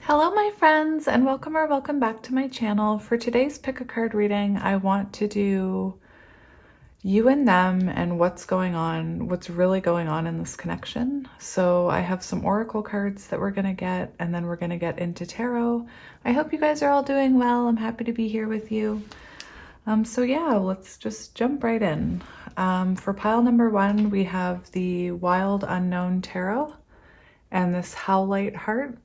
Hello my friends, and welcome or welcome back to my channel. For today's pick a card reading, I want to do you and them and what's really going on in this connection. So I have some oracle cards that we're going to get, and then we're going to get into tarot. I hope you guys are all doing well. I'm happy to be here with you. So yeah, let's just jump right in. For pile number 1, we have the Wild Unknown Tarot and this Howlite Heart.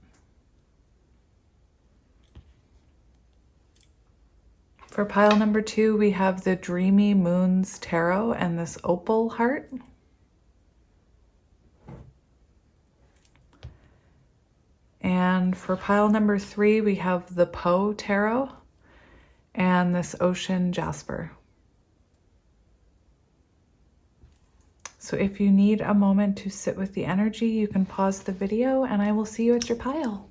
For pile number 2, we have the Dreamy Moons Tarot and this Opal Heart. And for pile number 3, we have the Poe Tarot and this Ocean Jasper. So if you need a moment to sit with the energy, you can pause the video and I will see you at your pile.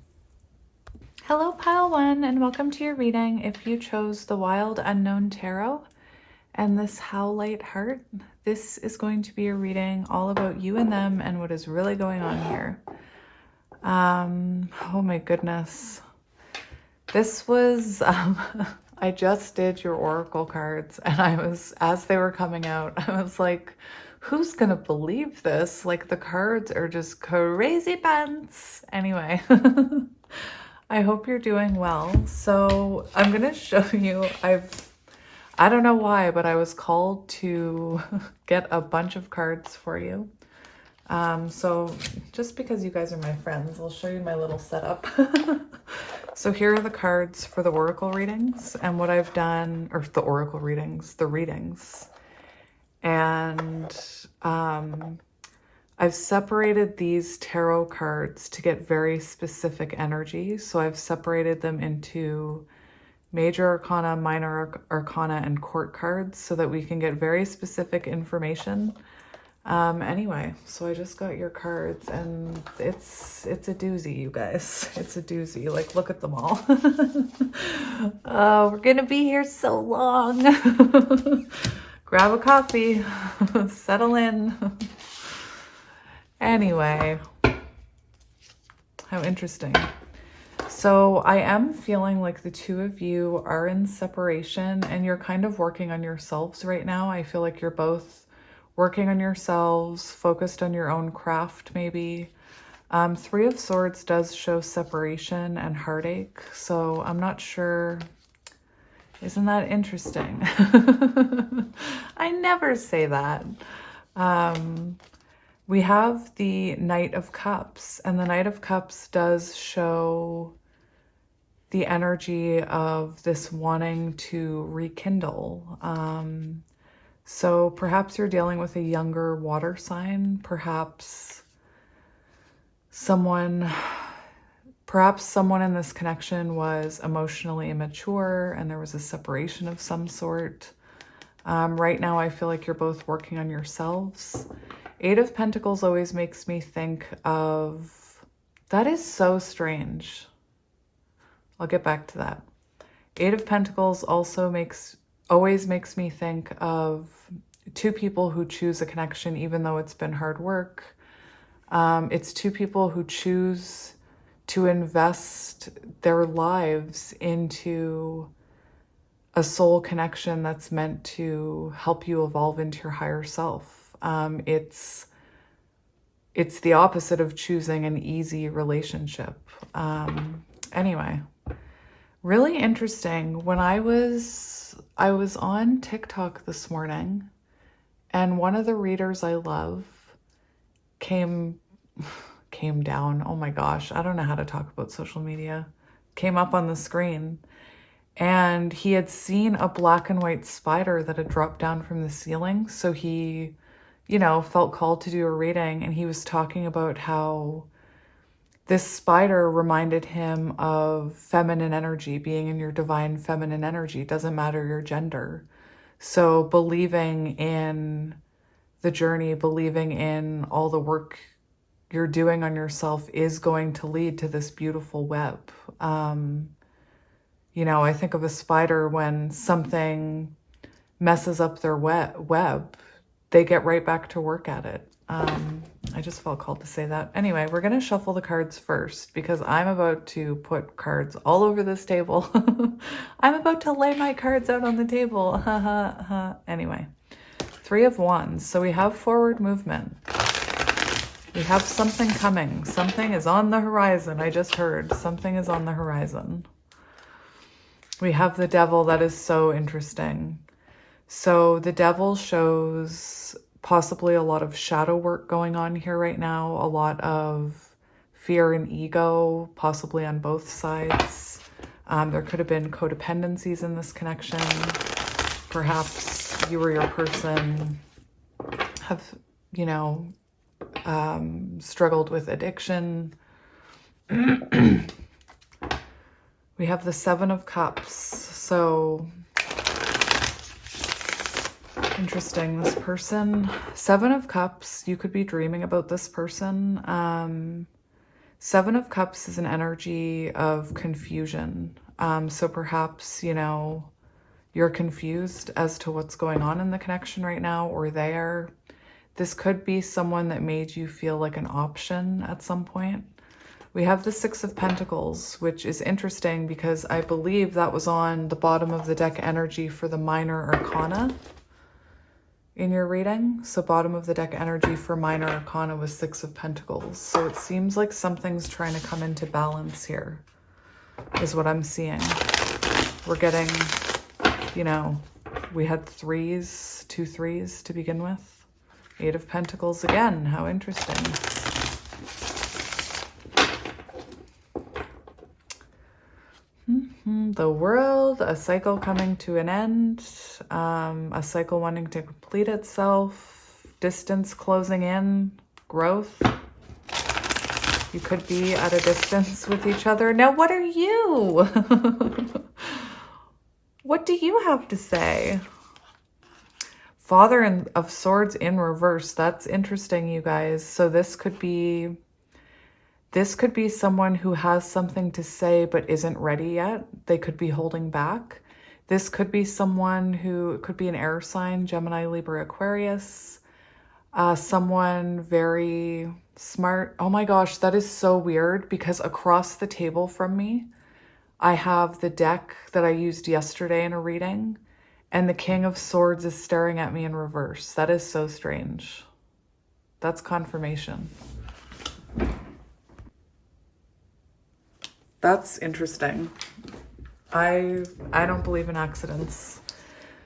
Hello pile 1, and welcome to your reading. If you chose the Wild Unknown Tarot and this Howlite Heart, this is going to be a reading all about you and them and what is really going on here. Oh my goodness. This was, I just did your oracle cards, and as they were coming out, I was like, who's gonna believe this? Like, the cards are just crazy pants. Anyway. I hope you're doing well. So I'm going to show you, I don't know why, but I was called to get a bunch of cards for you. So just because you guys are my friends, I'll show you my little setup. So here are the cards for the oracle readings, and what I've done, or the oracle readings, the readings. And I've separated these tarot cards to get very specific energy. So I've separated them into major arcana, minor arcana, and court cards so that we can get very specific information. Anyway, so I just got your cards, and it's a doozy, you guys. It's a doozy. Like, look at them all. We're gonna be here so long. Grab a coffee, settle in. Anyway, how interesting. So I am feeling like the two of you are in separation and you're kind of working on yourselves right now. I feel like you're both working on yourselves, focused on your own craft maybe. Three of Swords does show separation and heartache, so I'm not sure. Isn't that interesting? I never say that. We have the Knight of Cups, and the Knight of Cups does show the energy of this wanting to rekindle. So perhaps you're dealing with a younger water sign, perhaps someone in this connection was emotionally immature and there was a separation of some sort. Right now, I feel like you're both working on yourselves. Eight of Pentacles always makes me think of, that is so strange. I'll get back to that. Eight of Pentacles also always makes me think of two people who choose a connection even though it's been hard work. It's two people who choose to invest their lives into a soul connection that's meant to help you evolve into your higher self. It's the opposite of choosing an easy relationship. Anyway, really interesting. When I was on TikTok this morning, and one of the readers I love came down. Oh my gosh, I don't know how to talk about social media. Came up on the screen. And he had seen a black and white spider that had dropped down from the ceiling. So he, felt called to do a reading. And he was talking about how this spider reminded him of feminine energy, being in your divine feminine energy. Doesn't matter your gender. So believing in the journey, believing in all the work you're doing on yourself is going to lead to this beautiful web. I think of a spider when something messes up their web, they get right back to work at it. I just felt called to say that. Anyway, we're going to shuffle the cards first because I'm about to put cards all over this table. I'm about to lay my cards out on the table. Anyway, 3 of Wands. So we have forward movement. We have something coming. Something is on the horizon. I just heard something is on the horizon. We have the Devil. That is so interesting. So the Devil shows possibly a lot of shadow work going on here right now, a lot of fear and ego, possibly on both sides. There could have been codependencies in this connection. Perhaps you or your person have, you know, struggled with addiction. We have the 7 of Cups. So interesting, this person. 7 of Cups, you could be dreaming about this person. 7 of Cups is an energy of confusion. So perhaps, you know, you're confused as to what's going on in the connection right now, or they are. This could be someone that made you feel like an option at some point. We have the 6 of Pentacles, which is interesting because I believe that was on the bottom of the deck energy for the minor arcana in your reading. So bottom of the deck energy for minor arcana was 6 of Pentacles. So it seems like something's trying to come into balance here, is what I'm seeing. We're getting, you know, we had 3s, 2 3s to begin with. 8 of Pentacles again. How interesting. The World, a cycle coming to an end, a cycle wanting to complete itself, distance closing in, growth. You could be at a distance with each other. Now, what are you? What do you have to say? Father of Swords in reverse. That's interesting, you guys. So this could be someone who has something to say but isn't ready yet. They could be holding back. This could be someone who could be an air sign, Gemini, Libra, Aquarius. Someone very smart. Oh my gosh, that is so weird because across the table from me, I have the deck that I used yesterday in a reading, and the King of Swords is staring at me in reverse. That is so strange. That's confirmation. That's interesting. I don't believe in accidents.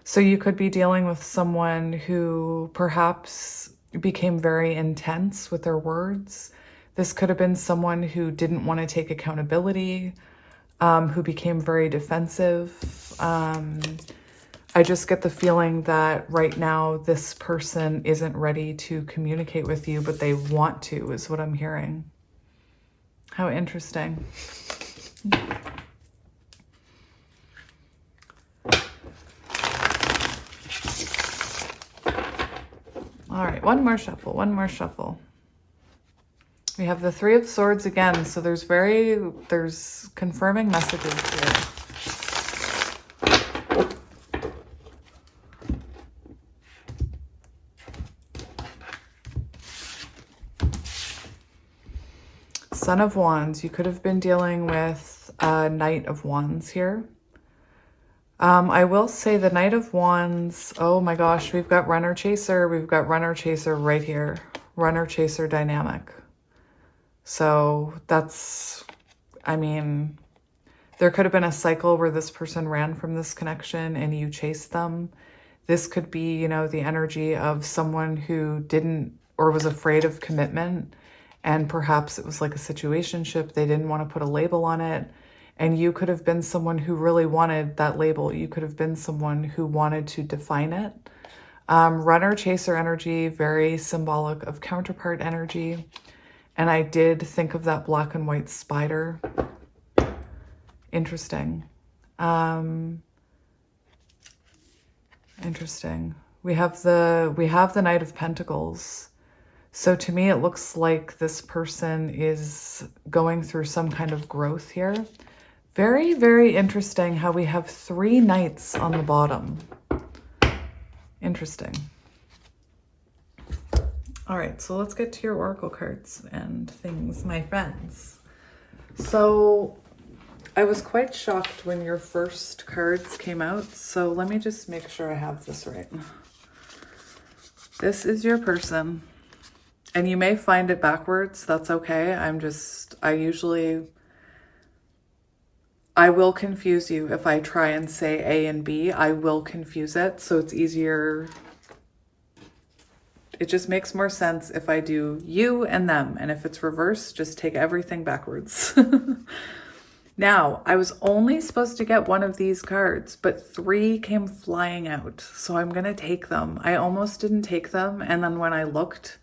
So you could be dealing with someone who perhaps became very intense with their words. This could have been someone who didn't want to take accountability, who became very defensive. I just get the feeling that right now this person isn't ready to communicate with you, but they want to, is what I'm hearing. How interesting. All right, one more shuffle, one more shuffle. We have the 3 of Swords again, so there's confirming messages here. Son of Wands, you could have been dealing with a Knight of Wands here. I will say the Knight of Wands, oh my gosh, we've got Runner Chaser. We've got Runner Chaser right here. Runner Chaser dynamic. So that's, I mean, there could have been a cycle where this person ran from this connection and you chased them. This could be, you know, the energy of someone who didn't or was afraid of commitment. And perhaps it was like a situationship. They didn't want to put a label on it. And you could have been someone who really wanted that label. You could have been someone who wanted to define it. Runner chaser energy, very symbolic of counterpart energy. And I did think of that black and white spider. Interesting. Interesting. We have the Knight of Pentacles. So to me, it looks like this person is going through some kind of growth here. Very, very interesting how we have 3 knights on the bottom. Interesting. All right, so let's get to your oracle cards and things, my friends. So I was quite shocked when your first cards came out. So let me just make sure I have this right. This is your person. And you may find it backwards. That's okay. I will confuse you if I try and say A and B. I will confuse it. So it's easier. It just makes more sense if I do you and them. And if it's reversed, just take everything backwards. Now, I was only supposed to get one of these cards, but 3 came flying out. So I'm going to take them. I almost didn't take them. And then when I looked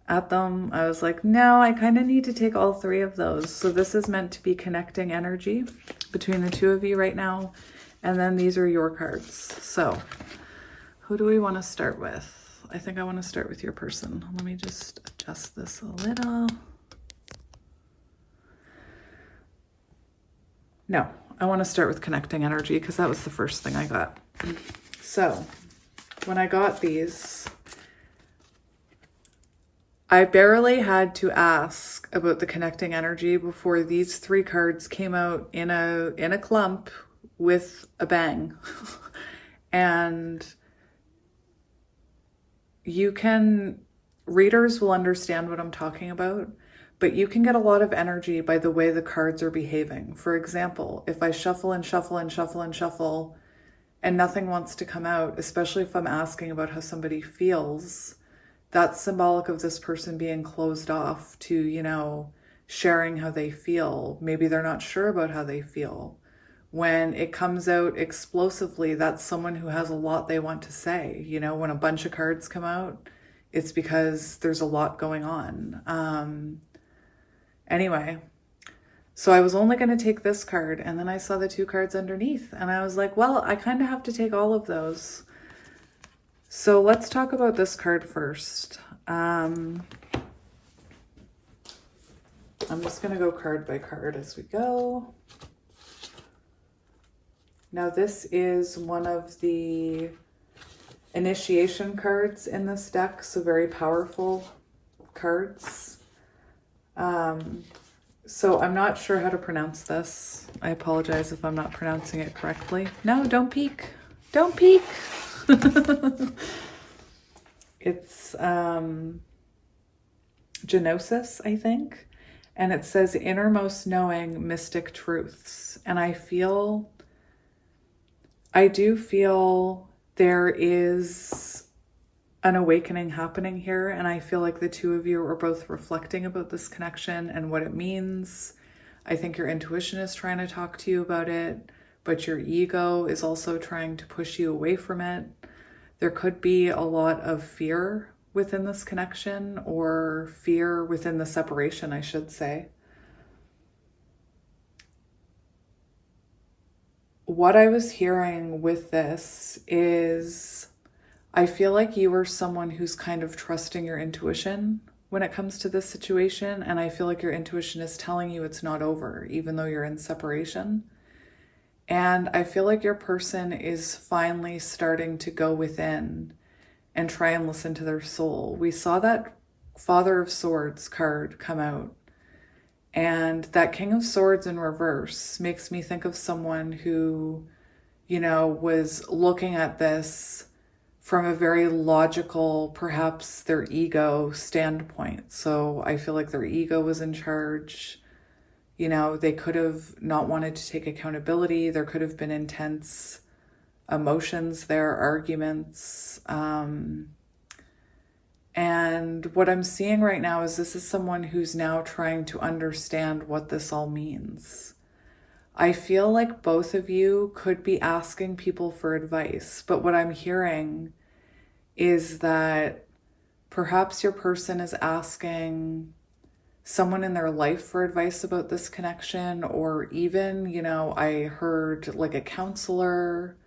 at them, I was like, no, I kind of need to take all 3 of those. So this is meant to be connecting energy between the 2 of you right now. And then these are your cards. So who do we want to start with? I think I want to start with your person. Let me just adjust this a little. No, I want to start with connecting energy because that was the first thing I got. So when I got these, I barely had to ask about the connecting energy before these 3 cards came out in a clump with a bang. And readers will understand what I'm talking about, but you can get a lot of energy by the way the cards are behaving. For example, if I shuffle and shuffle and shuffle and shuffle and nothing wants to come out, especially if I'm asking about how somebody feels, that's symbolic of this person being closed off to, sharing how they feel. Maybe they're not sure about how they feel. When it comes out explosively, that's someone who has a lot they want to say. When a bunch of cards come out, it's because there's a lot going on. Anyway, so I was only going to take this card, and then I saw the 2 cards underneath, and I was like, well, I kind of have to take all of those. So let's talk about this card first. I'm just going to go card by card as we go. Now, this is one of the initiation cards in this deck, so very powerful cards. So I'm not sure how to pronounce this. I apologize if I'm not pronouncing it correctly. No, don't peek. Don't peek. It's Genosis, I think. And it says innermost knowing mystic truths. And I do feel there is an awakening happening here, and I feel like the 2 of you are both reflecting about this connection and what it means. I think your intuition is trying to talk to you about it, but your ego is also trying to push you away from it. There could be a lot of fear within this connection, or fear within the separation, I should say. What I was hearing with this is, I feel like you are someone who's kind of trusting your intuition when it comes to this situation. And I feel like your intuition is telling you it's not over, even though you're in separation. And I feel like your person is finally starting to go within and try and listen to their soul. We saw that Father of Swords card come out. And that King of Swords in reverse makes me think of someone who, was looking at this from a very logical, perhaps their ego standpoint. So I feel like their ego was in charge. They could have not wanted to take accountability. There could have been intense emotions there, arguments. And what I'm seeing right now is this is someone who's now trying to understand what this all means. I feel like both of you could be asking people for advice, but what I'm hearing is that perhaps your person is asking someone in their life for advice about this connection, or even, I heard like a counselor,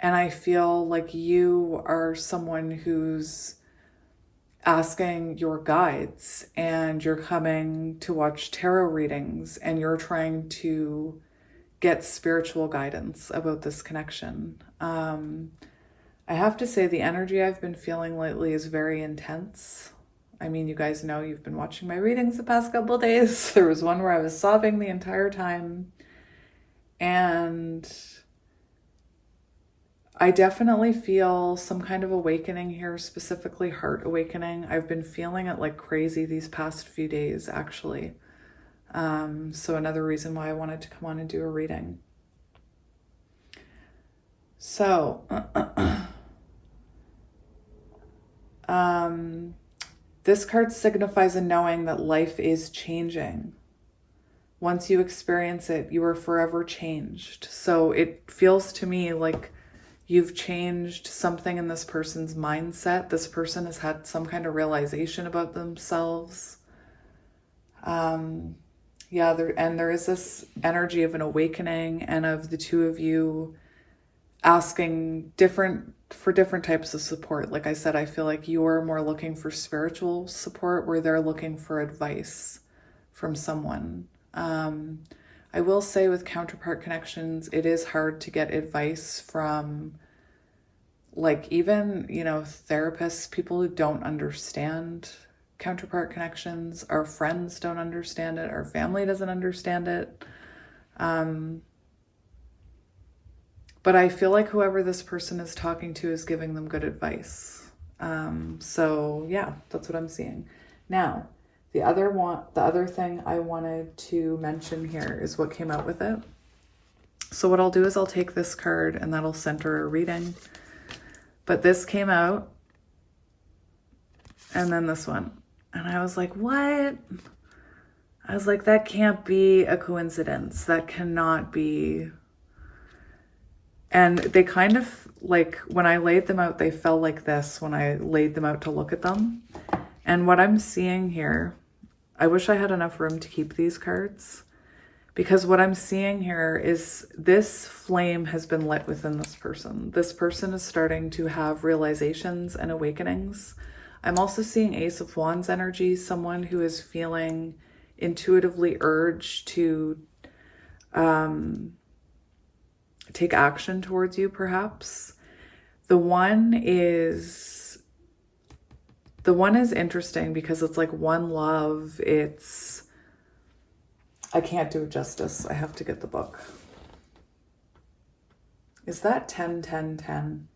and I feel like you are someone who's asking your guides, and you're coming to watch tarot readings, and you're trying to get spiritual guidance about this connection. I have to say the energy I've been feeling lately is very intense. I mean, you guys know, you've been watching my readings the past couple of days. There was one where I was sobbing the entire time. And I definitely feel some kind of awakening here, specifically heart awakening. I've been feeling it like crazy these past few days, actually. So another reason why I wanted to come on and do a reading. So, this card signifies a knowing that life is changing. Once you experience it, you are forever changed. So it feels to me like you've changed something in this person's mindset. This person has had some kind of realization about themselves. Yeah, there is this energy of an awakening and of the two of you asking for different types of support. Like I said, I feel like you're more looking for spiritual support where they're looking for advice from someone. I will say with counterpart connections, it is hard to get advice from like even, therapists, people who don't understand counterpart connections. Our friends don't understand it. Our family doesn't understand it. But I feel like whoever this person is talking to is giving them good advice. So yeah, that's what I'm seeing. Now, the other thing I wanted to mention here is what came out with it. So what I'll do is I'll take this card and that'll center a reading. But this came out and then this one. And I was like, what? I was like, that can't be a coincidence. That cannot be. And they kind of, like, when I laid them out, they fell like this when I laid them out to look at them. And what I'm seeing here, I wish I had enough room to keep these cards, because what I'm seeing here is this flame has been lit within this person. This person is starting to have realizations and awakenings. I'm also seeing Ace of Wands energy, someone who is feeling intuitively urged to take action towards you, perhaps. The one is interesting because it's like one love. I can't do it justice. I have to get the book. Is that 10, 10, 10?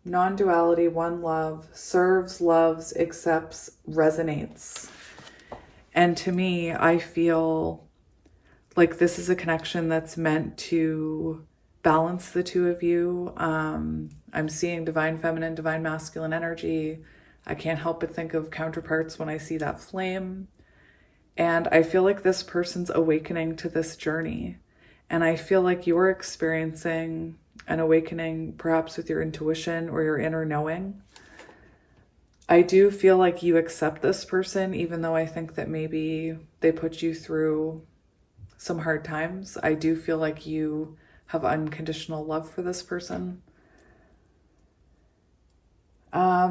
Non-duality, one love, serves, loves, accepts, resonates. And to me, I feel like this is a connection that's meant to balance the two of you. I'm seeing divine feminine, divine masculine energy. I can't help but think of counterparts when I see that flame. And I feel like this person's awakening to this journey. And I feel like you're experiencing an awakening, perhaps with your intuition or your inner knowing. I do feel like you accept this person, even though I think that maybe they put you through some hard times. I do feel like you have unconditional love for this person.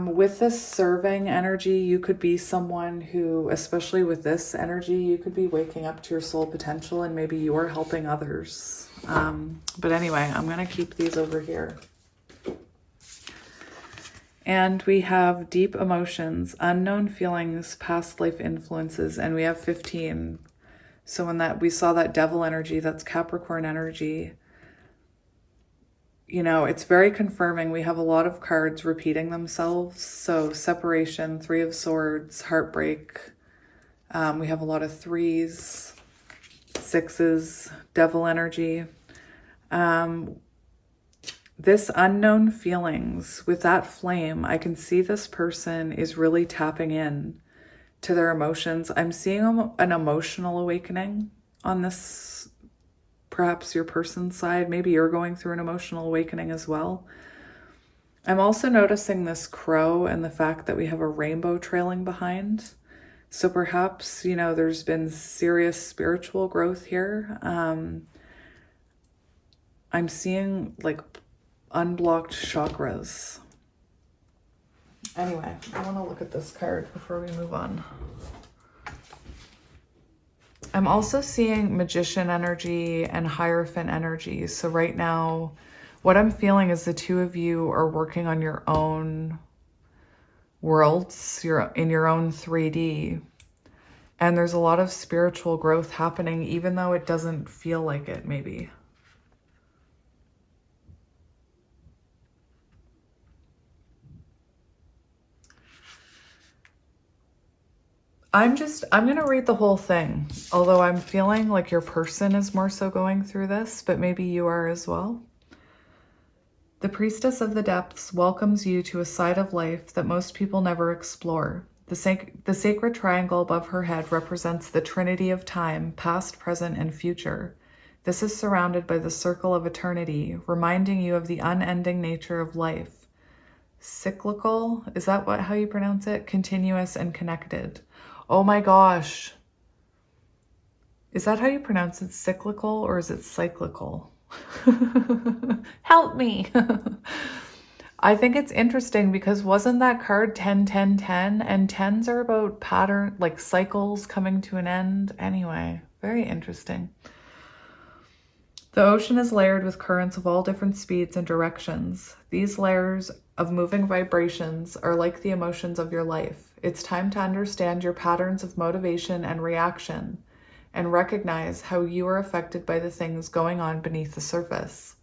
With this serving energy, you could be someone who, especially with this energy, you could be waking up to your soul potential and maybe you're helping others. But anyway, I'm going to keep these over here. And we have deep emotions, unknown feelings, past life influences, and we have 15. So when we saw that devil energy, that's Capricorn energy. It's very confirming. We have a lot of cards repeating themselves. So separation, 3 of Swords, heartbreak. We have a lot of 3s, 6s, devil energy. This unknown feelings with that flame, I can see this person is really tapping in to their emotions. I'm seeing an emotional awakening on this, perhaps your person's side. Maybe you're going through an emotional awakening as well. I'm also noticing this crow and the fact that we have a rainbow trailing behind. So perhaps, there's been serious spiritual growth here. I'm seeing like unblocked chakras. Anyway, I want to look at this card before we move on. I'm also seeing Magician energy and Hierophant energy. So right now What I'm feeling is the two of you are working on your own worlds. You're in your own 3D. And there's a lot of spiritual growth happening, even though it doesn't feel like it, maybe. I'm going to read the whole thing, although I'm feeling like your person is more so going through this, but maybe you are as well. The Priestess of the Depths welcomes you to a side of life that most people never explore. The sacred triangle above her head represents the Trinity of time, past, present, and future. This is surrounded by the circle of eternity, reminding you of the unending nature of life. Cyclical, is that how you pronounce it? Continuous and connected. Oh my gosh. Is that how you pronounce it? Cyclical, or is it cyclical? Help me. I think it's interesting because wasn't that card 10, 10, 10? And 10s are about pattern, like cycles coming to an end. Anyway, very interesting. The ocean is layered with currents of all different speeds and directions. These layers of moving vibrations are like the emotions of your life. It's time to understand your patterns of motivation and reaction and recognize how you are affected by the things going on beneath the surface.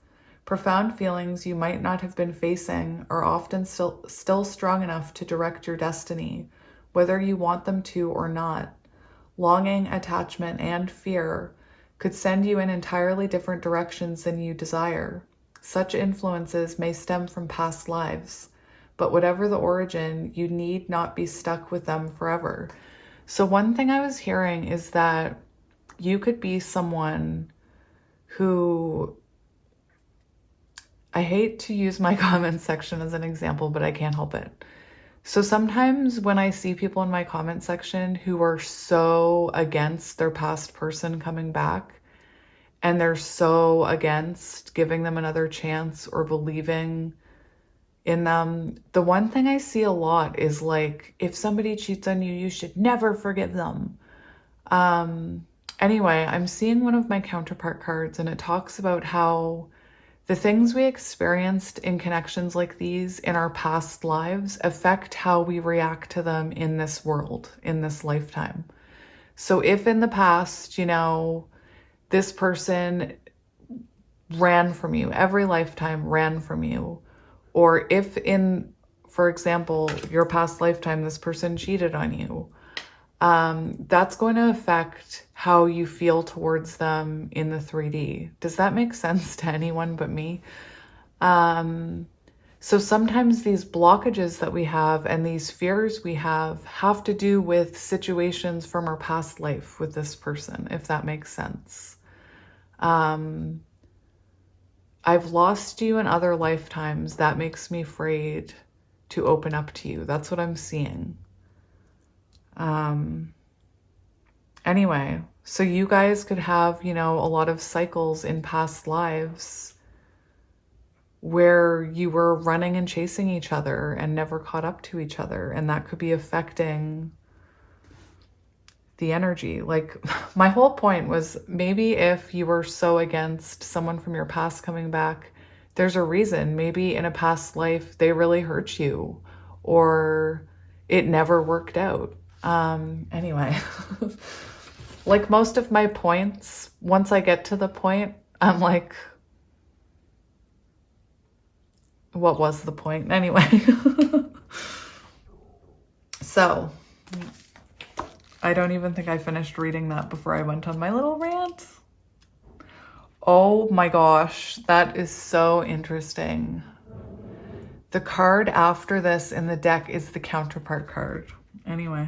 Profound feelings you might not have been facing are often still strong enough to direct your destiny, whether you want them to or not. Longing, attachment, and fear could send you in entirely different directions than you desire. Such influences may stem from past lives, but whatever the origin, you need not be stuck with them forever. So one thing I was hearing is that you could be someone who, I hate to use my comment section as an example, but I can't help it. So sometimes when I see people in my comment section who are so against their past person coming back, and they're so against giving them another chance or believing in them, the one thing I see a lot is like, if somebody cheats on you, you should never forgive them. Anyway, I'm seeing one of my counterpart cards, and it talks about how the things we experienced in connections like these in our past lives affect how we react to them in this world, in this lifetime. So if in the past, you know, this person ran from you, every lifetime ran from you, or if in, for example, your past lifetime, this person cheated on you, that's going to affect how you feel towards them in the 3D. Does that make sense to anyone but me? So sometimes these blockages that we have and these fears we have to do with situations from our past life with this person, if that makes sense. I've lost you in other lifetimes. That makes me afraid to open up to you. That's what I'm seeing. Anyway, so you guys could have, you know, a lot of cycles in past lives where you were running and chasing each other and never caught up to each other. And that could be affecting the energy. Like, my whole point was, maybe if you were so against someone from your past coming back, there's a reason. Maybe in a past life, they really hurt you, or it never worked out. Anyway, like most of my points, once I get to the point, I'm like, what was the point? Anyway. So I don't even think I finished reading that before I went on my little rant. Oh my gosh, that is so interesting. The card after this in the deck is the counterpart card. Anyway.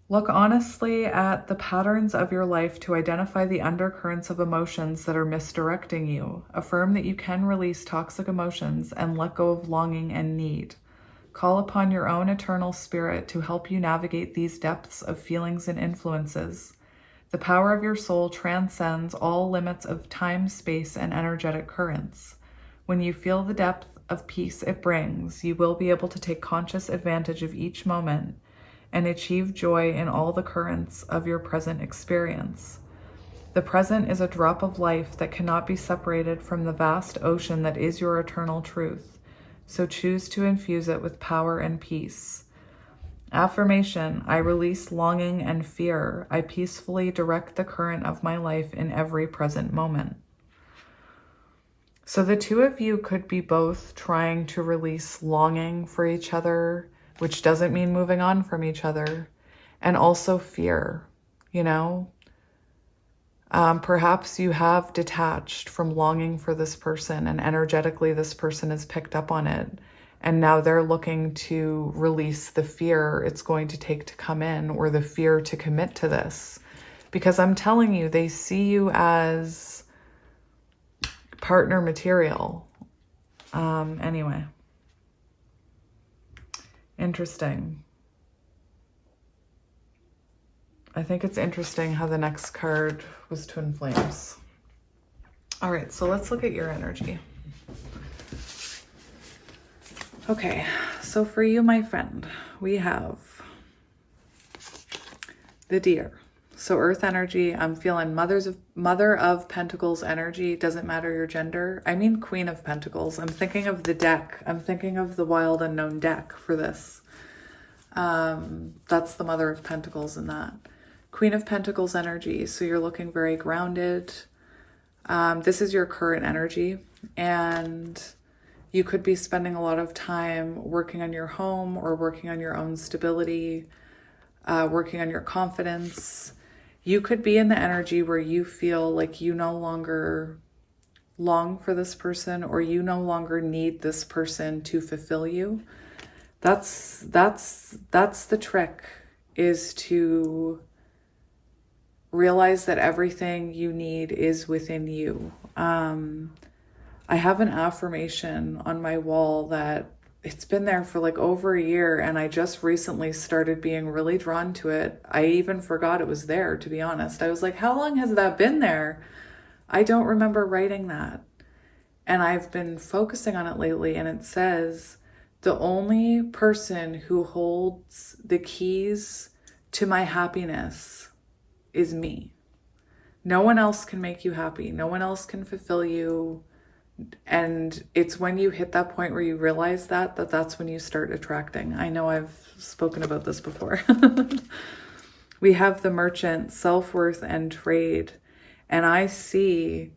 Look honestly at the patterns of your life to identify the undercurrents of emotions that are misdirecting you. Affirm that you can release toxic emotions and let go of longing and need. Call upon your own eternal spirit to help you navigate these depths of feelings and influences. The power of your soul transcends all limits of time, space, and energetic currents. When you feel the depth of peace it brings, you will be able to take conscious advantage of each moment and achieve joy in all the currents of your present experience. The present is a drop of life that cannot be separated from the vast ocean that is your eternal truth, so choose to infuse it with power and peace. Affirmation: I release longing and fear. I peacefully direct the current of my life in every present moment. So the two of you could be both trying to release longing for each other, which doesn't mean moving on from each other, and also fear, you know? Perhaps you have detached from longing for this person, and energetically this person has picked up on it. And now they're looking to release the fear it's going to take to come in, or the fear to commit to this. Because I'm telling you, they see you as partner material. Anyway. Interesting. I think it's interesting how the next card was Twin Flames. All right, so let's look at your energy. Okay, so for you, my friend, we have the Deer. So Earth energy, I'm feeling Mother of Pentacles energy. Doesn't matter your gender. I mean Queen of Pentacles. I'm thinking of the deck. I'm thinking of the Wild Unknown deck for this. That's the Mother of Pentacles in that. Queen of Pentacles energy. So you're looking very grounded. This is your current energy, and you could be spending a lot of time working on your home or working on your own stability, working on your confidence. You could be in the energy where you feel like you no longer long for this person, or you no longer need this person to fulfill you. That's the trick, is to realize that everything you need is within you. I have an affirmation on my wall that it's been there for like over a year, and I just recently started being really drawn to it. I even forgot it was there, to be honest. I was like, how long has that been there? I don't remember writing that. And I've been focusing on it lately, and it says, the only person who holds the keys to my happiness is me. No one else can make you happy. No one else can fulfill you. And it's when you hit that point where you realize that's when you start attracting. I know I've spoken about this before. We have the Merchant, self-worth, and trade. And I see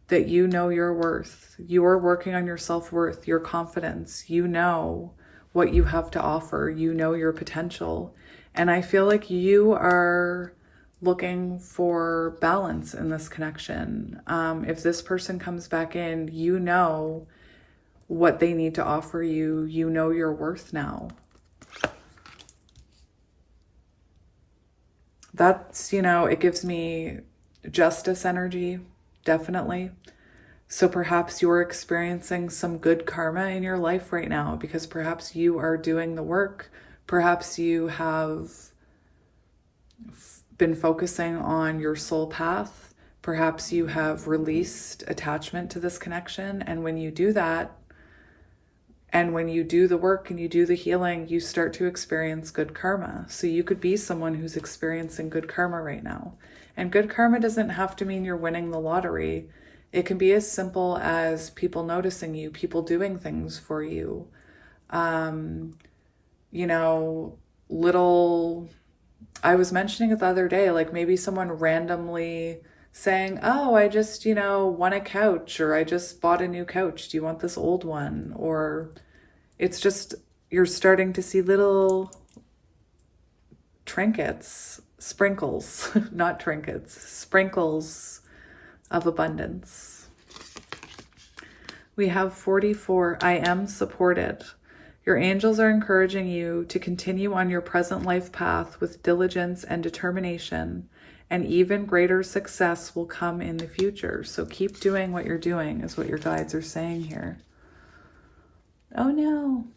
that you know your worth. You are working on your self-worth, your confidence. You know what you have to offer. You know your potential. And I feel like you are looking for balance in this connection. If this person comes back in, you know what they need to offer you. You know your worth now. That's, it gives me justice energy, definitely. So perhaps you're experiencing some good karma in your life right now, because perhaps you are doing the work. Perhaps you have been focusing on your soul path. Perhaps you have released attachment to this connection. And when you do that, and when you do the work and you do the healing, you start to experience good karma. So you could be someone who's experiencing good karma right now. And good karma doesn't have to mean you're winning the lottery. It can be as simple as people noticing you, people doing things for you. I was mentioning it the other day, like maybe someone randomly saying, oh, I just, won a couch, or I just bought a new couch. Do you want this old one? Or it's just, you're starting to see little trinkets, sprinkles, not trinkets, sprinkles of abundance. We have 44, I am supported. Your angels are encouraging you to continue on your present life path with diligence and determination, and even greater success will come in the future. So keep doing what you're doing, is what your guides are saying here. Oh no.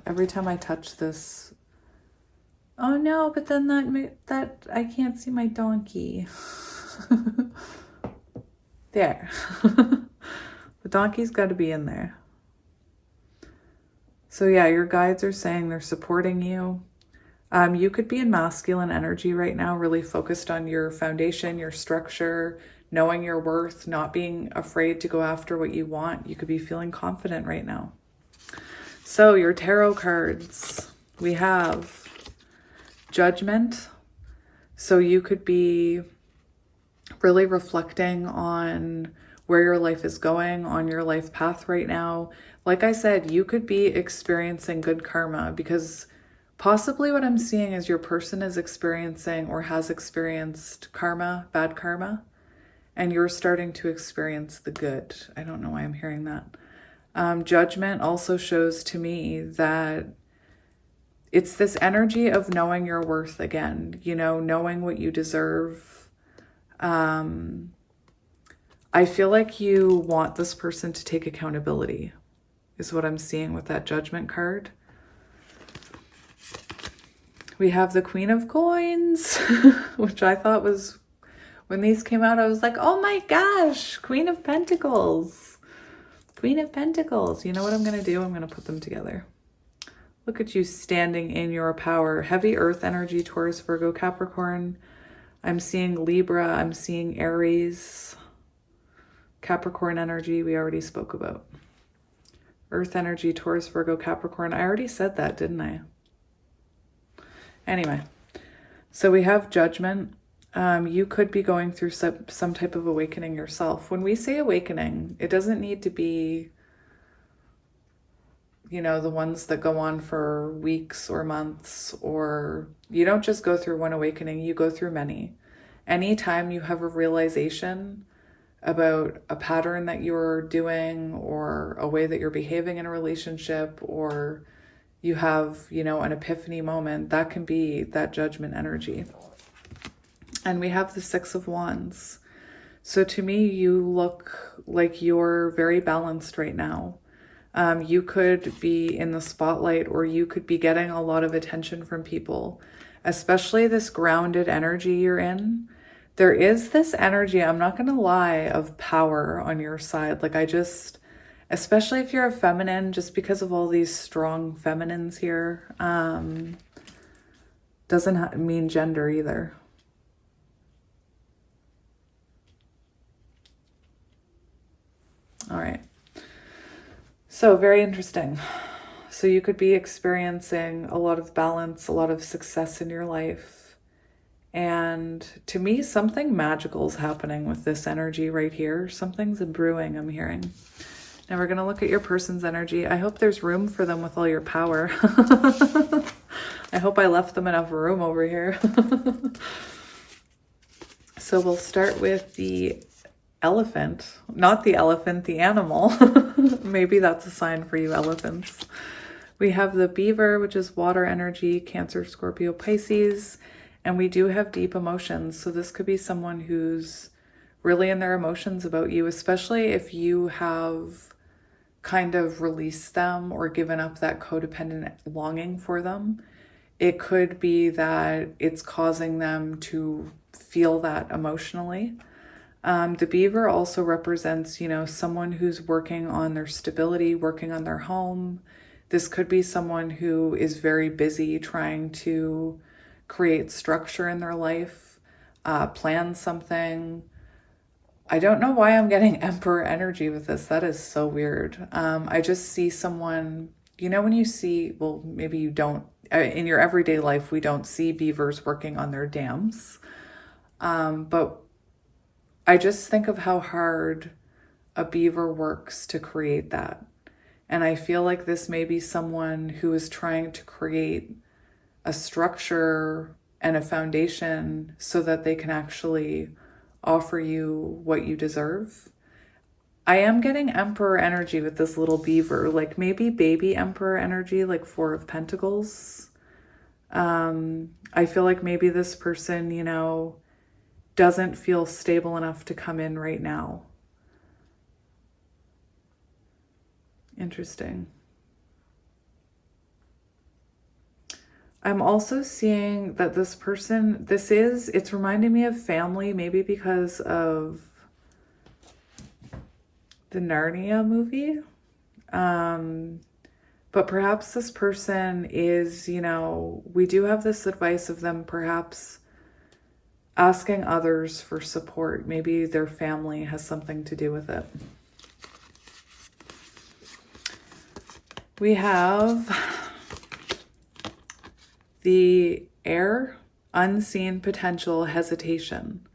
Every time I touch this, oh no, but then that I can't see my donkey. There. The donkey's got to be in there. So yeah, your guides are saying they're supporting you. You could be in masculine energy right now, really focused on your foundation, your structure, knowing your worth, not being afraid to go after what you want. You could be feeling confident right now. So your tarot cards, we have Judgment. So you could be really reflecting on where your life is going, on your life path right now. Like I said, you could be experiencing good karma, because possibly what I'm seeing is your person is experiencing or has experienced karma, bad karma, and you're starting to experience the good. I don't know why I'm hearing that. Judgment also shows to me that it's this energy of knowing your worth again, you know, knowing what you deserve. I feel like you want this person to take accountability, is what I'm seeing with that Judgment card. We have the Queen of Coins, which I thought was, when these came out, I was like, oh my gosh, Queen of Pentacles. Queen of Pentacles. You know what I'm going to do? I'm going to put them together. Look at you standing in your power. Heavy earth energy, Taurus, Virgo, Capricorn. I'm seeing Libra. I'm seeing Aries. Capricorn energy, we already spoke about. Earth energy, Taurus, Virgo, Capricorn. I already said that, didn't I? Anyway, so we have Judgment. You could be going through some type of awakening yourself. When we say awakening, it doesn't need to be, you know, the ones that go on for weeks or months, or you don't just go through one awakening, you go through many. Anytime you have a realization about a pattern that you're doing, or a way that you're behaving in a relationship, or you have, you know, an epiphany moment, that can be that Judgment energy. And we have the Six of Wands. So to me, you look like you're very balanced right now. You could be in the spotlight, or you could be getting a lot of attention from people, especially this grounded energy you're in. There is this energy, I'm not going to lie, of power on your side. Like especially if you're a feminine, just because of all these strong feminines here, doesn't mean gender either. All right. So very interesting. So you could be experiencing a lot of balance, a lot of success in your life. And to me, something magical is happening with this energy right here. Something's brewing, I'm hearing. Now we're going to look at your person's energy. I hope there's room for them with all your power. I hope I left them enough room over here. So we'll start with the elephant. Not the elephant, the animal. Maybe that's a sign for you elephants. We have the beaver, which is water energy, Cancer, Scorpio, Pisces. And we do have deep emotions. So this could be someone who's really in their emotions about you, especially if you have kind of released them or given up that codependent longing for them. It could be that it's causing them to feel that emotionally. The beaver also represents, you know, someone who's working on their stability, working on their home. This could be someone who is very busy trying to create structure in their life, plan something. I don't know why I'm getting Emperor energy with this. That is so weird. I just see someone, you know, when you see, well, maybe you don't, in your everyday life, we don't see beavers working on their dams. But I just think of how hard a beaver works to create that. And I feel like this may be someone who is trying to create a structure and a foundation so that they can actually offer you what you deserve. I am getting Emperor energy with this little beaver, like maybe baby Emperor energy, like Four of Pentacles. I feel like maybe this person, you know, doesn't feel stable enough to come in right now. Interesting. I'm also seeing that this person, it's reminding me of family, maybe because of the Narnia movie. But perhaps this person is, you know, we do have this advice of them perhaps asking others for support. Maybe their family has something to do with it. We have the air, unseen potential, hesitation.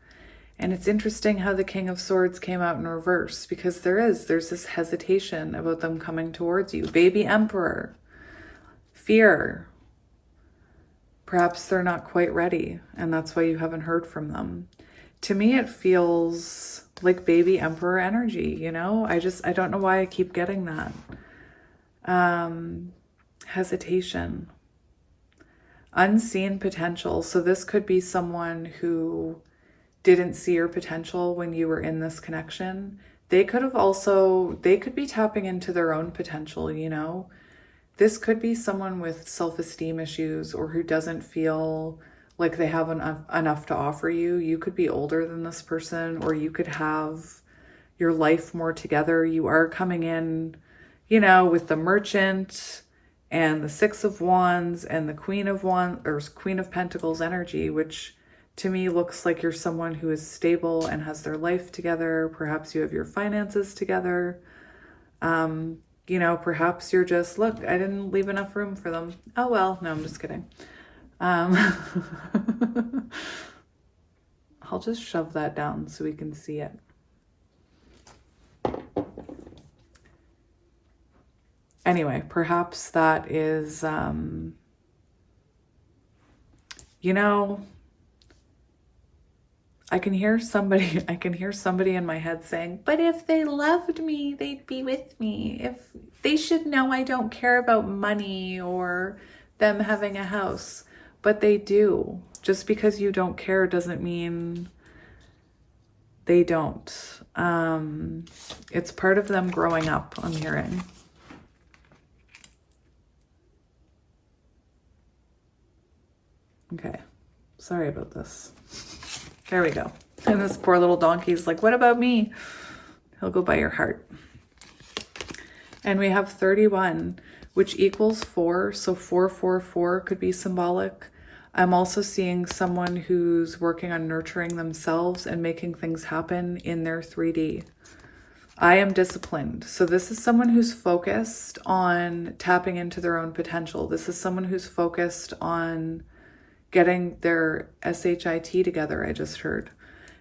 And it's interesting how the King of Swords came out in reverse, because there's this hesitation about them coming towards you. Baby Emperor, fear. Perhaps they're not quite ready, and that's why you haven't heard from them. To me, it feels like Baby Emperor energy, you know? I don't know why I keep getting that. Hesitation. Unseen potential. So this could be someone who didn't see your potential when you were in this connection. They could be tapping into their own potential, you know? This could be someone with self-esteem issues or who doesn't feel like they have enough to offer you. You could be older than this person, or you could have your life more together. You are coming in, you know, with the Merchant and the Six of Wands and the Queen of Wands, or Queen of Pentacles energy, which to me looks like you're someone who is stable and has their life together. Perhaps you have your finances together. You know, perhaps you're just, look, I didn't leave enough room for them. Oh, well, no, I'm just kidding. I'll just shove that down so we can see it. Anyway, perhaps that is, you know, I can hear somebody in my head saying, but if they loved me, they'd be with me. If they should know I don't care about money or them having a house, but they do. Just because you don't care doesn't mean they don't. It's part of them growing up, I'm hearing. Okay, sorry about this. There we go. And this poor little donkey's like, what about me? He'll go by your heart. And we have 31, which equals 4. So 444 could be symbolic. I'm also seeing someone who's working on nurturing themselves and making things happen in their 3D. I am disciplined. So this is someone who's focused on tapping into their own potential. This is someone who's focused on getting their SHIT together, I just heard.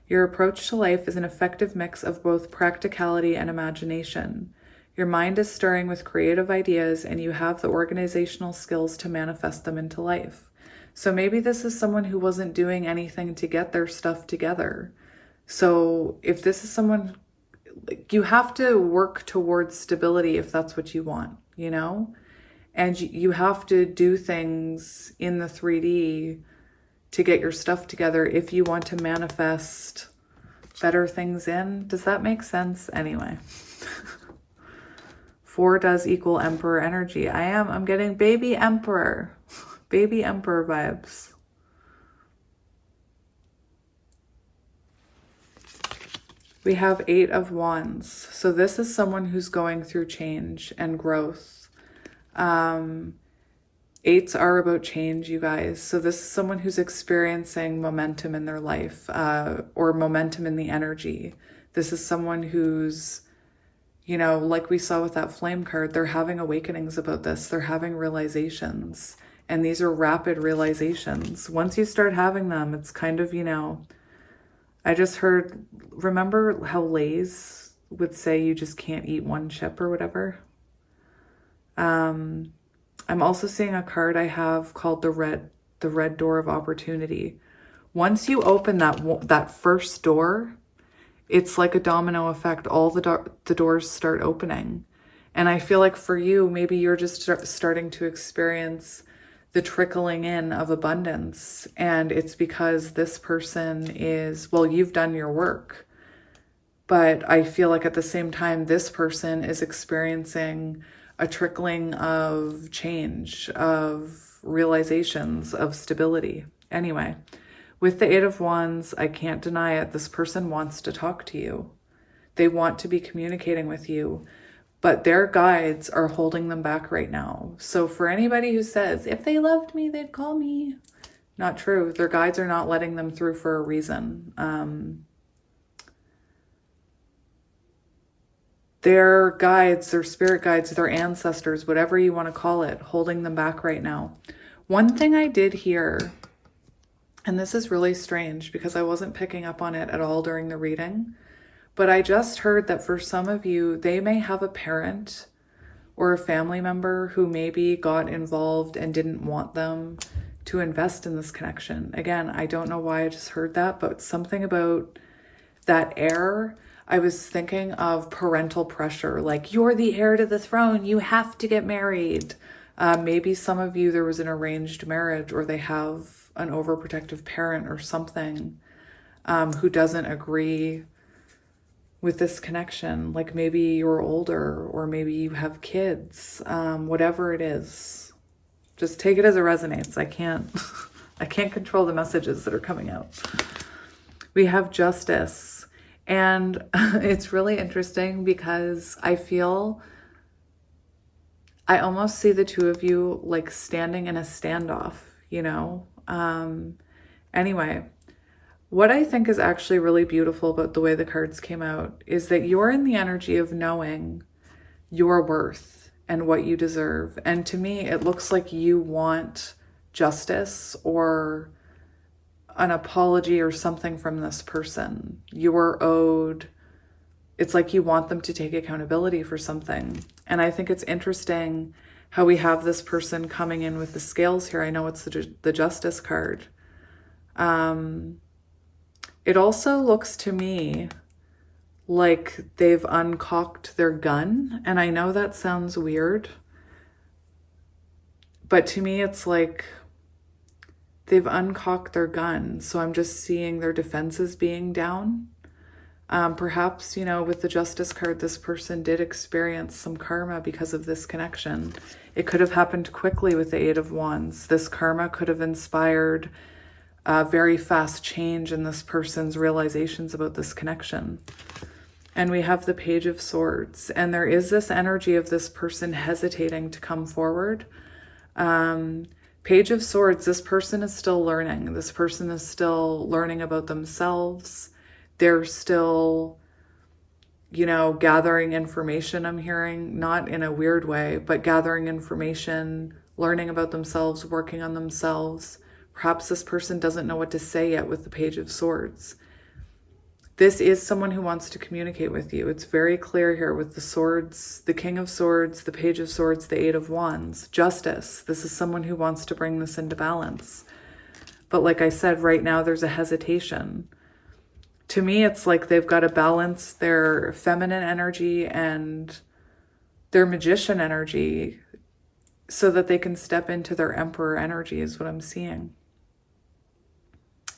Your approach to life is an effective mix of both practicality and imagination. Your mind is stirring with creative ideas, and you have the organizational skills to manifest them into life. So maybe this is someone who wasn't doing anything to get their stuff together. So if this is someone, you have to work towards stability if that's what you want, you know? And you have to do things in the 3D to get your stuff together if you want to manifest better things in. Does that make sense? Anyway. 4 does equal Emperor energy. I'm getting Baby Emperor. Baby Emperor vibes. We have 8 of Wands. So this is someone who's going through change and growth. 8s are about change, you guys. So this is someone who's experiencing momentum in their life, or momentum in the energy. This is someone who's, you know, like we saw with that flame card, they're having awakenings about this. They're having realizations, and these are rapid realizations. Once you start having them, it's kind of, you know, I just heard, remember how Lay's would say you just can't eat one chip or whatever? I'm also seeing a card I have called the red door of opportunity. Once you open that first door, it's like a domino effect. All the doors start opening. And I feel like for you, maybe you're just starting to experience the trickling in of abundance. And it's because this person is, well, you've done your work. But I feel like at the same time, this person is experiencing a trickling of change, of realizations, of stability. Anyway, with the 8 of Wands, I can't deny it. This person wants to talk to you. They want to be communicating with you. but their guides are holding them back right now. So for anybody who says, if they loved me, they'd call me. Not true. Their guides are not letting them through for a reason. Their guides, their spirit guides, their ancestors, whatever you want to call it, holding them back right now. One thing I did hear, and this is really strange because I wasn't picking up on it at all during the reading, but I just heard that for some of you, they may have a parent or a family member who maybe got involved and didn't want them to invest in this connection. Again, I don't know why I just heard that, but something about that heir, I was thinking of parental pressure, like you're the heir to the throne, you have to get married. Maybe some of you, there was an arranged marriage, or they have an overprotective parent or something who doesn't agree with this connection. Like maybe you're older, or maybe you have kids, whatever it is. Just take it as it resonates. I can't control the messages that are coming out. We have Justice. And it's really interesting because I almost see the two of you like standing in a standoff, you know? Anyway, what I think is actually really beautiful about the way the cards came out is that you're in the energy of knowing your worth and what you deserve. And to me, it looks like you want justice or an apology or something from this person. You're owed, it's like you want them to take accountability for something. And I think it's interesting how we have this person coming in with the scales here. I know it's the Justice card. It also looks to me like they've uncocked their gun. And I know that sounds weird, but to me, it's like they've uncocked their gun. So I'm just seeing their defenses being down. Perhaps, you know, with the Justice card, this person did experience some karma because of this connection. It could have happened quickly with the Eight of Wands. This karma could have inspired a very fast change in this person's realizations about this connection. And we have the Page of Swords. And there is this energy of this person hesitating to come forward. Page of Swords, this person is still learning. This person is still learning about themselves. They're still, you know, gathering information, I'm hearing, not in a weird way, but gathering information, learning about themselves, working on themselves. Perhaps this person doesn't know what to say yet with the Page of Swords. This is someone who wants to communicate with you. It's very clear here with the swords, the King of Swords, the Page of Swords, the Eight of Wands, Justice. This is someone who wants to bring this into balance. But like I said, right now there's a hesitation. To me, it's like they've got to balance their feminine energy and their magician energy so that they can step into their Emperor energy is what I'm seeing.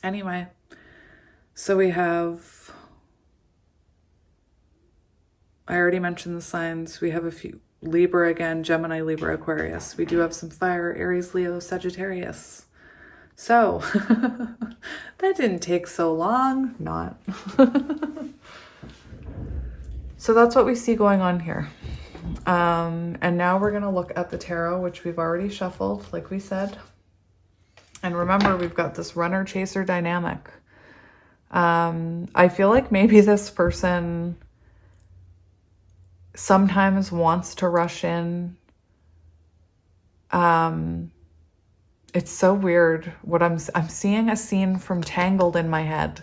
Anyway, so we have, I already mentioned the signs. We have a few, Libra again, Gemini, Libra, Aquarius. We do have some fire, Aries, Leo, Sagittarius. So that didn't take so long, not. So that's what we see going on here. And now we're going to look at the tarot, which we've already shuffled, like we said. And remember, we've got this runner-chaser dynamic. I feel like maybe this person sometimes wants to rush in. It's so weird what I'm seeing a scene from Tangled in my head.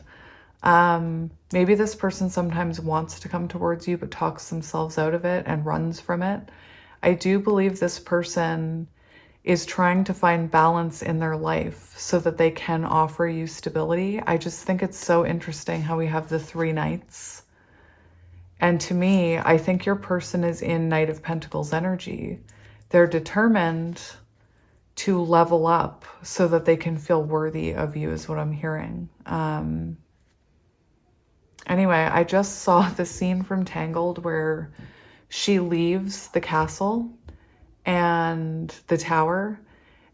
Maybe this person sometimes wants to come towards you, but talks themselves out of it and runs from it. I do believe this person is trying to find balance in their life so that they can offer you stability. I just think it's so interesting how we have the 3 Knights. And to me, I think your person is in Knight of Pentacles energy. They're determined to level up so that they can feel worthy of you is what I'm hearing. Anyway, I just saw the scene from Tangled where she leaves the castle and the tower,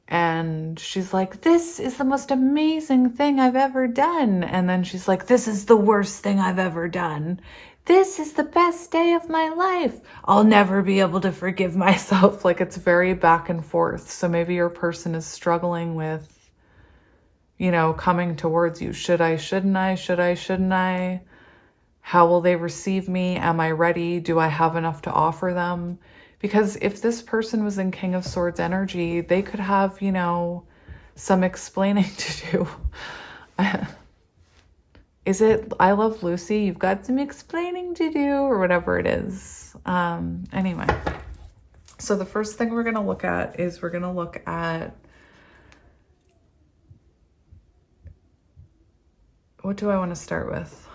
and she's like, this is the most amazing thing I've ever done. And then she's like, this is the worst thing I've ever done. this is the best day of my life. I'll never be able to forgive myself. Like, it's very back and forth. So maybe your person is struggling with, you know, coming towards you. Should I, shouldn't I? Should I, shouldn't I? How will they receive me? Am I ready? Do I have enough to offer them? Because if this person was in King of Swords energy, they could have, you know, some explaining to do. Is it, I Love Lucy, you've got some explaining to do, or whatever it is. Anyway, so the first thing we're going to look at is we're going to look at, what do I want to start with?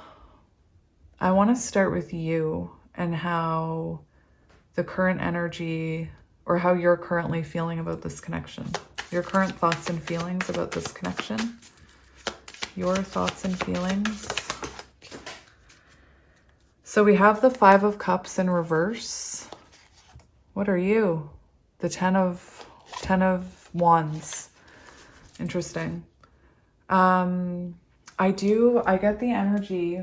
I want to start with you and how the current energy, or how you're currently feeling about this connection. Your current thoughts and feelings about this connection. Your thoughts and feelings. So we have the 5 of Cups in reverse. What are you? The 10 of Wands. Interesting. I get the energy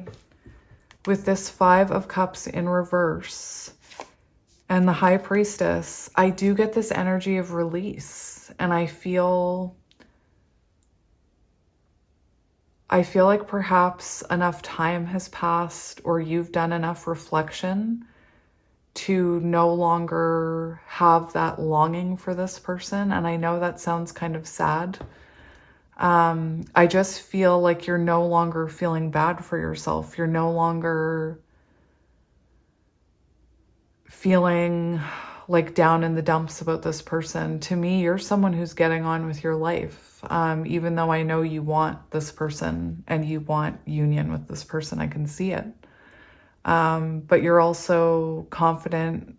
with this 5 of Cups in reverse and the High Priestess. I do get this energy of release, and I feel like perhaps enough time has passed, or you've done enough reflection to no longer have that longing for this person. And I know that sounds kind of sad. I just feel like you're no longer feeling bad for yourself. You're no longer feeling like down in the dumps about this person. To me, you're someone who's getting on with your life. Even though I know you want this person and you want union with this person, I can see it. But you're also confident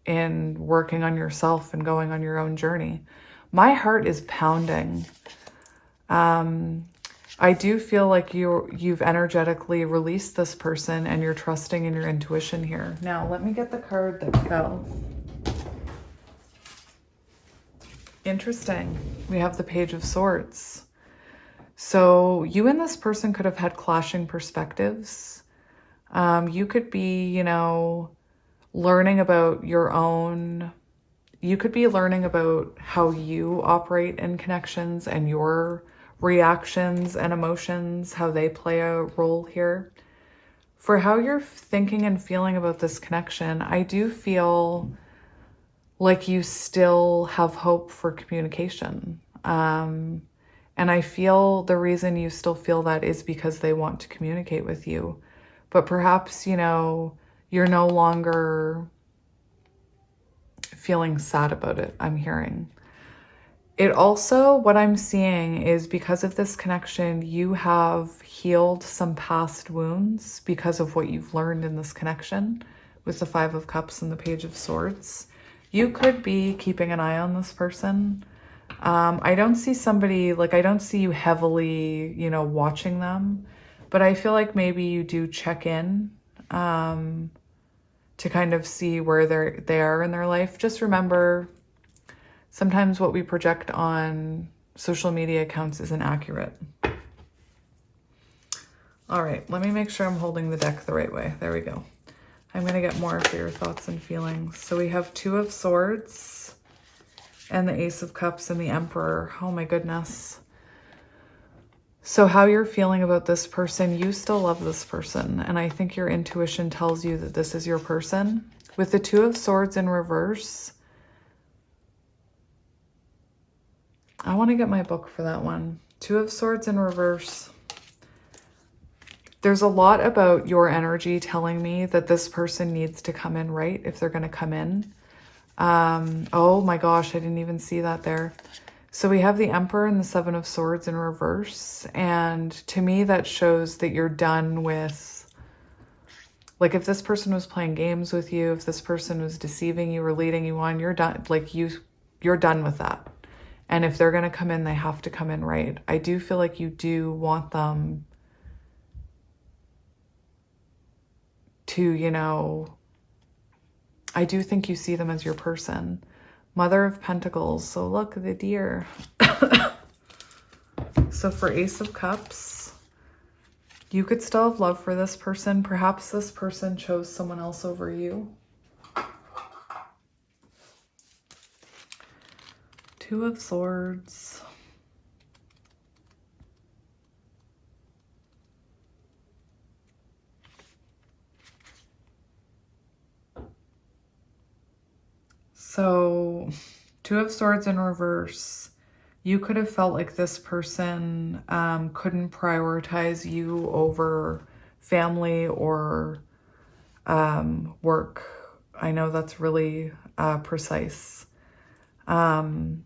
in working on yourself and going on your own journey. My heart is pounding. I do feel like you've energetically released this person and you're trusting in your intuition here. Now, let me get the card that fell. Interesting. We have the Page of Swords. So you and this person could have had clashing perspectives. You could be, you know, learning about your own, you could be learning about how you operate in connections and your reactions and emotions, how they play a role here. For how you're thinking and feeling about this connection, I do feel like you still have hope for communication. And I feel the reason you still feel that is because they want to communicate with you. But perhaps, you know, you're no longer feeling sad about it, I'm hearing. It also, what I'm seeing is because of this connection, you have healed some past wounds because of what you've learned in this connection with the 5 of Cups and the Page of Swords. You could be keeping an eye on this person. I don't see somebody, like, I don't see you heavily, you know, watching them, but I feel like maybe you do check in to kind of see where they are in their life. Just remember, sometimes what we project on social media accounts isn't accurate. All right, let me make sure I'm holding the deck the right way. There we go. I'm going to get more for your thoughts and feelings. So we have 2 of Swords and the Ace of Cups and the Emperor. Oh my goodness. So how you're feeling about this person, you still love this person. And I think your intuition tells you that this is your person. With the 2 of Swords in reverse, I want to get my book for that one. 2 of Swords in reverse. There's a lot about your energy telling me that this person needs to come in right if they're going to come in. Oh my gosh, I didn't even see that there. So we have the Emperor and the 7 of Swords in reverse. And to me, that shows that you're done with, like, if this person was playing games with you, if this person was deceiving you or leading you on, you're done. Like, you're done with that. And if they're going to come in, they have to come in right. I do feel like you do want them to, you know, I do think you see them as your person. Mother of Pentacles. So look, the deer. So for Ace of Cups, You could still have love for this person. Perhaps this person chose someone else over you. Two of Swords. So, Two of Swords in reverse. You could have felt like this person couldn't prioritize you over family or work. I know that's really precise. And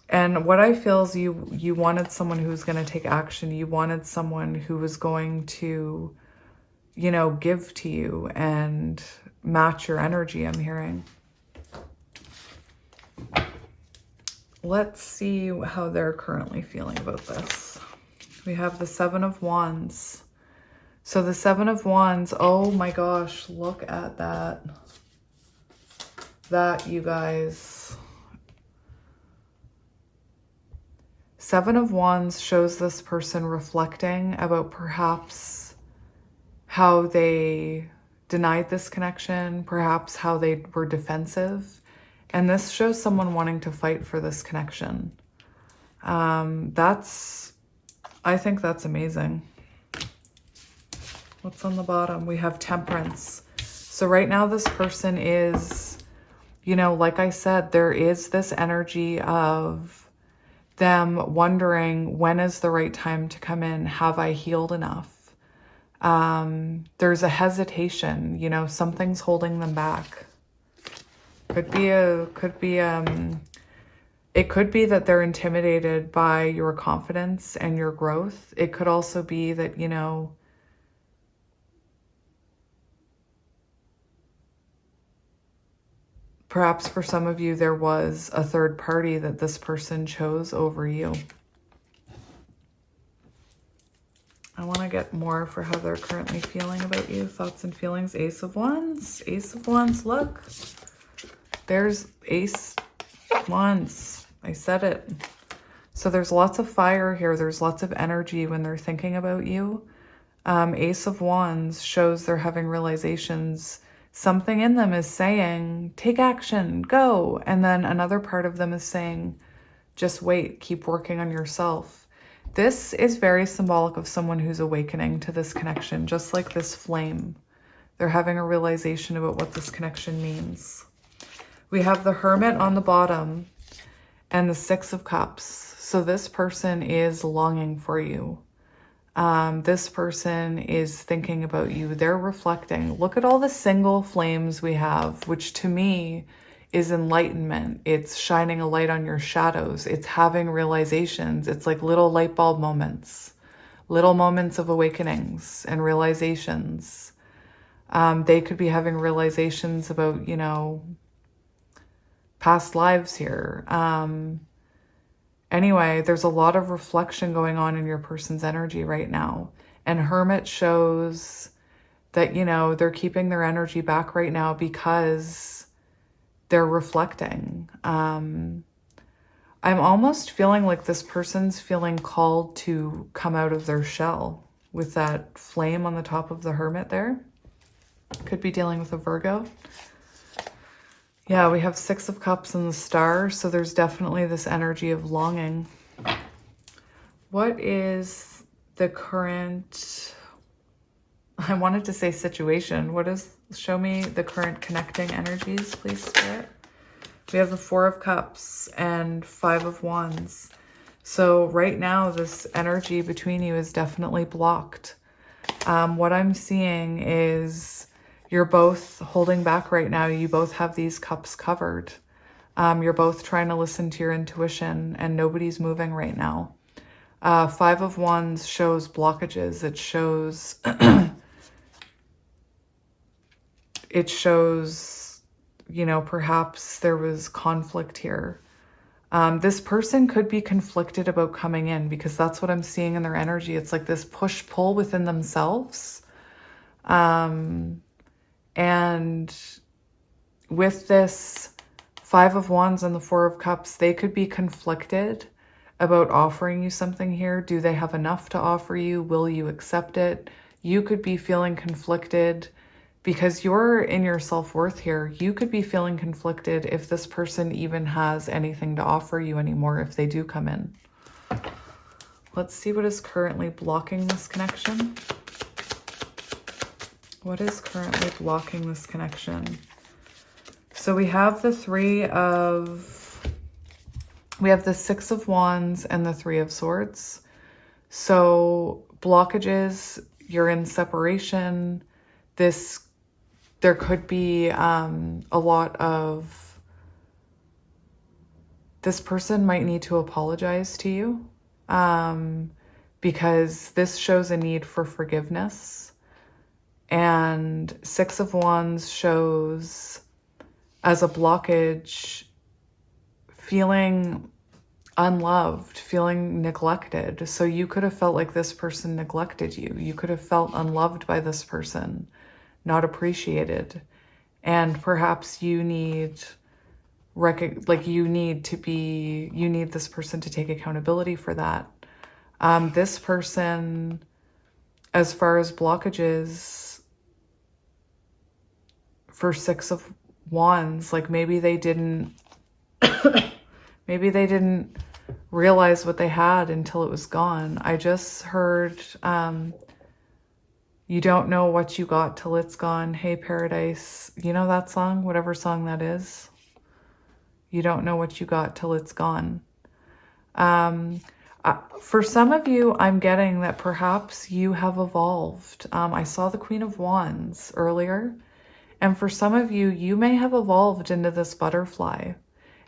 what I feel is you wanted someone who was going to take action. You wanted someone who was going to, you know, give to you and match your energy, I'm hearing. Let's see how they're currently feeling about this. We have the Seven of Wands. So the Seven of Wands, oh my gosh, look at that. That, you guys. Seven of Wands shows this person reflecting about perhaps how they denied this connection, perhaps how they were defensive. And this shows someone wanting to fight for this connection. I think that's amazing. What's on the bottom? We have Temperance. So right now this person is, you know, like I said, there is this energy of them wondering, when is the right time to come in? Have I healed enough? There's a hesitation, you know, something's holding them back. It could be that they're intimidated by your confidence and your growth. It could also be that, you know, perhaps for some of you, there was a third party that this person chose over you. I want to get more for how they're currently feeling about you. Thoughts and feelings. Ace of Wands. Ace of Wands, look. There's Ace of Wands. I said it. So there's lots of fire here. There's lots of energy when they're thinking about you. Ace of Wands shows they're having realizations. Something in them is saying, take action, go. And then another part of them is saying, just wait, keep working on yourself. This is very symbolic of someone who's awakening to this connection, just like this flame. They're having a realization about what this connection means. We have the Hermit on the bottom and the Six of Cups. So this person is longing for you. This person is thinking about you. They're reflecting. Look at all the single flames we have, which to me is enlightenment. It's shining a light on your shadows. It's having realizations. It's like little light bulb moments, little moments of awakenings and realizations. They could be having realizations about, you know, past lives here. Anyway, there's a lot of reflection going on in your person's energy right now. And Hermit shows that, you know, they're keeping their energy back right now because they're reflecting. I'm almost feeling like this person's feeling called to come out of their shell with that flame on the top of the Hermit there. Could be dealing with a Virgo. Yeah, we have Six of Cups and the Star, so there's definitely this energy of longing. What is the current, I wanted to say situation. What is, show me the current connecting energies, please, Spirit. We have the Four of Cups and Five of Wands. So right now, this energy between you is definitely blocked. What I'm seeing is you're both holding back right now. You both have these cups covered. You're both trying to listen to your intuition and nobody's moving right now. Five of Wands shows blockages. It shows, you know, perhaps there was conflict here. This person could be conflicted about coming in because that's what I'm seeing in their energy. It's like this push-pull within themselves. And with this Five of Wands and the Four of Cups, they could be conflicted about offering you something here. Do they have enough to offer you? Will you accept it? You could be feeling conflicted because you're in your self-worth here. You could be feeling conflicted if this person even has anything to offer you anymore if they do come in. Let's see what is currently blocking this connection. What is currently blocking this connection? So we have the Six of Wands and the Three of Swords. So blockages, you're in separation. There could be a lot of, this person might need to apologize to you because this shows a need for forgiveness. And Six of Wands shows as a blockage, feeling unloved, feeling neglected. So you could have felt like this person neglected you. You could have felt unloved by this person, not appreciated. And perhaps you need this person to take accountability for that. This person, as far as blockages for Six of Wands, like maybe they didn't realize what they had until it was gone. I just heard you don't know what you got till it's gone. Hey Paradise, you know that song, whatever song that is? You don't know what you got till it's gone. For some of you, I'm getting that perhaps you have evolved. I saw the Queen of Wands earlier. And for some of you, you may have evolved into this butterfly.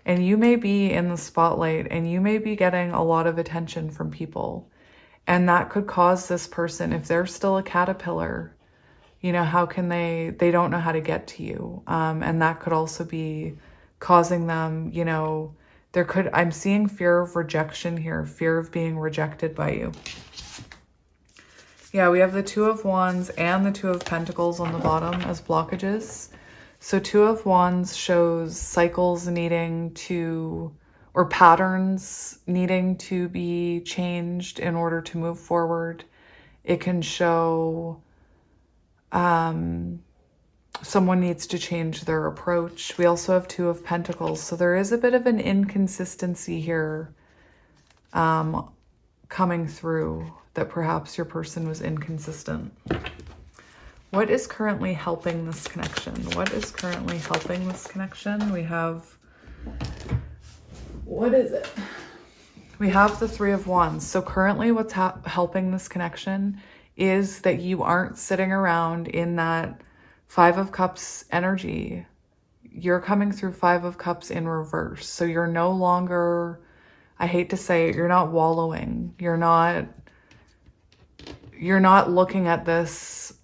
And you may be in the spotlight and you may be getting a lot of attention from people. And that could cause this person, if they're still a caterpillar, you know, how can they don't know how to get to you. And that could also be causing them, you know, I'm seeing fear of rejection here, fear of being rejected by you. Yeah, we have the Two of Wands and the Two of Pentacles on the bottom as blockages. So Two of Wands shows cycles needing to, or patterns needing to be changed in order to move forward. It can show someone needs to change their approach. We also have Two of Pentacles. So there is a bit of an inconsistency here coming through, that perhaps your person was inconsistent. What is currently helping this connection? What is currently helping this connection? We have, what is it? We have the Three of Wands. So currently what's helping this connection is that you aren't sitting around in that Five of Cups energy. You're coming through Five of Cups in reverse. So you're no longer, I hate to say it, you're not wallowing. You're not looking at this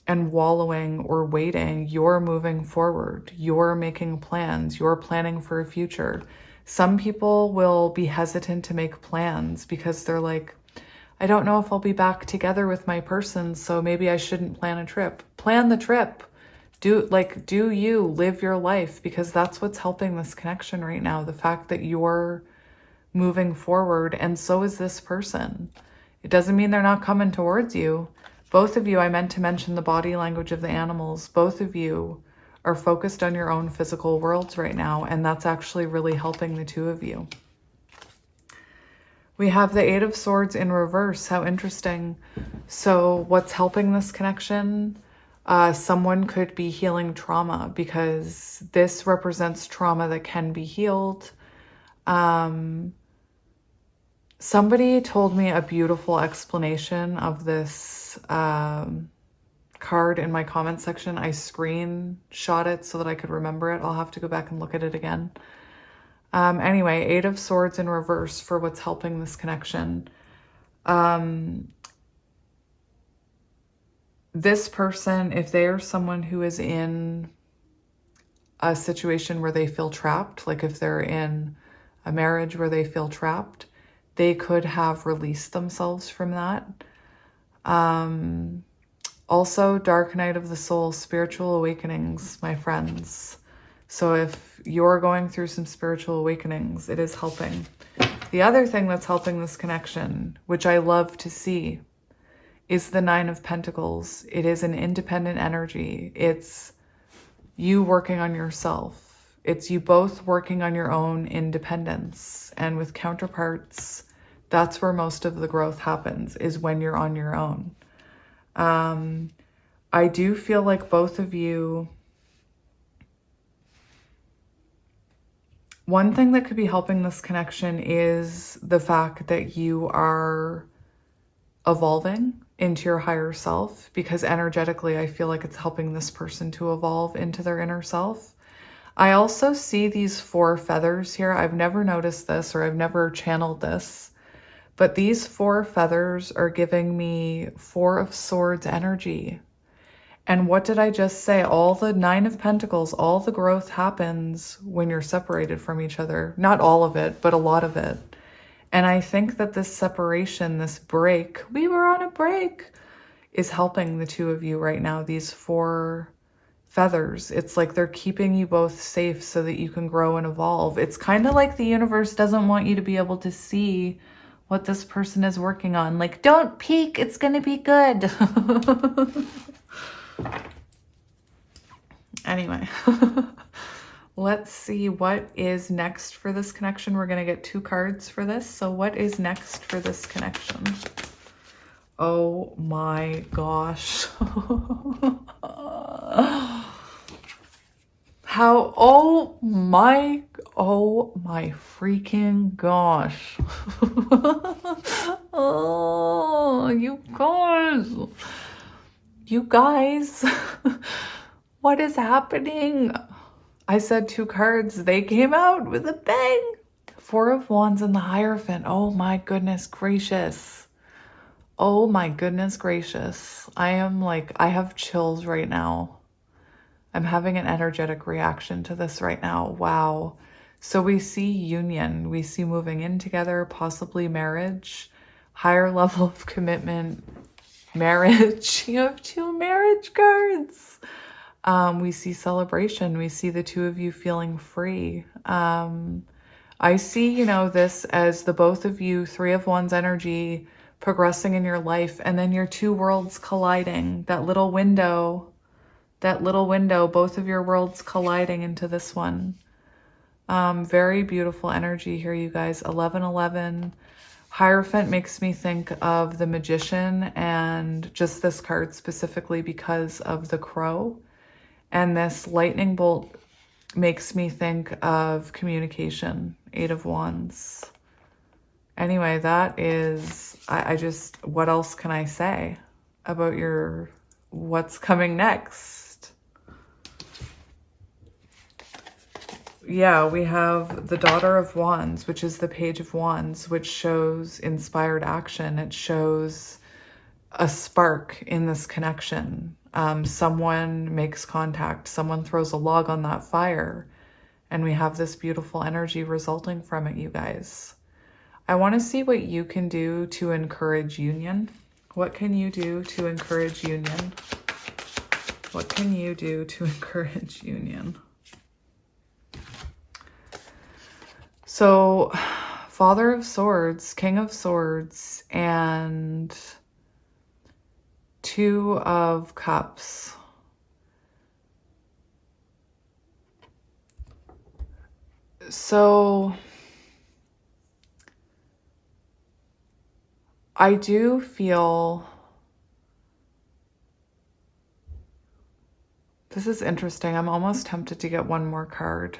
and wallowing or waiting. You're moving forward. You're making plans. You're planning for a future. Some people will be hesitant to make plans because they're like, I don't know if I'll be back together with my person, so maybe I shouldn't plan a trip. Plan the trip. Do you live your life, because that's what's helping this connection right now. The fact that you're moving forward, and so is this person. It doesn't mean they're not coming towards you. Both of you, I meant to mention the body language of the animals. Both of you are focused on your own physical worlds right now, and that's actually really helping the two of you. We have the Eight of Swords in reverse. How interesting. So what's helping this connection? Someone could be healing trauma, because this represents trauma that can be healed. Somebody told me a beautiful explanation of this card in my comment section. I screenshot it so that I could remember it. I'll have to go back and look at it again. Anyway, Eight of Swords in reverse for what's helping this connection. This person, if they are someone who is in a situation where they feel trapped, like if they're in a marriage where they feel trapped, they could have released themselves from that. Also, Dark Night of the Soul, spiritual awakenings, my friends. So if you're going through some spiritual awakenings, it is helping. The other thing that's helping this connection, which I love to see, is the Nine of Pentacles. It is an independent energy. It's you working on yourself. It's you both working on your own independence. And with counterparts, that's where most of the growth happens, is when you're on your own. I do feel like both of you, one thing that could be helping this connection is the fact that you are evolving into your higher self, because energetically, I feel like it's helping this person to evolve into their inner self. I also see these 4 feathers here. I've never noticed this, or I've never channeled this, but these 4 feathers are giving me 4 of Swords energy. And what did I just say? All the Nine of Pentacles, all the growth happens when you're separated from each other. Not all of it, but a lot of it. And I think that this separation, this break, we were on a break, is helping the two of you right now. These 4 feathers, it's like they're keeping you both safe so that you can grow and evolve. It's kind of like the universe doesn't want you to be able to see what this person is working on. Like, don't peek, it's going to be good. Anyway, let's see what is next for this connection. We're going to get 2 cards for this. So what is next for this connection? Oh my gosh. How, oh my freaking gosh. Oh, you guys, what is happening? I said 2 cards. They came out with a bang. 4 of Wands and the Hierophant. Oh my goodness gracious. Oh my goodness gracious. I have chills right now. I'm having an energetic reaction to this right now. Wow. So we see union. We see moving in together, possibly marriage, higher level of commitment, marriage. You have 2 marriage cards. We see celebration. We see the 2 of you feeling free. I see, this as the both of you, 3 of Wands energy progressing in your life, and then your 2 worlds colliding. That little window, both of your worlds colliding into this one. Very beautiful energy here, you guys. 1111. Hierophant makes me think of the Magician, and just this card specifically because of the crow. And this lightning bolt makes me think of communication. 8 of Wands. Anyway, that is, what else can I say about what's coming next? Yeah, we have the Daughter of Wands, which is the Page of Wands, which shows inspired action. It shows a spark in this connection. Someone makes contact, someone throws a log on that fire, and we have this beautiful energy resulting from it, you guys. I want to see what you can do to encourage union. What can you do to encourage union? What can you do to encourage union? So, Father of Swords, King of Swords, and 2 of Cups. So I do feel this is interesting. I'm almost tempted to get one more card.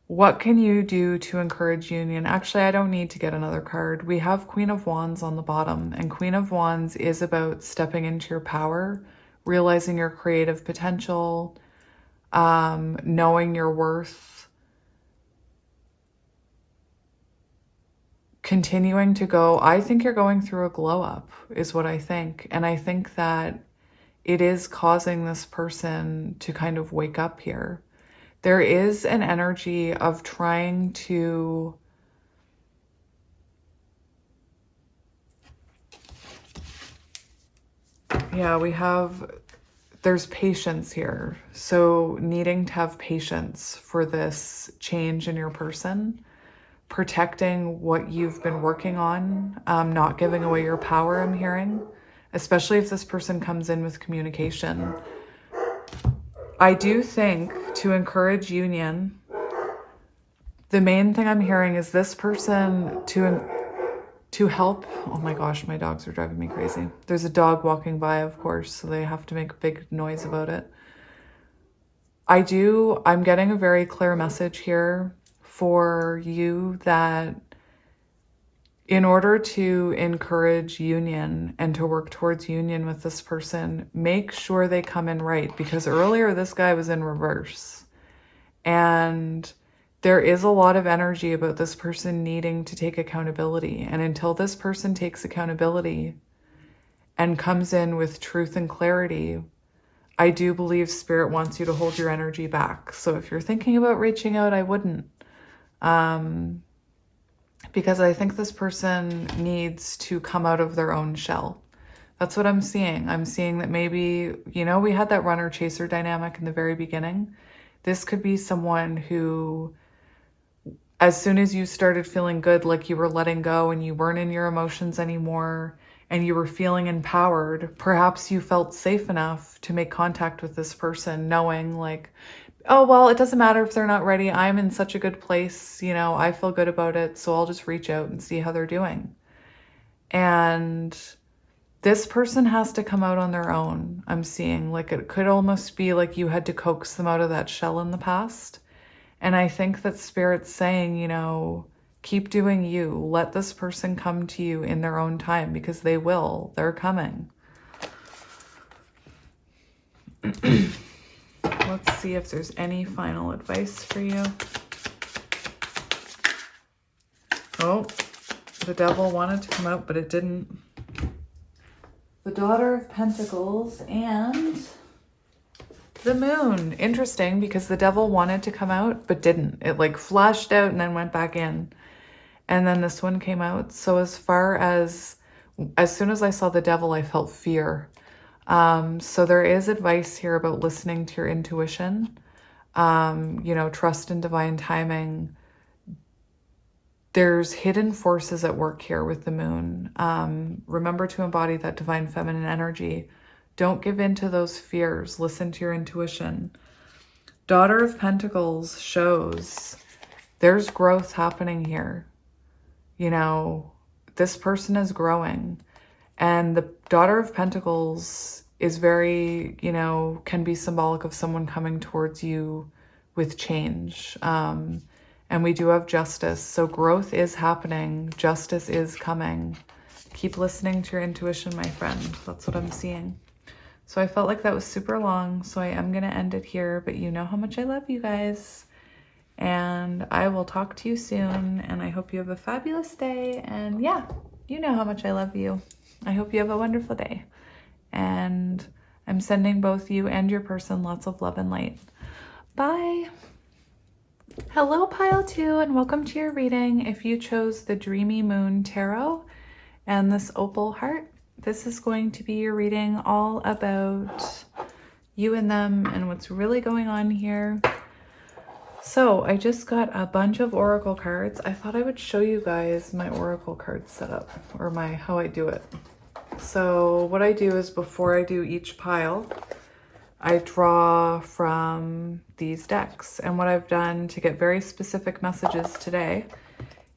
What can you do to encourage union? Actually, I don't need to get another card. We have Queen of Wands on the bottom, and Queen of Wands is about stepping into your power, realizing your creative potential, knowing your worth, continuing to go. I think you're going through a glow up is what I think. And I think that it is causing this person to kind of wake up here. There is an energy of trying to we have there's patience here. So needing to have patience for this change in your person, protecting what you've been working on, not giving away your power, I'm hearing, especially if this person comes in with communication. I do think to encourage union, the main thing I'm hearing is this person to help. Oh my gosh, my dogs are driving me crazy. There's a dog walking by, of course, so they have to make a big noise about it. I'm getting a very clear message here for you that in order to encourage union and to work towards union with this person, make sure they come in right, because earlier this guy was in reverse. And there is a lot of energy about this person needing to take accountability. And until this person takes accountability and comes in with truth and clarity, I do believe Spirit wants you to hold your energy back. So if you're thinking about reaching out, I wouldn't. Because I think this person needs to come out of their own shell. That's what I'm seeing. I'm seeing that maybe, you know, we had that runner-chaser dynamic in the very beginning. This could be someone who, as soon as you started feeling good, like you were letting go and you weren't in your emotions anymore and you were feeling empowered, perhaps you felt safe enough to make contact with this person, knowing like, oh, well, it doesn't matter if they're not ready. I'm in such a good place. You know, I feel good about it. So I'll just reach out and see how they're doing. And this person has to come out on their own. I'm seeing like it could almost be like you had to coax them out of that shell in the past. And I think that Spirit's saying, you know, keep doing you. Let this person come to you in their own time, because they will. They're coming. Let's see if there's any final advice for you. Oh, the devil wanted to come out, but it didn't. The Daughter of Pentacles and the Moon. Interesting, because the devil wanted to come out, but didn't. It like flashed out and then went back in. And then this one came out. So as soon as I saw the devil, I felt fear. So there is advice here about listening to your intuition, you know, trust in divine timing. There's hidden forces at work here with the Moon. Remember to embody that divine feminine energy. Don't give in to those fears. Listen to your intuition. Daughter of Pentacles shows there's growth happening here. You know, this person is growing. And the Daughter of Pentacles is very, you know, can be symbolic of someone coming towards you with change. And we do have justice. So growth is happening. Justice is coming. Keep listening to your intuition, my friend. That's what I'm seeing. So I felt like that was super long. So I am going to end it here. But you know how much I love you guys. And I will talk to you soon. And I hope you have a fabulous day. And yeah, you know how much I love you. I hope you have a wonderful day. And I'm sending both you and your person lots of love and light. Bye. Hello, Pile 2, and welcome to your reading. If you chose the Dreamy Moon Tarot and this opal heart, this is going to be your reading all about you and them and what's really going on here. So I just got a bunch of oracle cards. I thought I would show you guys my oracle card setup, or how I do it. So what I do is, before I do each pile, I draw from these decks. And what I've done to get very specific messages today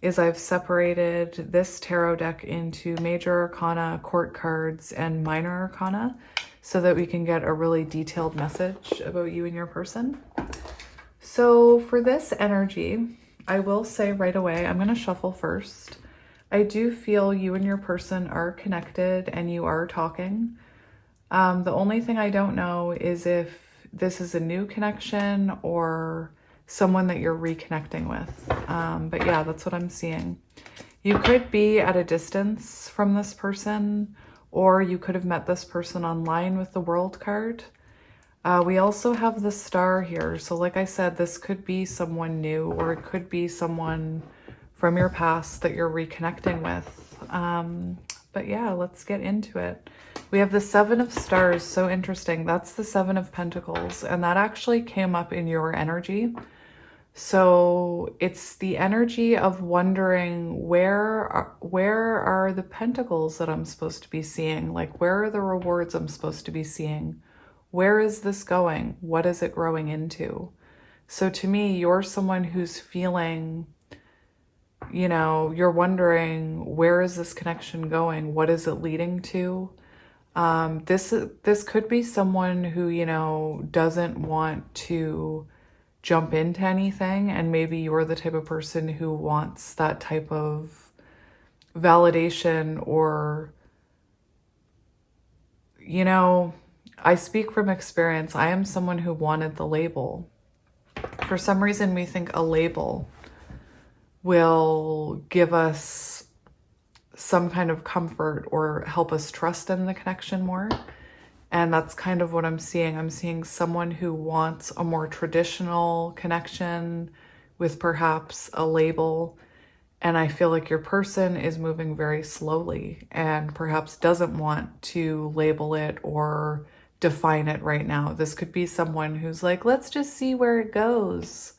is I've separated this tarot deck into major arcana, court cards, and minor arcana, so that we can get a really detailed message about you and your person. So for this energy, I will say right away, I'm going to shuffle first. I do feel you and your person are connected and you are talking. The only thing I don't know is if this is a new connection or someone that you're reconnecting with. But yeah, that's what I'm seeing. You could be at a distance from this person, or you could have met this person online with the World card. We also have the Star here. So like I said, this could be someone new, or it could be someone from your past that you're reconnecting with. But yeah, let's get into it. We have the Seven of Stars. So interesting. That's the Seven of Pentacles. And that actually came up in your energy. So it's the energy of wondering where are the pentacles that I'm supposed to be seeing? Like, where are the rewards I'm supposed to be seeing? Where is this going? What is it growing into? So to me, you're someone who's feeling, you know, you're wondering, where is this connection going? What is it leading to? This could be someone who, you know, doesn't want to jump into anything, and maybe you're the type of person who wants that type of validation, or, you know, I speak from experience. I am someone who wanted the label. For some reason, we think a label will give us some kind of comfort or help us trust in the connection more. And that's kind of what I'm seeing. I'm seeing someone who wants a more traditional connection with perhaps a label. And I feel like your person is moving very slowly and perhaps doesn't want to label it or define it right now. This could be someone who's like, let's just see where it goes.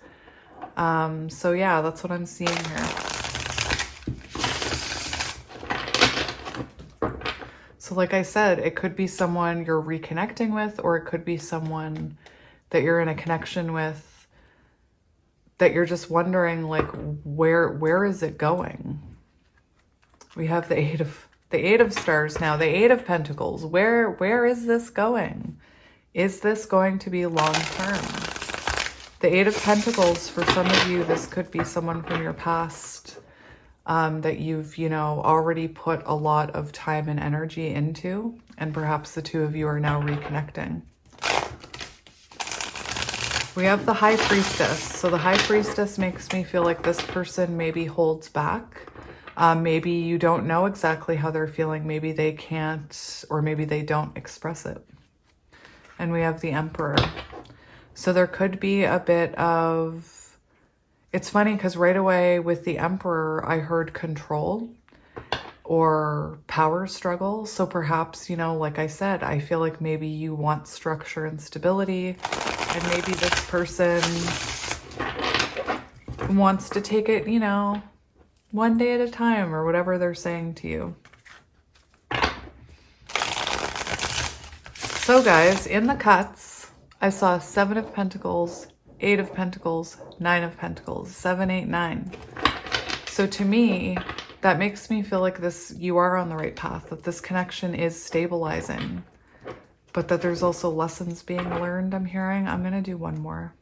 So yeah, that's what I'm seeing here. So like I said, it could be someone you're reconnecting with, or it could be someone that you're in a connection with that you're just wondering, like, where is it going? We have the Eight of Stars now, the Eight of Pentacles. Where is this going? Is this going to be long term? The Eight of Pentacles, for some of you, this could be someone from your past that you've, you know, already put a lot of time and energy into, and perhaps the two of you are now reconnecting. We have the High Priestess. So the High Priestess makes me feel like this person maybe holds back. Maybe you don't know exactly how they're feeling. Maybe they can't, or maybe they don't express it. And we have the Emperor. So there could be a bit of, it's funny because right away with the Emperor, I heard control or power struggle. So perhaps, you know, like I said, I feel like maybe you want structure and stability, and maybe this person wants to take it, you know, one day at a time, or whatever they're saying to you. So guys, in the cuts, I saw Seven of Pentacles, Eight of Pentacles, Nine of Pentacles, 7, 8, 9. So to me, that makes me feel like you are on the right path, that this connection is stabilizing, but that there's also lessons being learned, I'm hearing. I'm going to do one more.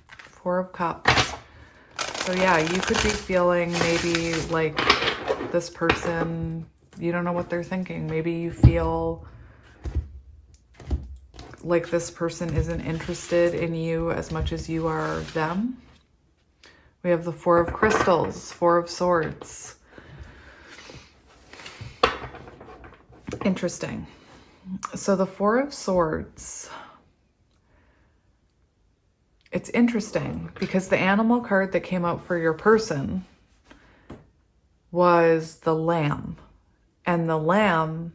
Four of Cups. So yeah, you could be feeling maybe like this person, you don't know what they're thinking. Maybe you feel like this person isn't interested in you as much as you are them. We have the Four of Crystals, Four of Swords. Interesting. So the Four of Swords, it's interesting because the animal card that came out for your person was the Lamb. And the Lamb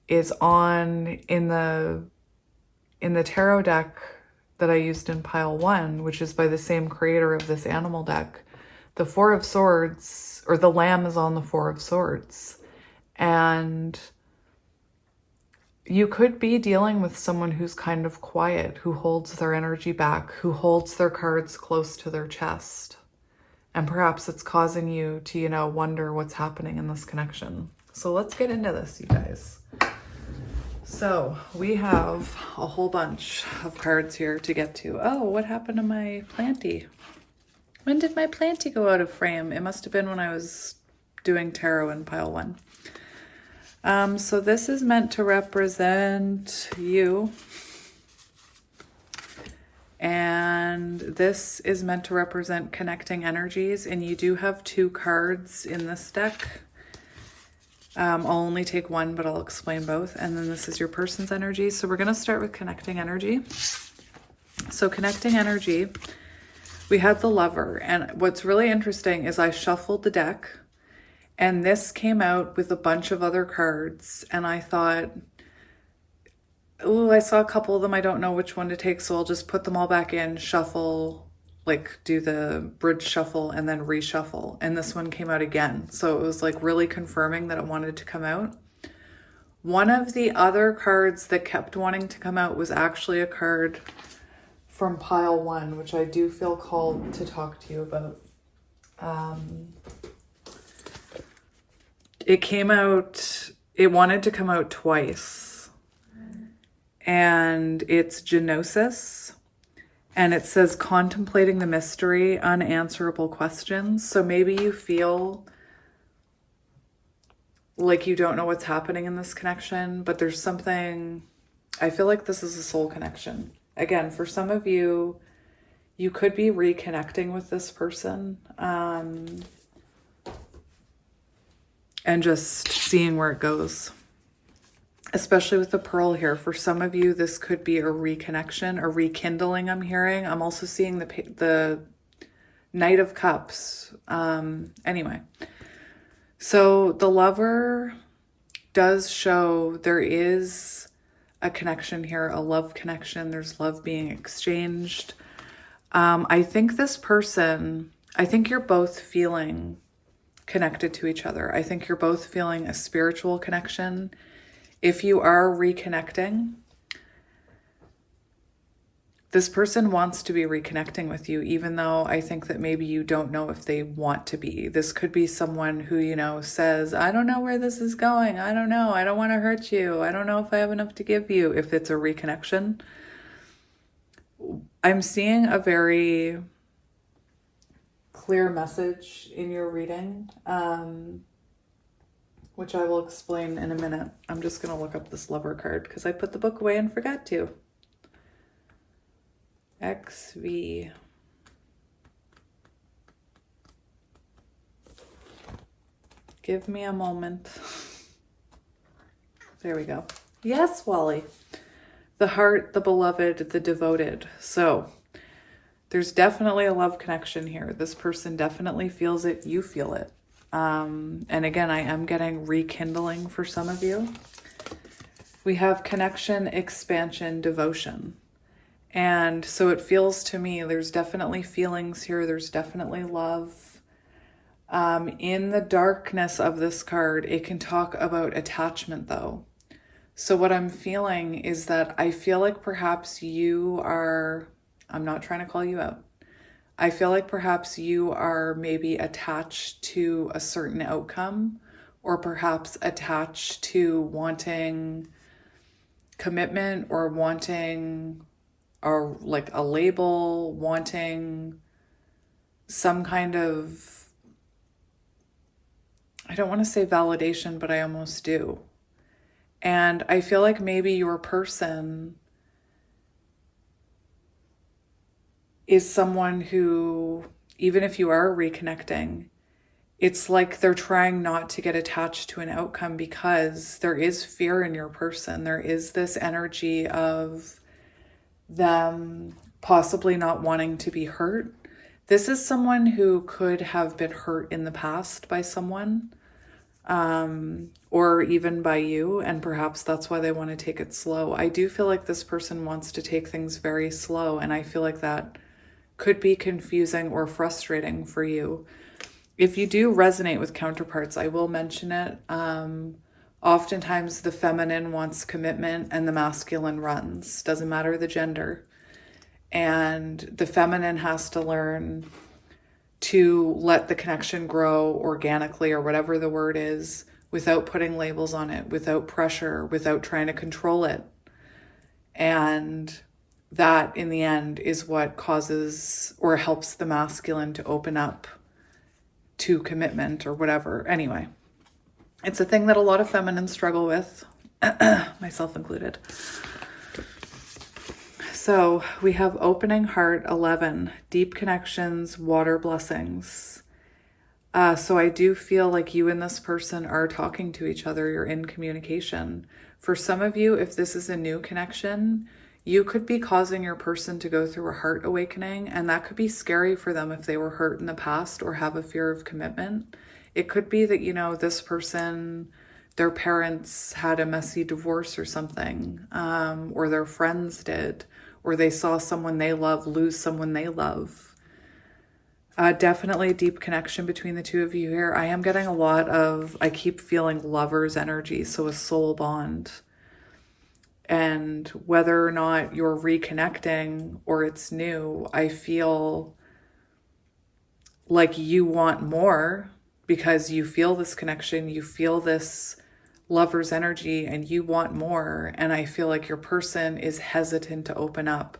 is in the tarot deck that I used in pile 1, which is by the same creator of this animal deck. The Four of Swords, or the Lamb, is on the Four of Swords. And you could be dealing with someone who's kind of quiet, who holds their energy back, who holds their cards close to their chest. And perhaps it's causing you to, you know, wonder what's happening in this connection. So let's get into this, you guys. So we have a whole bunch of cards here to get to. Oh, what happened to my planty? When did my planty go out of frame? It must have been when I was doing tarot in pile 1. So this is meant to represent you. And this is meant to represent connecting energies. And you do have 2 cards in this deck. I'll only take one, but I'll explain both. And then this is your person's energy. So we're going to start with connecting energy. So connecting energy, we had the Lover. And what's really interesting is I shuffled the deck, And this came out with a bunch of other cards. And I thought, oh, I saw a couple of them. I don't know which one to take. So I'll just put them all back in, shuffle, like do the bridge shuffle and then reshuffle. And this one came out again. So it was like really confirming that it wanted to come out. One of the other cards that kept wanting to come out was actually a card from pile 1, which I do feel called to talk to you about. It came out, it wanted to come out twice. And it's Genosis. And it says contemplating the mystery, unanswerable questions. So maybe you feel like you don't know what's happening in this connection, but there's something, I feel like this is a soul connection. Again, for some of you, you could be reconnecting with this person, and just seeing where it goes. Especially with the pearl here. For some of you, this could be a reconnection, a rekindling I'm hearing. I'm also seeing the Knight of Cups. Anyway, so the Lover does show there is a connection here, a love connection. There's love being exchanged. I think this person, I think you're both feeling connected to each other. I think you're both feeling a spiritual connection. If you are reconnecting, this person wants to be reconnecting with you, even though I think that maybe you don't know if they want to be. This could be someone who, you know, says, I don't know where this is going. I don't know. I don't want to hurt you. I don't know if I have enough to give you, if it's a reconnection. I'm seeing a very clear message in your reading, which I will explain in a minute. I'm just going to look up this Lover card because I put the book away and forgot to. XV. Give me a moment. There we go. Yes, Wally. The heart, the beloved, the devoted. So there's definitely a love connection here. This person definitely feels it. You feel it. And again, I am getting rekindling for some of you. We have connection, expansion, devotion. And so it feels to me, there's definitely feelings here. There's definitely love. In the darkness of this card, it can talk about attachment though. So what I'm feeling is that I feel like perhaps you are, I'm not trying to call you out. I feel like perhaps you are maybe attached to a certain outcome, or perhaps attached to wanting commitment or wanting like a label, wanting some kind of, I don't want to say validation, but I almost do. And I feel like maybe your person is someone who, even if you are reconnecting, it's like they're trying not to get attached to an outcome because there is fear in your person. There is this energy of them possibly not wanting to be hurt. This is someone who could have been hurt in the past by someone, or even by you, and perhaps that's why they want to take it slow. I do feel like this person wants to take things very slow, and I feel like that could be confusing or frustrating for you. If you do resonate with counterparts, I will mention it. Oftentimes the feminine wants commitment and the masculine runs. Doesn't matter the gender. And the feminine has to learn to let the connection grow organically, or whatever the word is, without putting labels on it, without pressure, without trying to control it. And that in the end is what causes or helps the masculine to open up to commitment or whatever. Anyway, it's a thing that a lot of feminines struggle with, myself included. So we have opening heart 11, deep connections, water blessings. So I do feel like you and this person are talking to each other. You're in communication. For some of you, if this is a new connection, you could be causing your person to go through a heart awakening, and that could be scary for them if they were hurt in the past or have a fear of commitment. It could be that, you know, this person, their parents had a messy divorce or something, or their friends did, or they saw someone they love lose someone they love. Definitely a deep connection between the two of you here. I am getting a lot of, I keep feeling lover's energy, so a soul bond. And whether or not you're reconnecting or it's new, I feel like you want more because you feel this connection, you feel this lover's energy, and you want more. And I feel like your person is hesitant to open up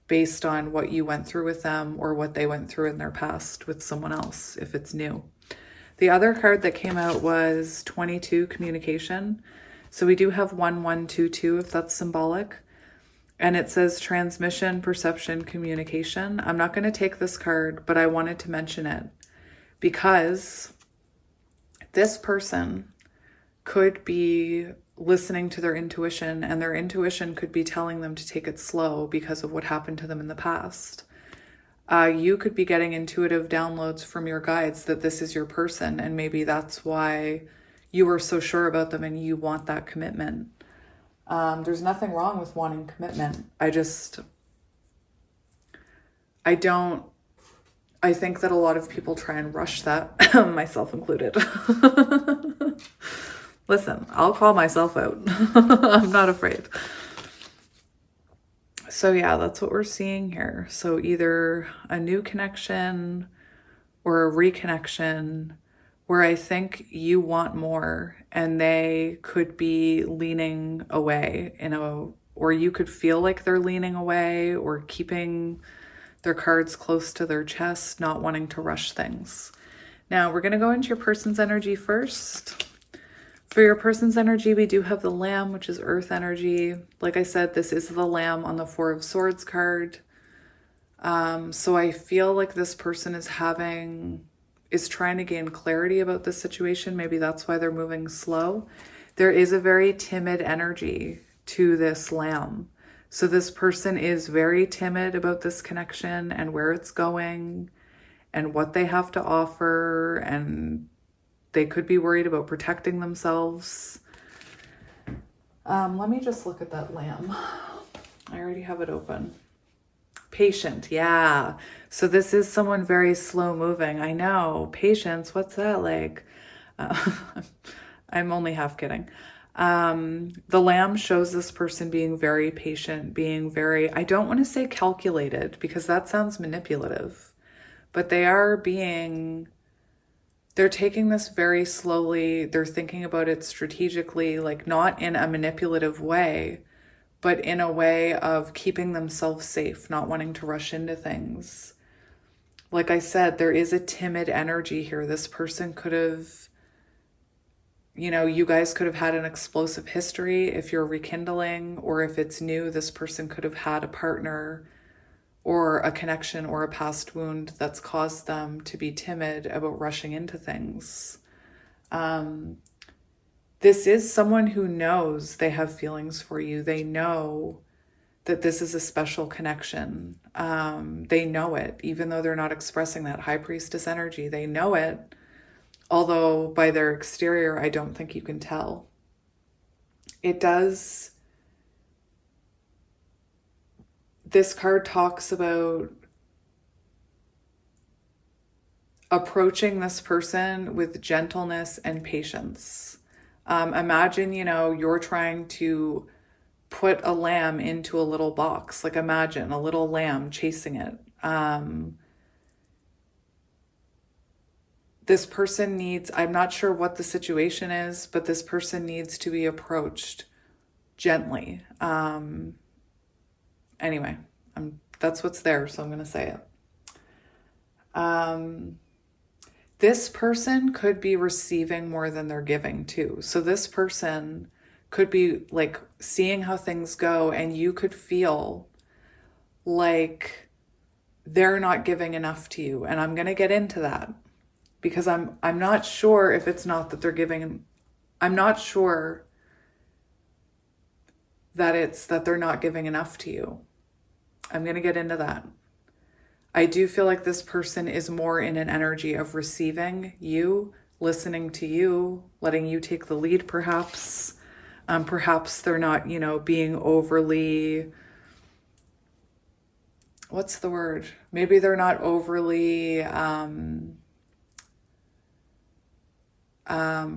based on what you went through with them or what they went through in their past with someone else, if it's new. The other card that came out was 22, communication. So we do have 1122, if that's symbolic. And it says transmission, perception, communication. I'm not going to take this card, but I wanted to mention it because this person could be listening to their intuition, and their intuition could be telling them to take it slow because of what happened to them in the past. You could be getting intuitive downloads from your guides that this is your person, and maybe that's why you were so sure about them and you want that commitment. There's nothing wrong with wanting commitment. I think that a lot of people try and rush that, myself included. Listen, I'll call myself out. I'm not afraid. So yeah, that's what we're seeing here. So either a new connection or a reconnection where I think you want more and they could be leaning away or you could feel like they're leaning away or keeping their cards close to their chest, not wanting to rush things. Now we're going to go into your person's energy first. For your person's energy, we do have the Lamb, which is earth energy. Like I said, this is the Lamb on the Four of Swords card. So I feel like this person is trying to gain clarity about this situation. Maybe that's why they're moving slow. There is a very timid energy to this Lamb. So this person is very timid about this connection and where it's going and what they have to offer, and they could be worried about protecting themselves. Let me just look at that Lamb. I already have it open. Patient, yeah. So this is someone very slow moving. I know. Patience, what's that like? I'm only half kidding. The Lamb shows this person being very patient, being very, I don't want to say calculated because that sounds manipulative, but they're taking this very slowly. They're thinking about it strategically, like not in a manipulative way, but in a way of keeping themselves safe, not wanting to rush into things. Like I said, there is a timid energy here. This person could have, you guys could have had an explosive history if you're rekindling, or if it's new, this person could have had a partner or a connection or a past wound that's caused them to be timid about rushing into things. This is someone who knows they have feelings for you. They know that this is a special connection. They know it, even though they're not expressing that. High Priestess energy, they know it. Although by their exterior, I don't think you can tell. This card talks about approaching this person with gentleness and patience. Imagine, you're trying to put a lamb into a little box. Like imagine a little lamb chasing it. This person needs, I'm not sure what the situation is, but this person needs to be approached gently. Anyway, that's what's there, so I'm going to say it. This person could be receiving more than they're giving too. So this person could be like seeing how things go, and you could feel like they're not giving enough to you. And I'm going to get into that because I'm not sure if it's not that they're giving. I'm not sure that it's that they're not giving enough to you. I'm going to get into that. I do feel like this person is more in an energy of receiving you, listening to you, letting you take the lead perhaps. Perhaps they're not, you know, being overly, what's the word? Maybe they're not overly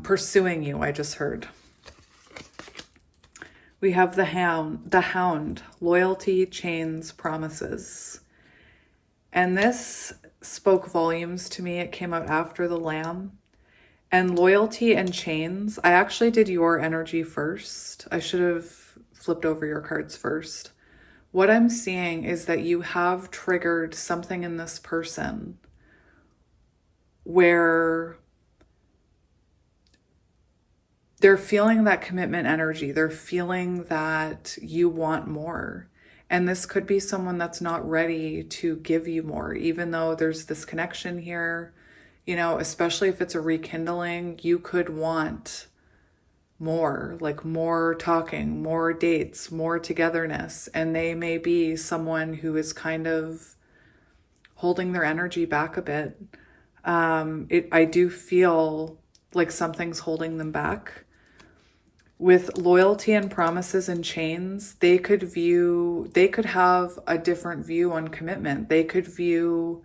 pursuing you, I just heard. We have the hound, loyalty, chains, promises. And this spoke volumes to me. It came out after the lamb. And loyalty and chains, I actually did your energy first. I should have flipped over your cards first. What I'm seeing is that you have triggered something in this person where they're feeling that commitment energy. They're feeling that you want more. And this could be someone that's not ready to give you more, even though there's this connection here, you know, especially if it's a rekindling, you could want more, like more talking, more dates, more togetherness. And they may be someone who is kind of holding their energy back a bit. I do feel like something's holding them back. With loyalty and promises and chains, they could have a different view on commitment. They could view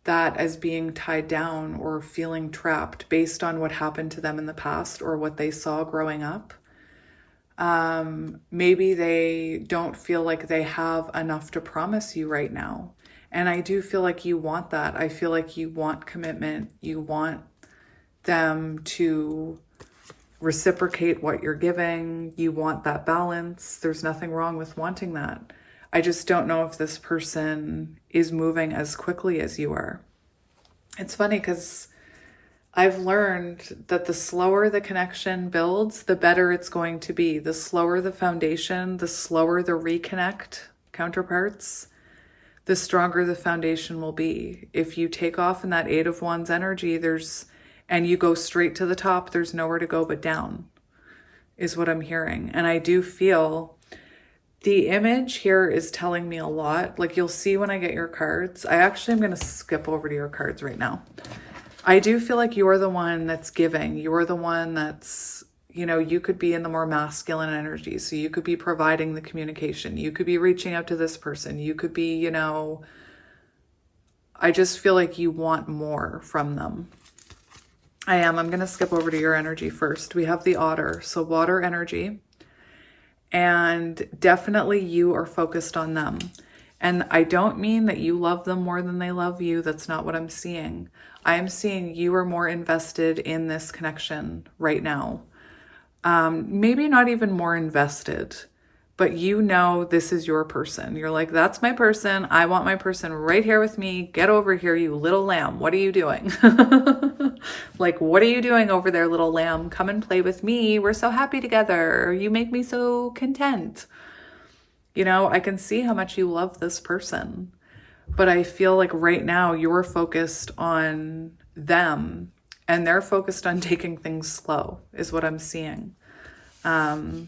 that as being tied down or feeling trapped based on what happened to them in the past or what they saw growing up. Maybe they don't feel like they have enough to promise you right now. And I do feel like you want that. I feel like you want commitment. You want them to reciprocate what you're giving. You want that balance. There's nothing wrong with wanting that. I just don't know if this person is moving as quickly as you are. It's funny because I've learned that the slower the connection builds, the better it's going to be. The slower the foundation, the slower the reconnect counterparts, the stronger the foundation will be. If you take off in that 8 of Wands energy, and you go straight to the top, there's nowhere to go but down, is what I'm hearing. And I do feel the image here is telling me a lot. Like you'll see when I get your cards. I actually am going to skip over to your cards right now. I do feel like you're the one that's giving. You're the one that's, you know, you could be in the more masculine energy. So you could be providing the communication. You could be reaching out to this person. You could be, you know, I just feel like you want more from them. I'm going to skip over to your energy first. We have the otter, so water energy. And definitely you are focused on them. And I don't mean that you love them more than they love you. That's not what I'm seeing. I am seeing you are more invested in this connection right now. Maybe not even more invested, but you know this is your person. You're like, that's my person. I want my person right here with me. Get over here, you little lamb. What are you doing? Like, what are you doing over there, little lamb? Come and play with me. We're so happy together. You make me so content. You know, I can see how much you love this person, but I feel like right now you're focused on them and they're focused on taking things slow is what I'm seeing. And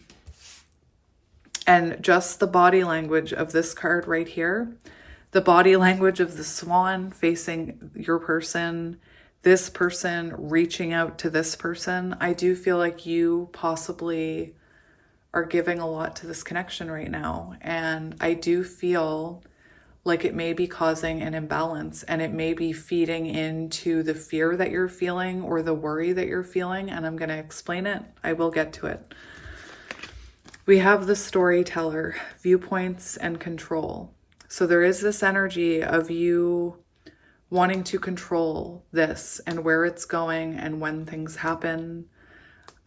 just the body language of this card right here, the body language of the swan facing your person, this person reaching out to this person, I do feel like you possibly are giving a lot to this connection right now. And I do feel like it may be causing an imbalance and it may be feeding into the fear that you're feeling or the worry that you're feeling. And I'm going to explain it. I will get to it. We have the storyteller, viewpoints, and control. So there is this energy of you wanting to control this and where it's going and when things happen.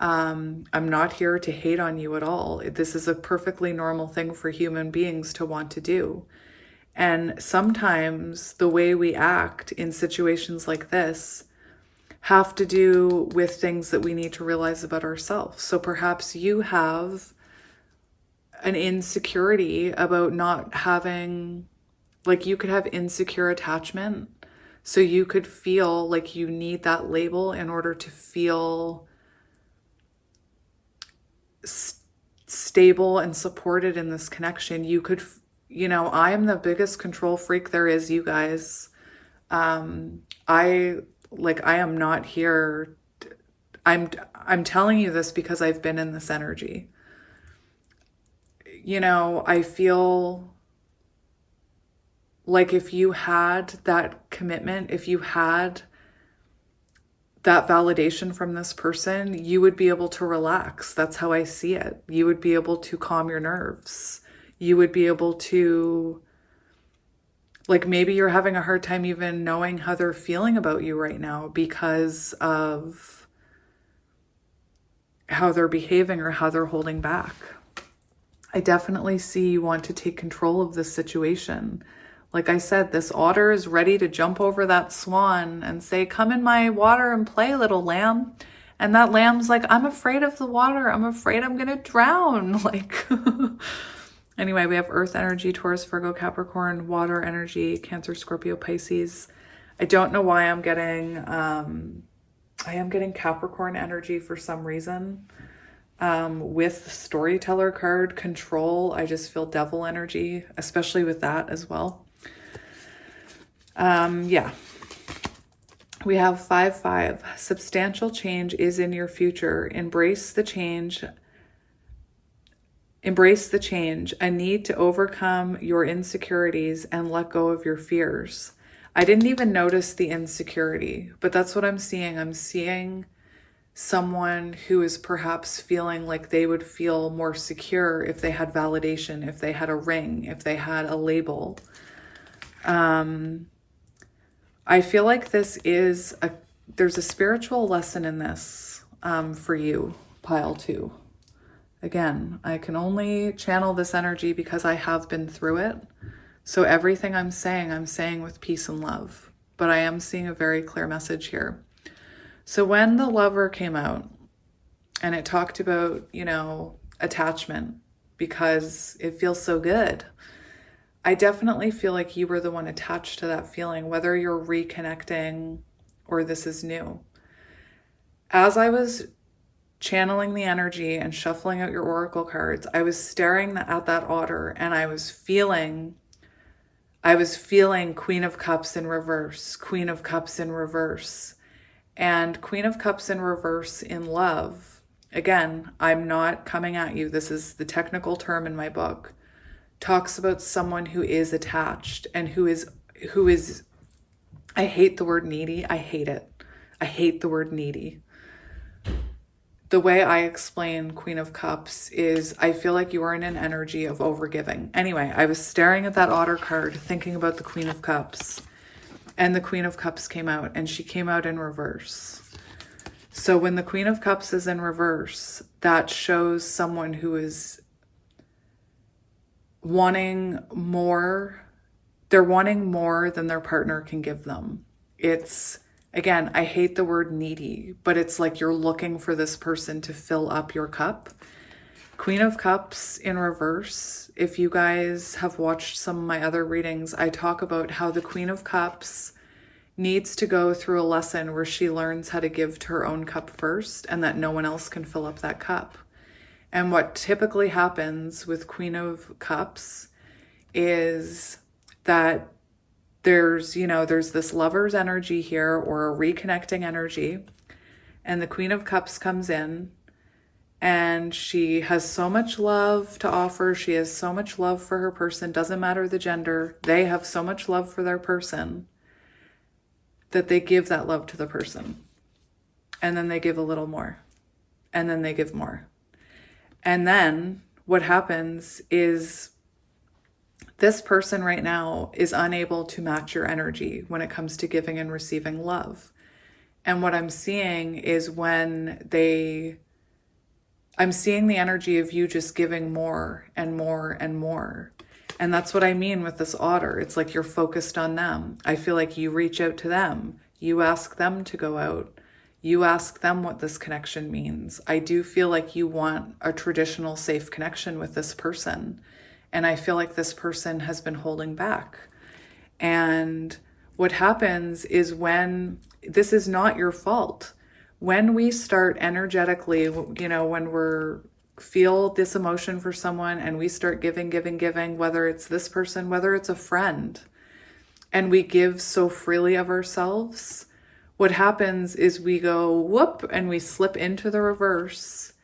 I'm not here to hate on you at all. This is a perfectly normal thing for human beings to want to do. And sometimes the way we act in situations like this have to do with things that we need to realize about ourselves. So perhaps you have an insecurity about not having, like you could have insecure attachment. So you could feel like you need that label in order to feel stable and supported in this connection. You could, you know, I am the biggest control freak there is, you guys. I am not here I'm telling you this because I've been in this energy. You know, I feel like if you had that commitment, if you had that validation from this person, you would be able to relax. That's how I see it. You would be able to calm your nerves. You would be able to, like, maybe you're having a hard time even knowing how they're feeling about you right now because of how they're behaving or how they're holding back. I definitely see you want to take control of this situation. Like I said, this otter is ready to jump over that swan and say, come in my water and play, little lamb. And that lamb's like, I'm afraid of the water. I'm afraid I'm going to drown. Like, anyway, we have earth energy, Taurus, Virgo, Capricorn, water energy, Cancer, Scorpio, Pisces. I don't know why I'm getting, I am getting Capricorn energy for some reason. With the storyteller card, control, I just feel devil energy, especially with that as well. Yeah. We have 5-5. Substantial change is in your future. Embrace the change. Embrace the change. A need to overcome your insecurities and let go of your fears. I didn't even notice the insecurity, but that's what I'm seeing. I'm seeing someone who is perhaps feeling like they would feel more secure if they had validation, if they had a ring, if they had a label. I feel like there's a spiritual lesson in this for you, pile 2. Again, I can only channel this energy because I have been through it. So everything I'm saying with peace and love. But I am seeing a very clear message here. So when the Lover came out and it talked about, you know, attachment because it feels so good, I definitely feel like you were the one attached to that feeling, whether you're reconnecting or this is new. As I was channeling the energy and shuffling out your oracle cards, I was staring at that otter and I was feeling Queen of Cups in reverse, Queen of Cups in reverse. And Queen of Cups in reverse in love, again, I'm not coming at you. This is the technical term in my book. Talks about someone who is attached and who is, I hate the word needy. I hate it. I hate the word needy. The way I explain Queen of Cups is I feel like you are in an energy of overgiving. Anyway, I was staring at that otter card, thinking about the Queen of Cups. And the Queen of Cups came out, and she came out in reverse. So when the Queen of Cups is in reverse, that shows someone who is wanting more. They're wanting more than their partner can give them. It's, again, I hate the word needy, but it's like you're looking for this person to fill up your cup. Queen of Cups in reverse. If you guys have watched some of my other readings, I talk about how the Queen of Cups needs to go through a lesson where she learns how to give to her own cup first and that no one else can fill up that cup. And what typically happens with Queen of Cups is that there's this lover's energy here or a reconnecting energy, and the Queen of Cups comes in and she has so much love to offer. She has so much love for her person. Doesn't matter the gender. They have so much love for their person that they give that love to the person. And then they give a little more. And then they give more. And then what happens is this person right now is unable to match your energy when it comes to giving and receiving love. And what I'm seeing is I'm seeing the energy of you just giving more and more and more. And that's what I mean with this otter. It's like you're focused on them. I feel like you reach out to them. You ask them to go out. You ask them what this connection means. I do feel like you want a traditional safe connection with this person. And I feel like this person has been holding back. And what happens is when this is not your fault. When we start energetically, when we're feel this emotion for someone and we start giving, whether it's this person, whether it's a friend, and we give so freely of ourselves, what happens is we go whoop and we slip into the reverse,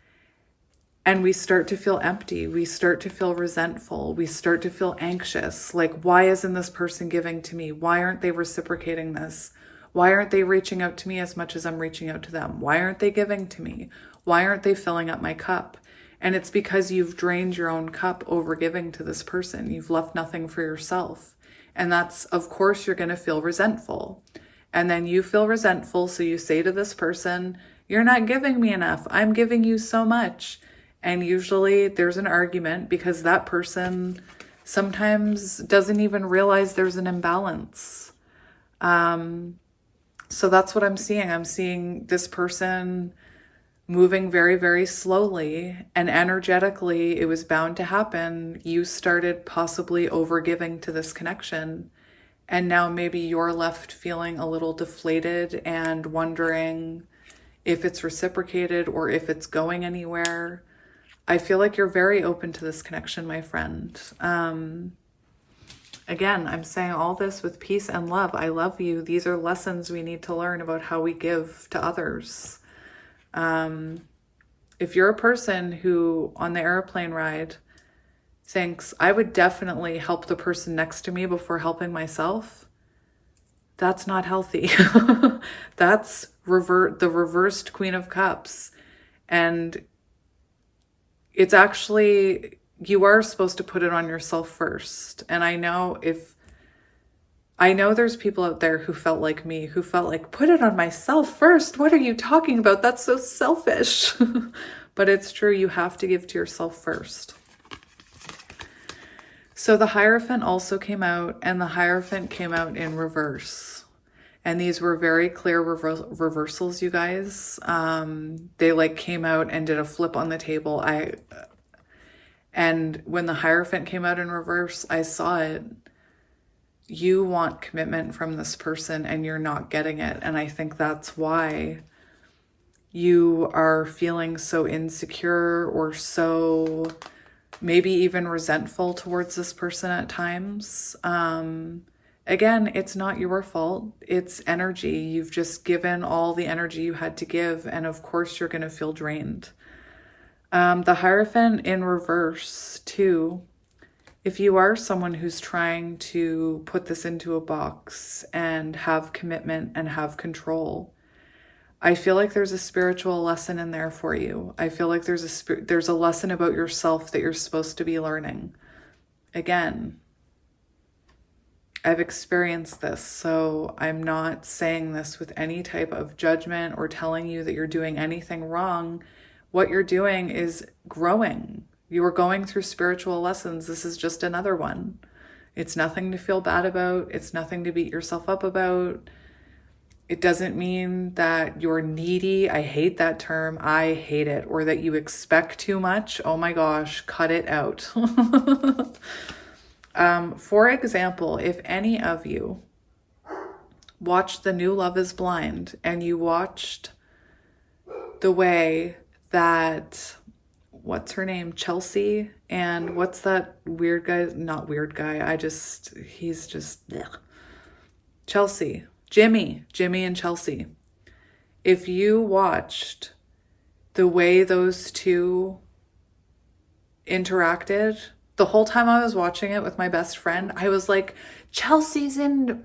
and we start to feel empty. We start to feel resentful. We start to feel anxious. Like, why isn't this person giving to me? Why aren't they reciprocating this? Why aren't they reaching out to me as much as I'm reaching out to them? Why aren't they giving to me? Why aren't they filling up my cup? And it's because you've drained your own cup over giving to this person. You've left nothing for yourself. And that's, of course, you're going to feel resentful. And then you feel resentful. So you say to this person, you're not giving me enough. I'm giving you so much. And usually there's an argument because that person sometimes doesn't even realize there's an imbalance. So that's what I'm seeing. I'm seeing this person moving very, very slowly, and energetically it was bound to happen. You started possibly overgiving to this connection, and now maybe you're left feeling a little deflated and wondering if it's reciprocated or if it's going anywhere. I feel like you're very open to this connection, my friend. Again, I'm saying all this with peace and love. I love you. These are lessons we need to learn about how we give to others. If you're a person who on the airplane ride thinks, I would definitely help the person next to me before helping myself, that's not healthy. That's the reversed Queen of Cups. And it's actually, you are supposed to put it on yourself first. And I know there's people out there who felt like me, who felt like, put it on myself first. What are you talking about? That's so selfish. But it's true. You have to give to yourself first. So the Hierophant also came out, and the Hierophant came out in reverse. And these were very clear reversals, you guys. They like came out and did a flip on the table. And when the Hierophant came out in reverse, I saw it. You want commitment from this person and you're not getting it. And I think that's why you are feeling so insecure or so maybe even resentful towards this person at times. Again, it's not your fault. It's energy. You've just given all the energy you had to give. And of course, you're going to feel drained. The Hierophant in reverse, too. If you are someone who's trying to put this into a box and have commitment and have control, I feel like there's a spiritual lesson in there for you. I feel like there's a lesson about yourself that you're supposed to be learning. Again, I've experienced this, so I'm not saying this with any type of judgment or telling you that you're doing anything wrong. What you're doing is growing. You are going through spiritual lessons. This is just another one. It's nothing to feel bad about. It's nothing to beat yourself up about. It doesn't mean that you're needy. I hate that term. I hate it. Or that you expect too much. Oh my gosh, cut it out. For example, if any of you watched the new Love is Blind and you watched the way that, what's her name? Chelsea, and what's that weird guy? Not weird guy. He's just, ugh. Chelsea, Jimmy and Chelsea. If you watched the way those two interacted, the whole time I was watching it with my best friend, I was like, Chelsea's in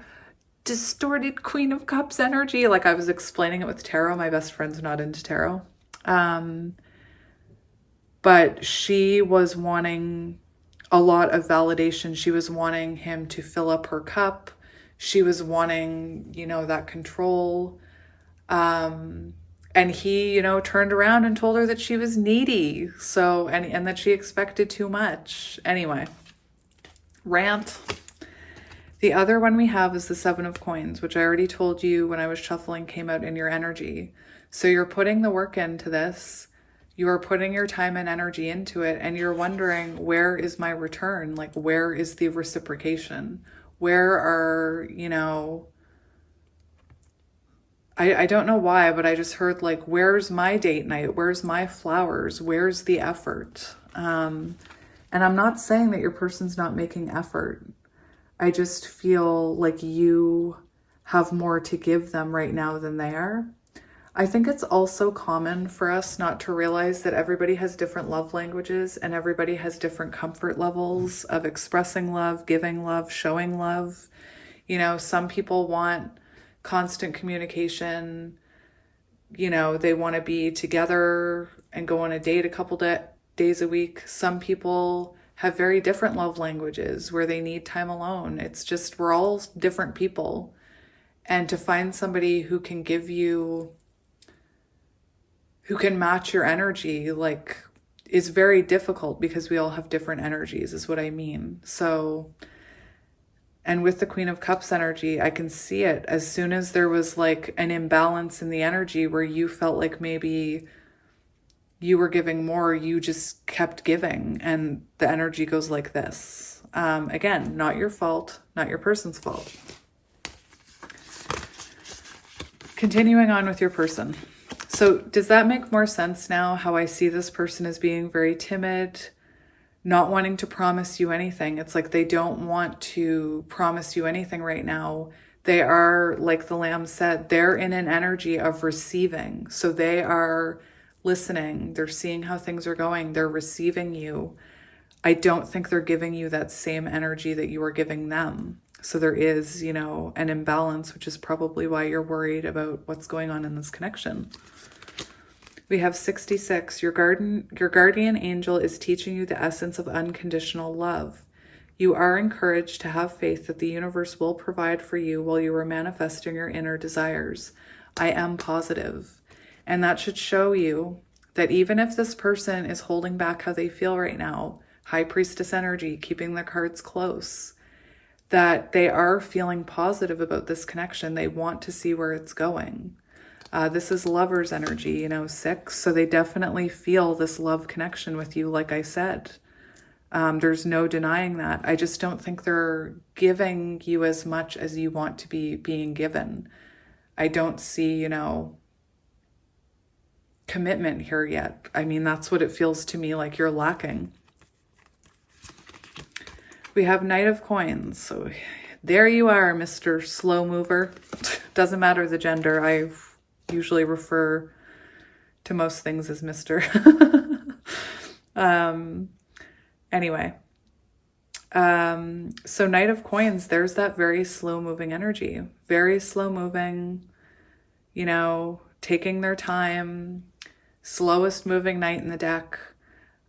distorted Queen of Cups energy. Like I was explaining it with tarot. My best friend's not into tarot. But she was wanting a lot of validation. She was wanting him to fill up her cup. She was wanting, that control. And he, turned around and told her that she was needy. So, and that she expected too much. Anyway, rant. The other one we have is the Seven of Coins, which I already told you when I was shuffling came out in your energy. So you're putting the work into this. You are putting your time and energy into it, and you're wondering, where is my return? Like, where is the reciprocation? Where are, I don't know why, but I just heard like, where's my date night? Where's my flowers? Where's the effort? And I'm not saying that your person's not making effort. I just feel like you have more to give them right now than they are. I think it's also common for us not to realize that everybody has different love languages and everybody has different comfort levels of expressing love, giving love, showing love. You know, some people want constant communication. You know, they want to be together and go on a date a couple days a week. Some people have very different love languages where they need time alone. It's just, we're all different people. And to find somebody who can give you, who can match your energy, like, is very difficult because we all have different energies, is what I mean. So, and with the Queen of Cups energy, I can see it as soon as there was like an imbalance in the energy where you felt like maybe you were giving more, you just kept giving, and the energy goes like this. Again, not your fault, not your person's fault. Continuing on with your person. So does that make more sense now, how I see this person as being very timid, not wanting to promise you anything? It's like they don't want to promise you anything right now. They are, like the Lamb said, they're in an energy of receiving. So they are listening. They're seeing how things are going. They're receiving you. I don't think they're giving you that same energy that you are giving them. So there is, you know, an imbalance, which is probably why you're worried about what's going on in this connection. We have 66. Your guardian angel is teaching you the essence of unconditional love. You are encouraged to have faith that the universe will provide for you while you are manifesting your inner desires. I am positive. And that should show you that even if this person is holding back how they feel right now, High Priestess energy, keeping their cards close, that they are feeling positive about this connection. They want to see where it's going. This is Lovers energy, you know, 6. So they definitely feel this love connection with you, like I said. There's no denying that. I just don't think they're giving you as much as you want to be being given. I don't see, you know, commitment here yet. I mean, that's what it feels to me like you're lacking. We have Knight of Coins. So there you are, Mr. Slow Mover. Doesn't matter the gender. I usually refer to most things as Mr. Anyway. So Knight of Coins, there's that very slow moving energy. Very slow moving, you know, taking their time, slowest moving knight in the deck.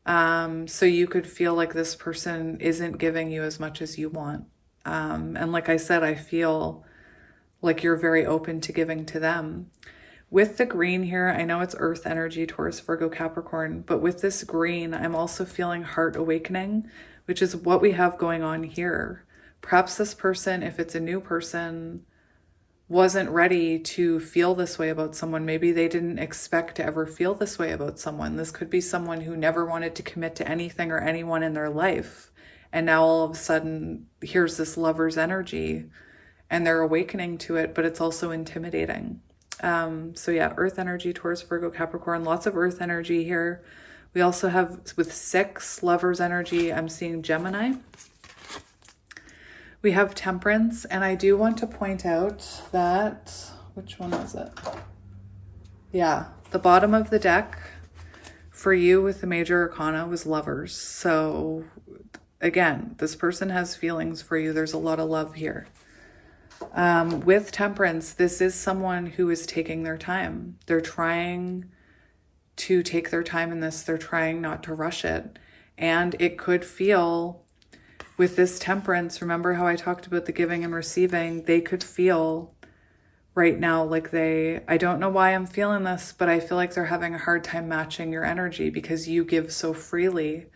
So you could feel like this person isn't giving you as much as you want. And like I said, I feel like you're very open to giving to them. With the green here, I know it's earth energy, Taurus, Virgo, Capricorn, but with this green, I'm also feeling heart awakening, which is what we have going on here. Perhaps this person, if it's a new person, wasn't ready to feel this way about someone. Maybe they didn't expect to ever feel this way about someone. This could be someone who never wanted to commit to anything or anyone in their life. And now all of a sudden, here's this lover's energy and they're awakening to it, but it's also intimidating. So yeah, earth energy, Taurus, Virgo, Capricorn, lots of earth energy here. We also have, with 6, lover's energy, I'm seeing Gemini. We have Temperance, and I do want to point out that, which one was it? Yeah, the bottom of the deck for you with the major arcana was Lovers. So again, this person has feelings for you. There's a lot of love here. With Temperance, this is someone who is taking their time. They're trying to take their time in this. They're trying not to rush it. And it could feel, with this Temperance, remember how I talked about the giving and receiving, they could feel right now like I don't know why I'm feeling this, but I feel like they're having a hard time matching your energy because you give so freely.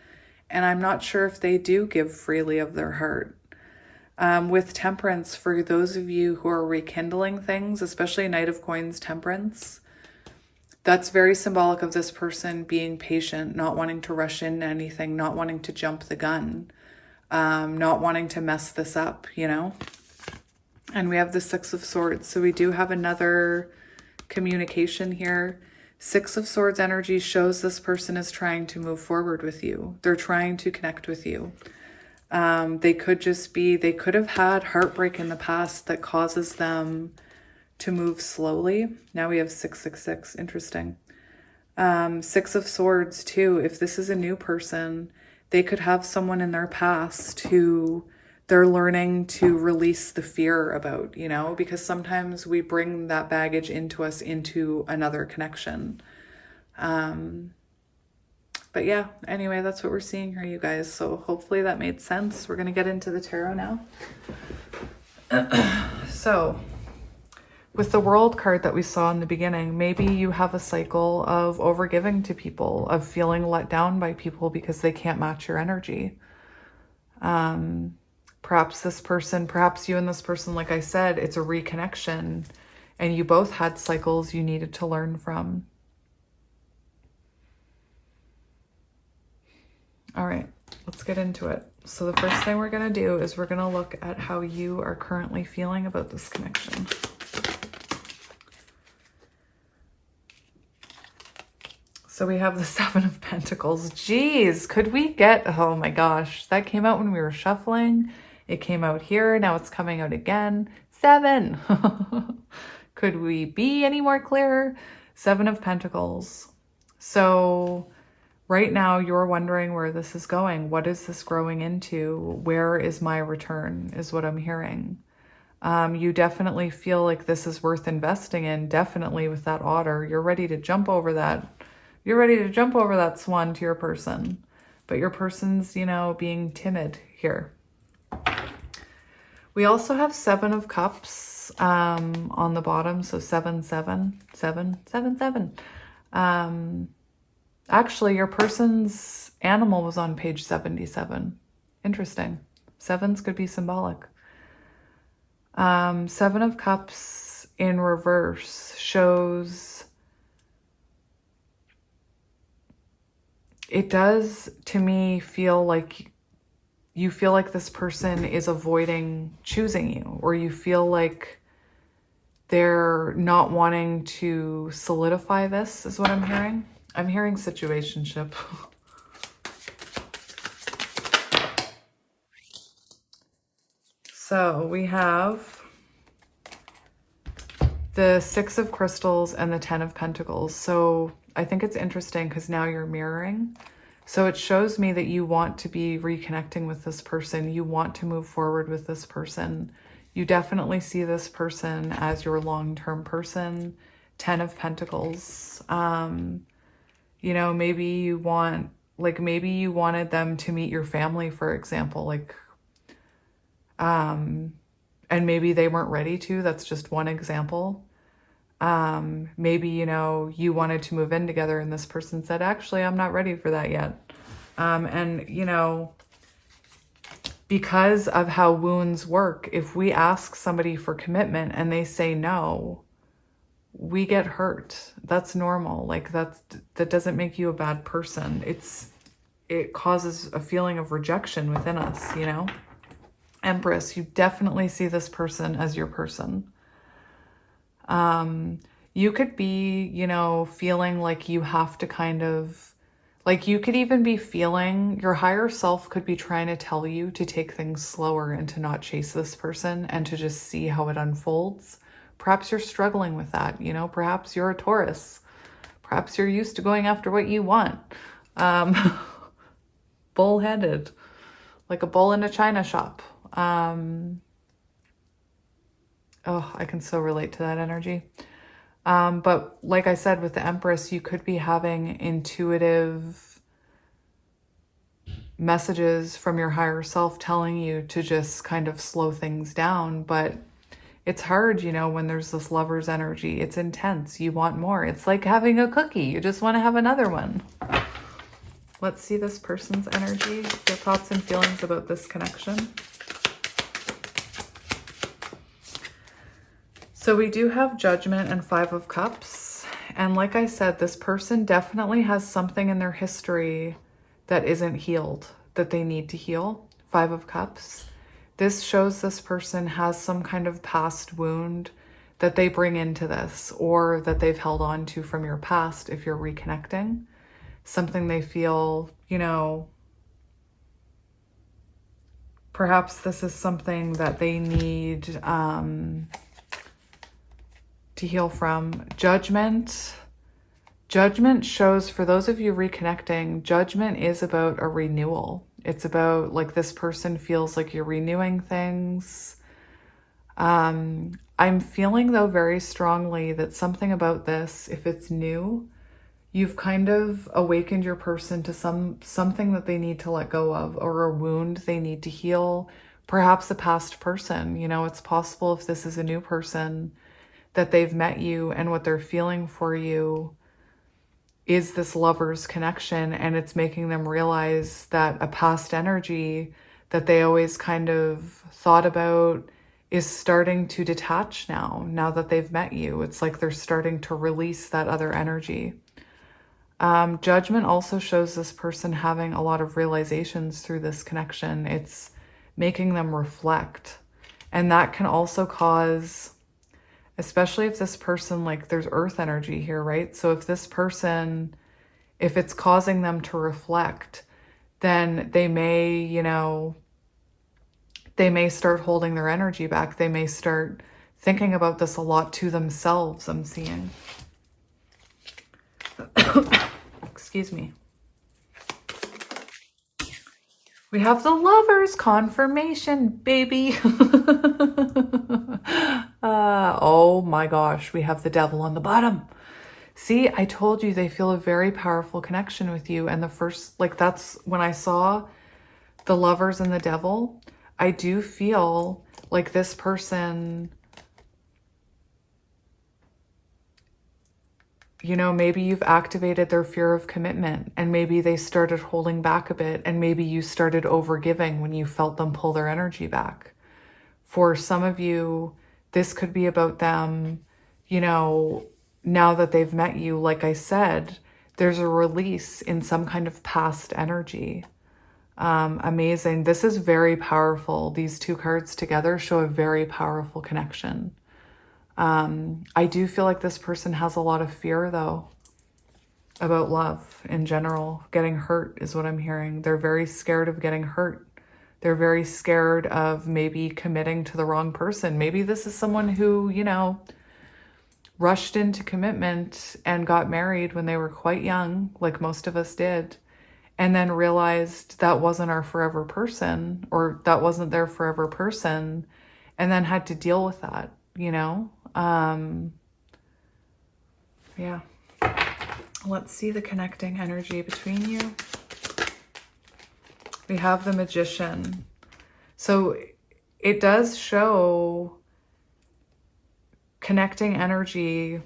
And I'm not sure if they do give freely of their heart. With Temperance, for those of you who are rekindling things, especially Knight of Coins, Temperance, that's very symbolic of this person being patient, not wanting to rush into anything, not wanting to jump the gun, not wanting to mess this up, you know? And we have the 6 of Swords. So we do have another communication here. 6 of Swords energy shows this person is trying to move forward with you. They're trying to connect with you. They could have had heartbreak in the past that causes them to move slowly. Now we have 666. Interesting. Six of Swords too. If this is a new person, they could have someone in their past who they're learning to release the fear about, you know, because sometimes we bring that baggage into us into another connection. But yeah, anyway, that's what we're seeing here, you guys. So hopefully that made sense. We're going to get into the tarot now. So with the World card that we saw in the beginning, maybe you have a cycle of overgiving to people, of feeling let down by people because they can't match your energy. Perhaps you and this person, like I said, it's a reconnection and you both had cycles you needed to learn from. All right, let's get into it. So the first thing we're going to do is we're going to look at how you are currently feeling about this connection. So we have the Seven of Pentacles. Geez, could we get, oh my gosh, that came out when we were shuffling. It came out here. Now it's coming out again. 7. Could we be any more clearer? 7 of Pentacles. So right now you're wondering where this is going. What is this growing into? Where is my return is what I'm hearing. You definitely feel like this is worth investing in. Definitely with that otter. You're ready to jump over that. You're ready to jump over that swan to your person. But your person's, you know, being timid here. We also have 7 of Cups on the bottom. So 7, 7, 7, 7, 7. Actually, your person's animal was on page 77. Interesting. 7s could be symbolic. 7 of Cups in reverse shows... It does, to me, feel like you feel like this person is avoiding choosing you, or you feel like they're not wanting to solidify this, is what I'm hearing. I'm hearing situationship. So we have the 6 of Crystals and the 10 of Pentacles. So I think it's interesting because now you're mirroring. So it shows me that you want to be reconnecting with this person. You want to move forward with this person. You definitely see this person as your long-term person. 10 of Pentacles. You know, maybe you want, like, maybe you wanted them to meet your family, for example, like, and maybe they weren't ready to. That's just one example. Maybe, you know, you wanted to move in together and this person said, actually, I'm not ready for that yet. And, you know, because of how wounds work, if we ask somebody for commitment and they say no, we get hurt. That's normal. Like that doesn't make you a bad person. It causes a feeling of rejection within us, you know? Empress, you definitely see this person as your person. You could be, you know, feeling like you have to kind of, like you could even be feeling, your higher self could be trying to tell you to take things slower and to not chase this person and to just see how it unfolds. Perhaps you're struggling with that, you know, perhaps you're a Taurus. Perhaps you're used to going after what you want. Bull-headed, like a bull in a china shop. Oh, I can so relate to that energy. But like I said, with the Empress, you could be having intuitive messages from your higher self telling you to just kind of slow things down. But it's hard, you know, when there's this lover's energy. It's intense. You want more. It's like having a cookie. You just want to have another one. Let's see this person's energy, their thoughts and feelings about this connection. So we do have Judgment and 5 of Cups. And like I said, this person definitely has something in their history that isn't healed, that they need to heal. 5 of Cups. This shows this person has some kind of past wound that they bring into this, or that they've held on to from your past if you're reconnecting. Something they feel, you know, Perhaps this is something that they need to heal from. Judgment. Judgment shows, for those of you reconnecting, judgment is about a renewal. It's about like this person feels like you're renewing things. I'm feeling though very strongly that something about this, if it's new, you've kind of awakened your person to something that they need to let go of, or a wound they need to heal. Perhaps a past person. You know, it's possible if this is a new person that they've met you and what they're feeling for you is this lover's connection, and it's making them realize that a past energy that they always kind of thought about is starting to detach now that they've met you. It's like they're starting to release that other energy. Judgment also shows this person having a lot of realizations through this connection. It's making them reflect. And that can also cause, especially if this person, like there's earth energy here, right? So if this person, if it's causing them to reflect, then they may, you know, they may start holding their energy back. They may start thinking about this a lot to themselves, I'm seeing. Excuse me. We have the Lovers confirmation, baby. Oh my gosh, we have the Devil on the bottom. See, I told you they feel a very powerful connection with you. And the first, like that's when I saw the Lovers and the Devil, I do feel like this person, you know, maybe you've activated their fear of commitment, and maybe they started holding back a bit, and maybe you started overgiving when you felt them pull their energy back. For some of you, this could be about them, you know, now that they've met you, like I said, there's a release in some kind of past energy. Amazing. This is very powerful. These two cards together show a very powerful connection. I do feel like this person has a lot of fear though about love in general. Getting hurt is what I'm hearing. They're very scared of getting hurt. They're very scared of maybe committing to the wrong person. Maybe this is someone who, you know, rushed into commitment and got married when they were quite young, like most of us did, and then realized that wasn't our forever person, or that wasn't their forever person, and then had to deal with that, you know? Yeah. Let's see the connecting energy between you. We have the Magician. So it does show connecting energy.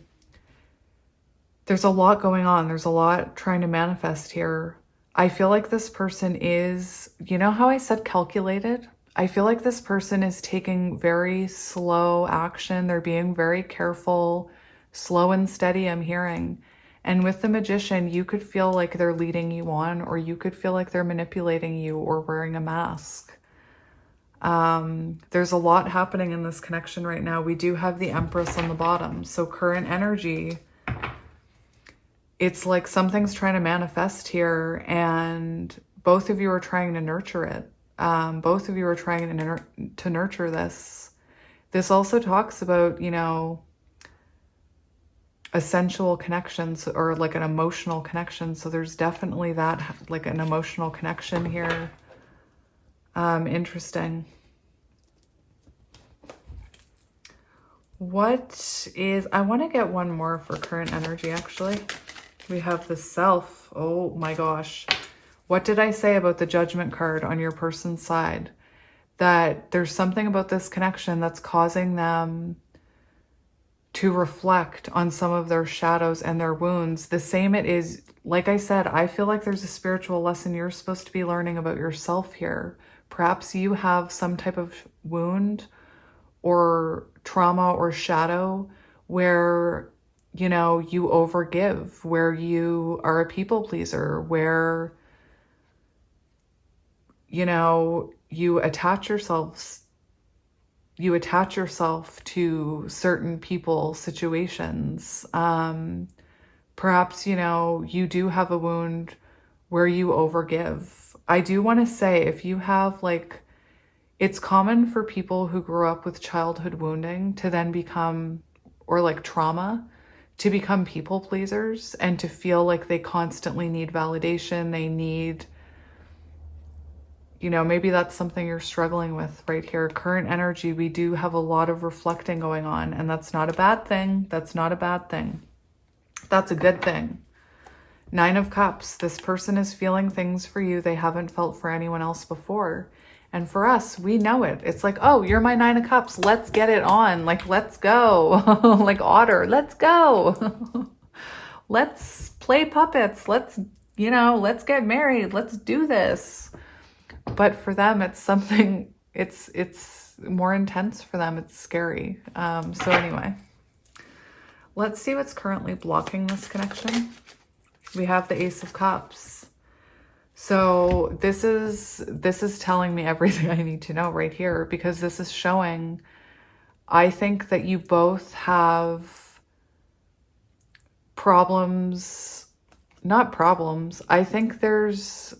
There's a lot going on. There's a lot trying to manifest here. I feel like this person is, you know how I said calculated? I feel like this person is taking very slow action. They're being very careful, slow and steady, I'm hearing. And with the Magician, you could feel like they're leading you on, or you could feel like they're manipulating you or wearing a mask. There's a lot happening in this connection right now. We do have the Empress on the bottom. So current energy, it's like something's trying to manifest here, and both of you are trying to nurture it. Both of you are trying to nurture this. This also talks about, you know, a sensual connections, or like an emotional connection. So there's definitely that, like an emotional connection here. Interesting. What is, I want to get one more for current energy, actually. We have the Self. Oh my gosh. What did I say about the Judgment card on your person's side? That there's something about this connection that's causing them to reflect on some of their shadows and their wounds. The same it is, like I said, I feel like there's a spiritual lesson you're supposed to be learning about yourself here. Perhaps you have some type of wound or trauma or shadow where, you know, you overgive, where you are a people pleaser, where, you know, you attach yourself to certain people, situations. Perhaps, you know, you do have a wound where you overgive. I do want to say, if you have like, It's common for people who grew up with childhood wounding to then become, or like trauma, to become people pleasers and to feel like they constantly need validation. They need, you know, maybe that's something you're struggling with right here. Current energy, we do have a lot of reflecting going on, and that's not a bad thing. That's not a bad thing. That's a good thing. 9 of Cups, this person is feeling things for you they haven't felt for anyone else before. And for us, we know it. It's like, oh, you're my 9 of Cups. Let's get it on. Like, let's go. Like Otter, let's go. Let's play puppets. Let's, you know, let's get married. Let's do this. But for them, it's something, it's more intense for them. It's scary. So anyway, let's see what's currently blocking this connection. We have the Ace of Cups. So this is telling me everything I need to know right here, because this is showing, I think that you both have problems, not problems. I think there's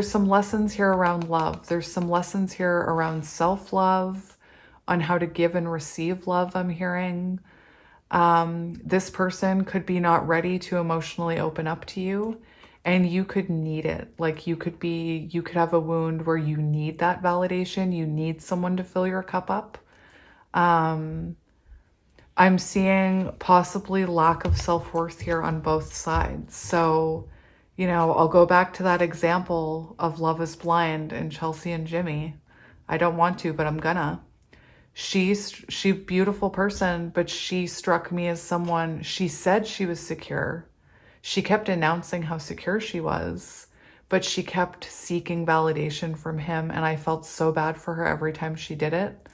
some lessons here around love. There's some lessons here around self-love, on how to give and receive love, I'm hearing. This person could be not ready to emotionally open up to you, and you could need it. Like you could have a wound where you need that validation. You need someone to fill your cup up. I'm seeing possibly lack of self-worth here on both sides. So, you know, I'll go back to that example of Love is Blind and Chelsea and Jimmy. I don't want to, but I'm gonna. She's beautiful person, but she struck me as someone, she said she was secure. She kept announcing how secure she was, but she kept seeking validation from him. And I felt so bad for her every time she did it.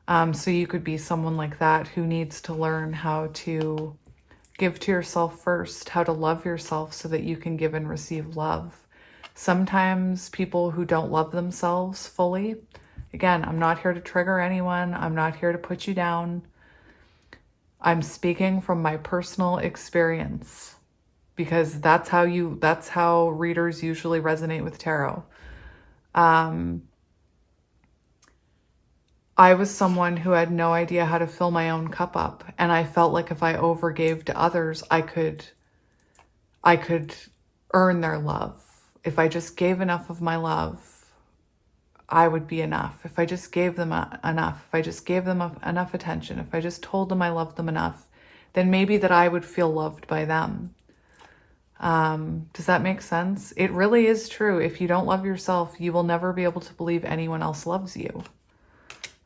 So you could be someone like that who needs to learn how to give to yourself first, how to love yourself so that you can give and receive love. Sometimes people who don't love themselves fully, again, I'm not here to trigger anyone. I'm not here to put you down. I'm speaking from my personal experience, because that's how readers usually resonate with tarot. I was someone who had no idea how to fill my own cup up. And I felt like if I overgave to others, I could earn their love. If I just gave enough of my love, I would be enough. If I just gave them enough, if I just gave them enough attention, if I just told them I loved them enough, then maybe that I would feel loved by them. Does that make sense? It really is true. If you don't love yourself, you will never be able to believe anyone else loves you.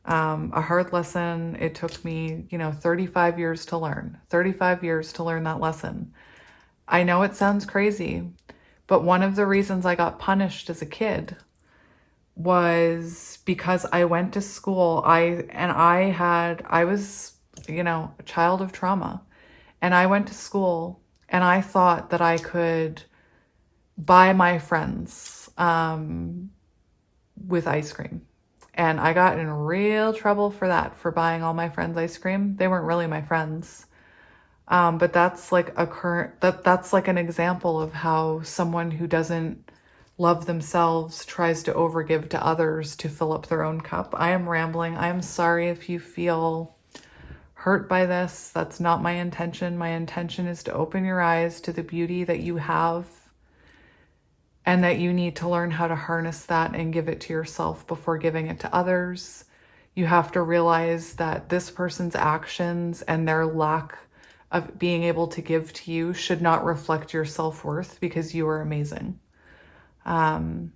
A hard lesson. It took me, 35 years to learn. 35 years to learn that lesson. I know it sounds crazy, but one of the reasons I got punished as a kid was because I went to school. I was, a child of trauma, and I went to school and I thought that I could buy my friends, with ice cream. And I got in real trouble for that, for buying all my friends ice cream. They weren't really my friends. But that's like that's like an example of how someone who doesn't love themselves tries to overgive to others to fill up their own cup. I am rambling. I am sorry if you feel hurt by this. That's not my intention. My intention is to open your eyes to the beauty that you have, and that you need to learn how to harness that and give it to yourself before giving it to others. You have to realize that this person's actions and their lack of being able to give to you should not reflect your self-worth, because you are amazing. And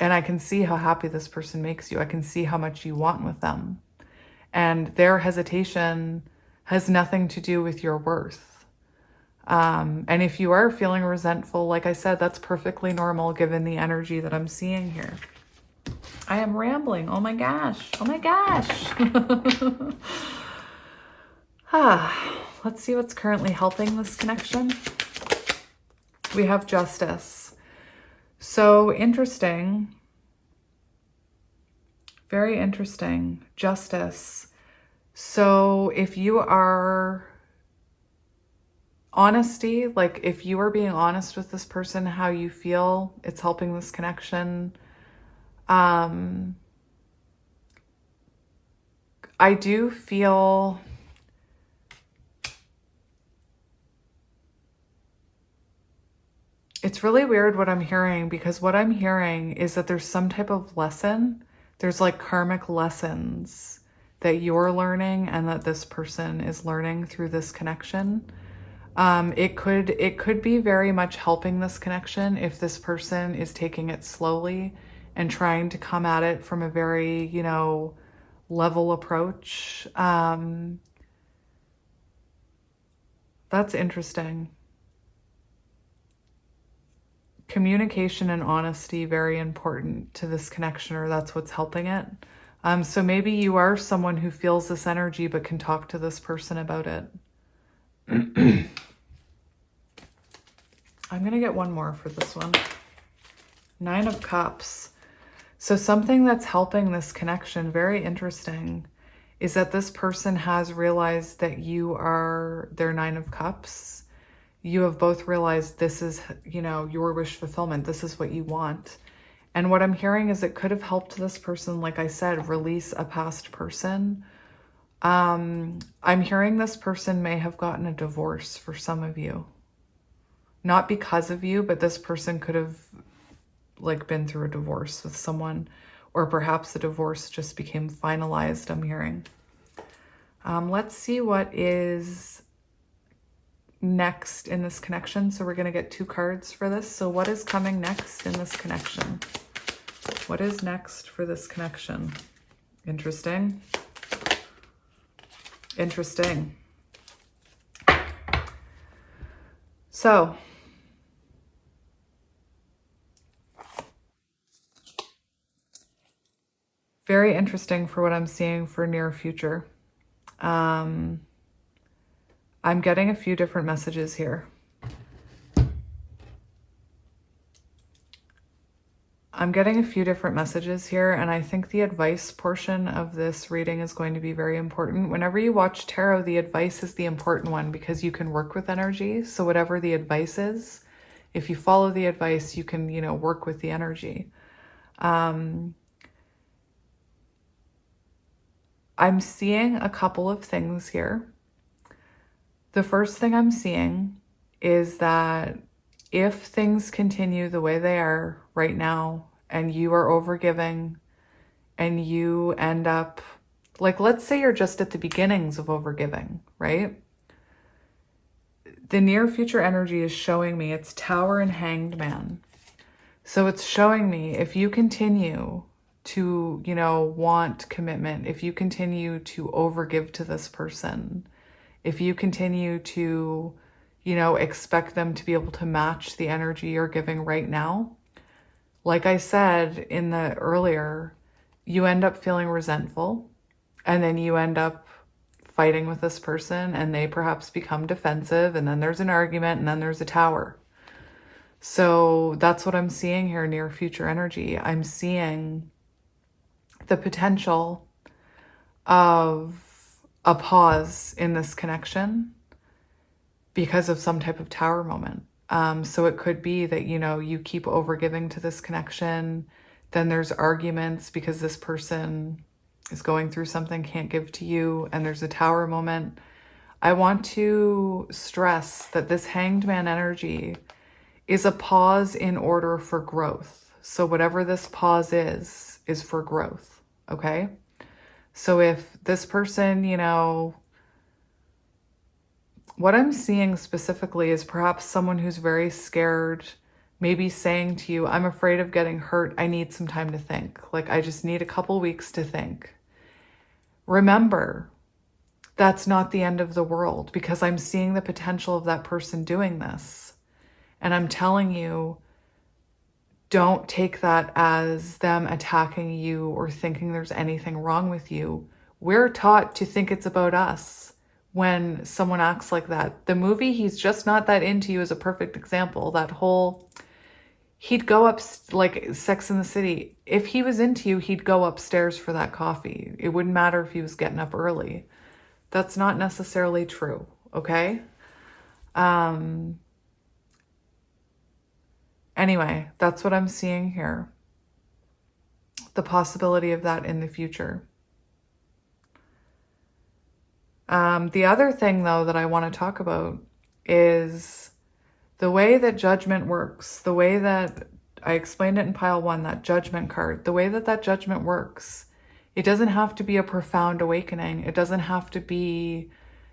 I can see how happy this person makes you. I can see how much you want with them. And their hesitation has nothing to do with your worth. And if you are feeling resentful, like I said, that's perfectly normal given the energy that I'm seeing here. I am rambling. Oh my gosh. Oh my gosh. Let's see what's currently helping this connection. We have Justice. So interesting. Very interesting. Justice. So if you are honesty, like if you are being honest with this person, how you feel, it's helping this connection. I do feel it's really weird what I'm hearing, because what I'm hearing is that there's some type of lesson. There's like karmic lessons that you're learning and that this person is learning through this connection. It could be very much helping this connection if this person is taking it slowly and trying to come at it from a very, you know, level approach. That's interesting. Communication and honesty, very important to this connection, or that's what's helping it. So maybe you are someone who feels this energy but can talk to this person about it. I'm going to get one more for this one. 9 of Cups. So something that's helping this connection, very interesting, is that this person has realized that you are their 9 of Cups. You have both realized this is, you know, your wish fulfillment. This is what you want. And what I'm hearing is it could have helped this person, like I said, release a past person. I'm hearing this person may have gotten a divorce for some of you. Not because of you, but this person could have like been through a divorce with someone, or perhaps the divorce just became finalized, I'm hearing. Let's see what is next in this connection. So we're going to get 2 cards for this. So what is coming next in this connection? What is next for this connection? Interesting. Interesting. So very interesting for what I'm seeing for near future. I'm getting a few different messages here. I'm getting a few different messages here, and I think the advice portion of this reading is going to be very important. Whenever you watch tarot, the advice is the important one because you can work with energy. So whatever the advice is, if you follow the advice, you can, you know, work with the energy. I'm seeing a couple of things here. The first thing I'm seeing is that if things continue the way they are right now and you are overgiving and you end up, like, let's say you're just at the beginnings of overgiving, right? The near future energy is showing me it's Tower and Hanged Man. So it's showing me if you continue to, you know, want commitment, if you continue to overgive to this person, if you continue to, you know, expect them to be able to match the energy you're giving right now, like I said in the earlier, you end up feeling resentful, and then you end up fighting with this person, and they perhaps become defensive, and then there's an argument, and then there's a tower. So that's what I'm seeing here, near future energy. I'm seeing the potential of a pause in this connection because of some type of tower moment. So it could be that, you know, you keep overgiving to this connection, then there's arguments because this person is going through something, can't give to you, and there's a tower moment. I want to stress that this Hanged Man energy is a pause in order for growth. So whatever this pause is for growth, okay? So if this person, you know, what I'm seeing specifically is perhaps someone who's very scared, maybe saying to you, I'm afraid of getting hurt. I need some time to think. Like, I just need a couple weeks to think. Remember, that's not the end of the world, because I'm seeing the potential of that person doing this. And I'm telling you, don't take that as them attacking you or thinking there's anything wrong with you. We're taught to think it's about us when someone acts like that. The movie He's Just Not That Into You is a perfect example. That whole, he'd go up, like Sex in the City. If he was into you, he'd go upstairs for that coffee. It wouldn't matter if he was getting up early. That's not necessarily true, okay? Anyway, that's what I'm seeing here. the possibility of that in the future. The other thing, though, that I want to talk about is the way that judgment works, the way that I explained it in pile 1, that judgment card, the way that that judgment works. It doesn't have to be a profound awakening. It doesn't have to be,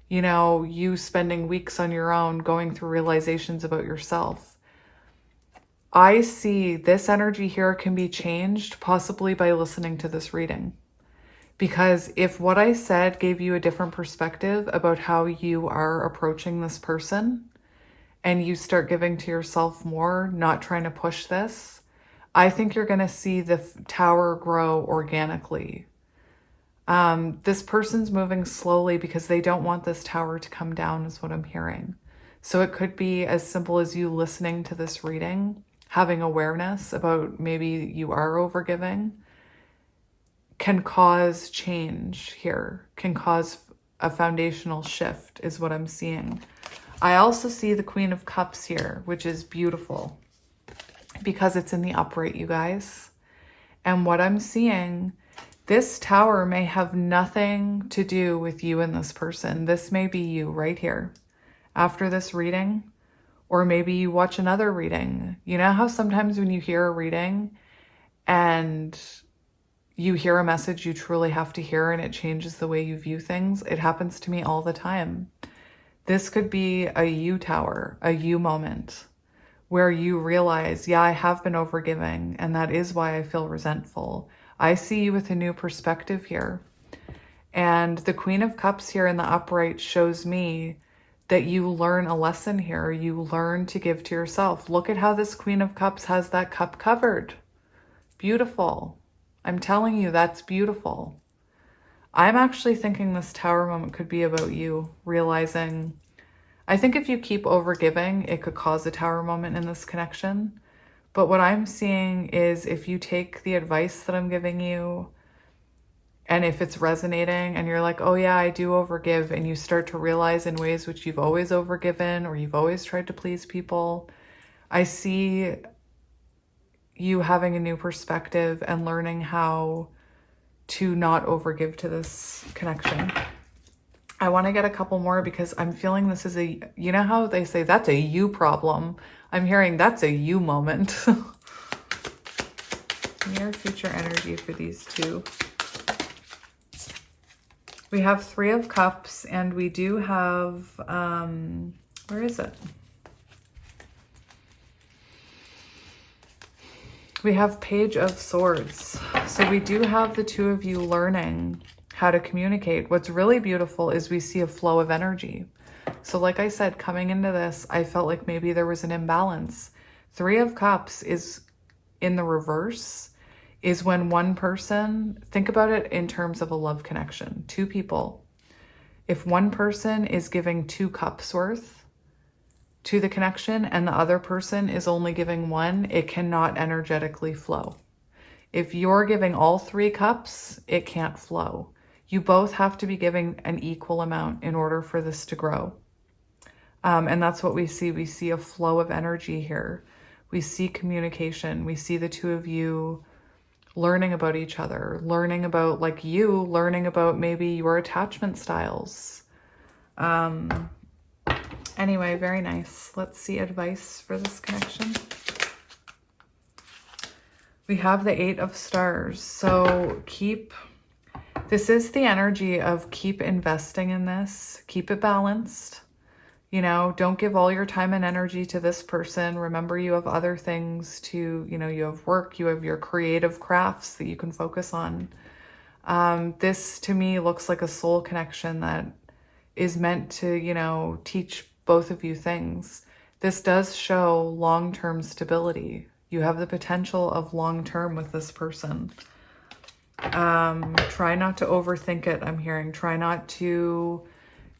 you know, you spending weeks on your own going through realizations about yourself. I see this energy here can be changed possibly by listening to this reading. Because if what I said gave you a different perspective about how you are approaching this person, and you start giving to yourself more, not trying to push this, I think you're going to see the tower grow organically. This person's moving slowly because they don't want this tower to come down, is what I'm hearing. So it could be as simple as you listening to this reading, having awareness about maybe you are overgiving, can cause change here, can cause a foundational shift, is what I'm seeing. I also see the Queen of Cups here, which is beautiful because it's in the upright, you guys. And what I'm seeing, this tower may have nothing to do with you and this person. This may be you right here after this reading, or maybe you watch another reading. You know how sometimes when you hear a reading and you hear a message you truly have to hear and it changes the way you view things? It happens to me all the time. This could be a you tower, a you moment where you realize, yeah, I have been overgiving and that is why I feel resentful. I see you with a new perspective here. And the Queen of Cups here in the upright shows me that you learn a lesson here. You learn to give to yourself. Look at how this Queen of Cups has that cup covered. Beautiful. I'm telling you, that's beautiful. I'm actually thinking this tower moment could be about you realizing, I think if you keep overgiving, it could cause a tower moment in this connection. But what I'm seeing is if you take the advice that I'm giving you, and if it's resonating and you're like, oh yeah, I do overgive, and you start to realize in ways which you've always overgiven or you've always tried to please people, I see you having a new perspective and learning how to not overgive to this connection. I want to get a couple more because I'm feeling this is a, you know how they say that's a you problem? I'm hearing that's a you moment. Near future energy for these two. We have 3 of Cups and we do have, where is it? We have Page of Swords. So we do have the 2 of you learning how to communicate. What's really beautiful is we see a flow of energy. So like I said, coming into this, I felt like maybe there was an imbalance. 3 of Cups is in the reverse, is when one person, think about it in terms of a love connection, 2 people. If one person is giving 2 cups worth to the connection and the other person is only giving 1, it cannot energetically flow. If you're giving all 3 cups, it can't flow. You both have to be giving an equal amount in order for this to grow. And that's what we see. We see a flow of energy here. We see communication. We see the 2 of you learning about each other, learning about, like you, learning about maybe your attachment styles. Anyway, very nice. Let's see advice for this connection. We have the 8 of Stars. So this is the energy of keep investing in this. Keep it balanced. You know, don't give all your time and energy to this person. Remember, you have other things to, you know, you have work, you have your creative crafts that you can focus on. This to me looks like a soul connection that is meant to, you know, teach both of you things. This does show long-term stability. You have the potential of long-term with this person. Try not to overthink it, I'm hearing. Try not to,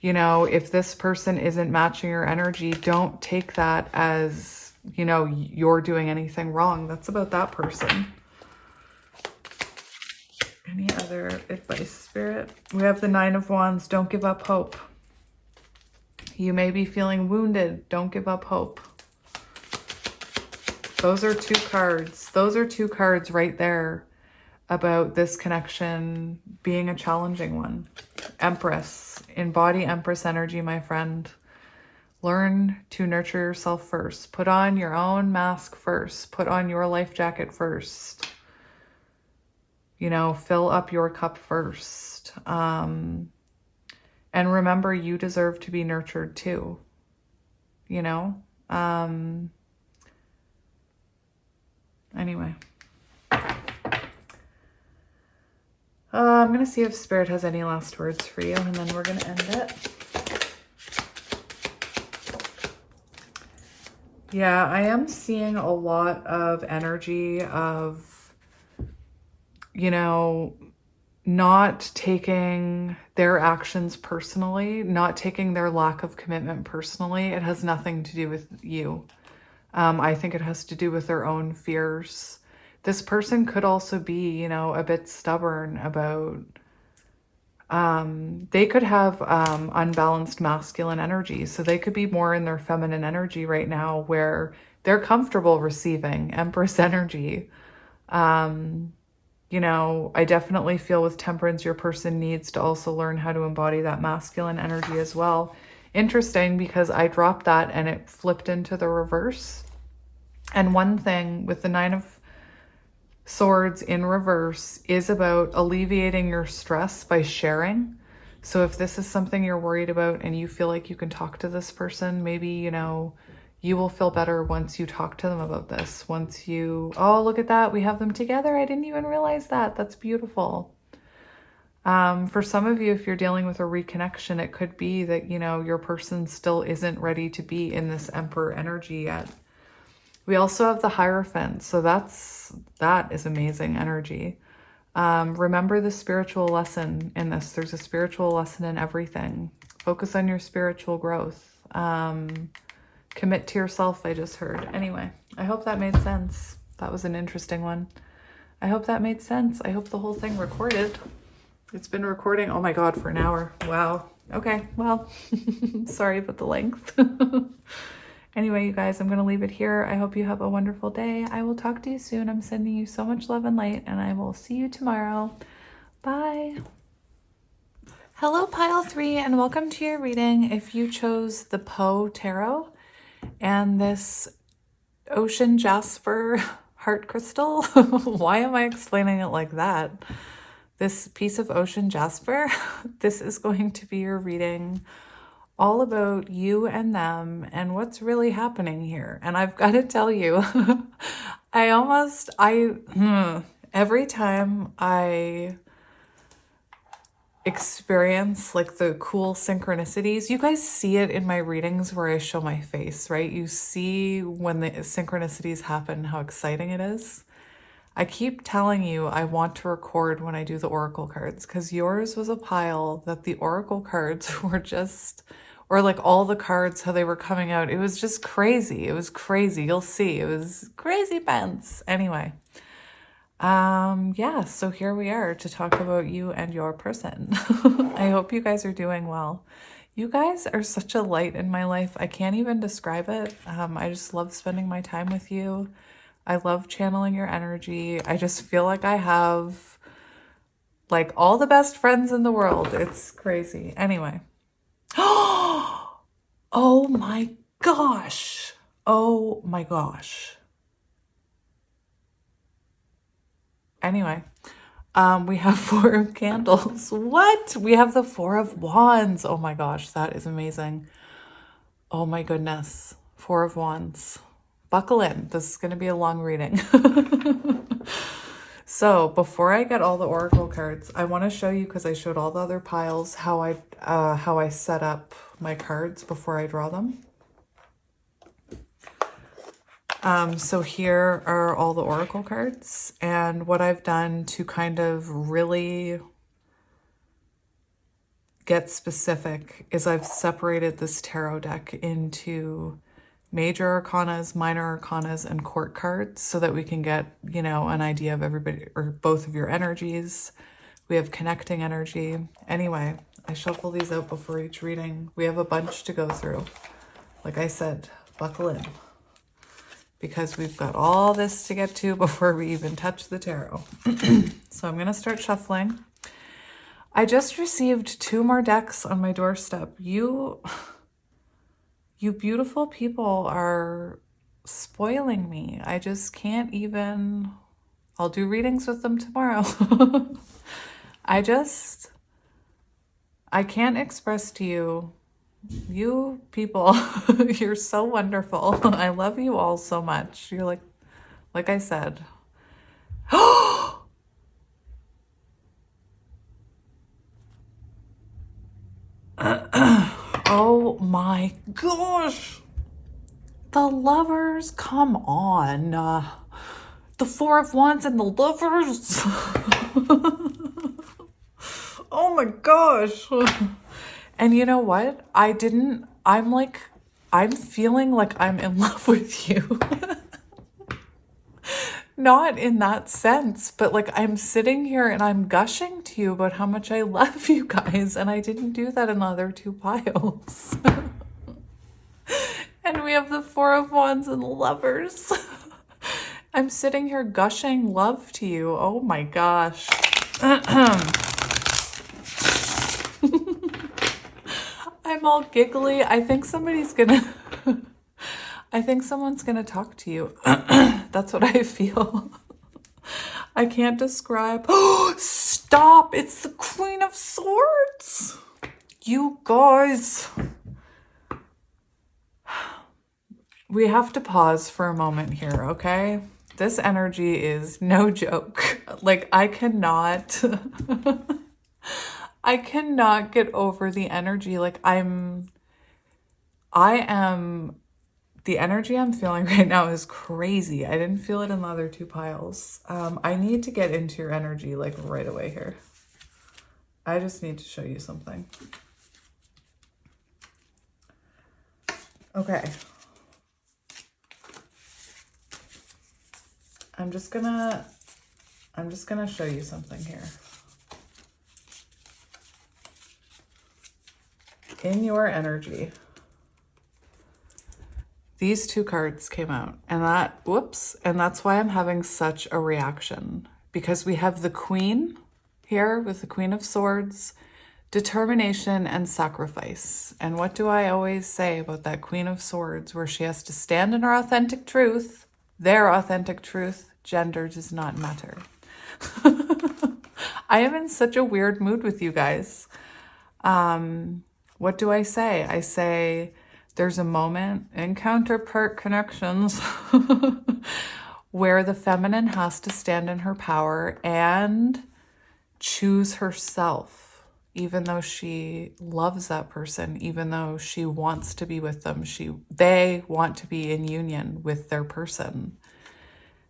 you know, if this person isn't matching your energy, don't take that as, you know, you're doing anything wrong. That's about that person. Any other advice, Spirit? We have the 9 of Wands. Don't give up hope. You may be feeling wounded. Don't give up hope. Those are 2 cards. Those are 2 cards right there about this connection being a challenging one. Empress, embody Empress energy, my friend. Learn to nurture yourself first. Put on your own mask first. Put on your life jacket first. You know, fill up your cup first. And remember, you deserve to be nurtured too. You know? Anyway. I'm going to see if Spirit has any last words for you, and then we're going to end it. Yeah, I am seeing a lot of energy of, you know, not taking their actions personally, not taking their lack of commitment personally. It has nothing to do with you. I think it has to do with their own fears. This person could also be, you know, a bit stubborn about, they could have unbalanced masculine energy. So they could be more in their feminine energy right now where they're comfortable receiving Empress energy. You know, I definitely feel with Temperance, your person needs to also learn how to embody that masculine energy as well. Interesting, because I dropped that and it flipped into the reverse. And one thing with the Nine of Swords in reverse is about alleviating your stress by sharing. So if this is something you're worried about and you feel like you can talk to this person, maybe, you know, you will feel better once you talk to them about this. Once you, oh, look at that, we have them together. I didn't even realize that. That's beautiful. For some of you, if you're dealing with a reconnection, it could be that, you know, your person still isn't ready to be in this Emperor energy yet. We also have the Hierophant, so that is amazing energy. Remember the spiritual lesson in this. There's a spiritual lesson in everything. Focus on your spiritual growth. Commit to yourself, I just heard. Anyway, I hope that made sense. That was an interesting one. I hope that made sense. I hope the whole thing recorded. It's been recording, oh my God, for an hour. Wow. Okay, well, sorry about the length. Anyway, you guys, I'm going to leave it here. I hope you have a wonderful day. I will talk to you soon. I'm sending you so much love and light, and I will see you tomorrow. Bye. Hello, Pile 3, and welcome to your reading. If you chose the Poe Tarot and this Ocean Jasper Heart Crystal, why am I explaining it like that? This piece of Ocean Jasper, this is going to be your reading all about you and them and what's really happening here. And I've got to tell you, every time I experience like the cool synchronicities, you guys see it in my readings where I show my face, right? You see when the synchronicities happen, how exciting it is. I keep telling you I want to record when I do the oracle cards, because yours was a pile that the oracle cards were just, or like all the cards, how they were coming out. It was just crazy. It was crazy. You'll see. It was crazy pants. Anyway, yeah, so here we are to talk about you and your person. I hope you guys are doing well. You guys are such a light in my life. I can't even describe it. I just love spending my time with you. I love channeling your energy. I just feel like I have like all the best friends in the world. It's crazy. Anyway. Oh my gosh. Oh my gosh. Anyway, we have 4 of candles. What? We have the 4 of wands. Oh my gosh, that is amazing. Oh my goodness. 4 of wands. Buckle in. This is going to be a long reading. So before I get all the oracle cards, I want to show you, because I showed all the other piles, how I set up my cards before I draw them. So here are all the oracle cards, and what I've done to kind of really get specific is I've separated this tarot deck into major arcanas, minor arcanas, and court cards so that we can get, you know, an idea of everybody or both of your energies. We have connecting energy. Anyway, I shuffle these out before each reading. We have a bunch to go through. Like I said, buckle in, because we've got all this to get to before we even touch the tarot. So I'm going to start shuffling. I just received 2 more decks on my doorstep. You beautiful people are spoiling me. I just can't even... I'll do readings with them tomorrow. I can't express to you, you people, you're so wonderful. I love you all so much. You're like I said. Oh my gosh. The Lovers, come on. The 4 of Wands and the Lovers. Oh my gosh. And you know what? I'm feeling like I'm in love with you. Not in that sense, but like I'm sitting here and I'm gushing to you about how much I love you guys. And I didn't do that in the other 2 piles. And we have the 4 of Wands and the Lovers. I'm sitting here gushing love to you. Oh my gosh. I'm all giggly. I think someone's gonna talk to you. That's what I feel. I can't describe. Oh, stop. It's the Queen of Swords. You guys. We have to pause for a moment here, okay? This energy is no joke. Like, I cannot get over the energy. Like, the energy I'm feeling right now is crazy. I didn't feel it in the other 2 piles. I need to get into your energy like right away here. I just need to show you something. Okay. I'm just gonna show you something here. In your energy, these 2 cards came out, and that's why I'm having such a reaction, because we have the Queen here with the Queen of Swords, determination and sacrifice. And what do I always say about that Queen of Swords, where she has to stand in her authentic truth, their authentic truth, gender does not matter. I am in such a weird mood with you guys. What do I say? I say there's a moment in counterpart connections where the feminine has to stand in her power and choose herself, even though she loves that person, even though she wants to be with them. They want to be in union with their person.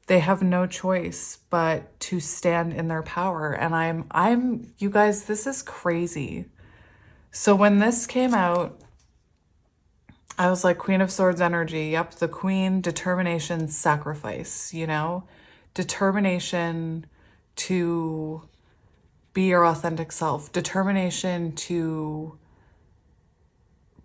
They have no choice but to stand in their power. And you guys, this is crazy. So when this came out, I was like, Queen of Swords energy. Yep, the Queen, determination, sacrifice, determination to be your authentic self, determination to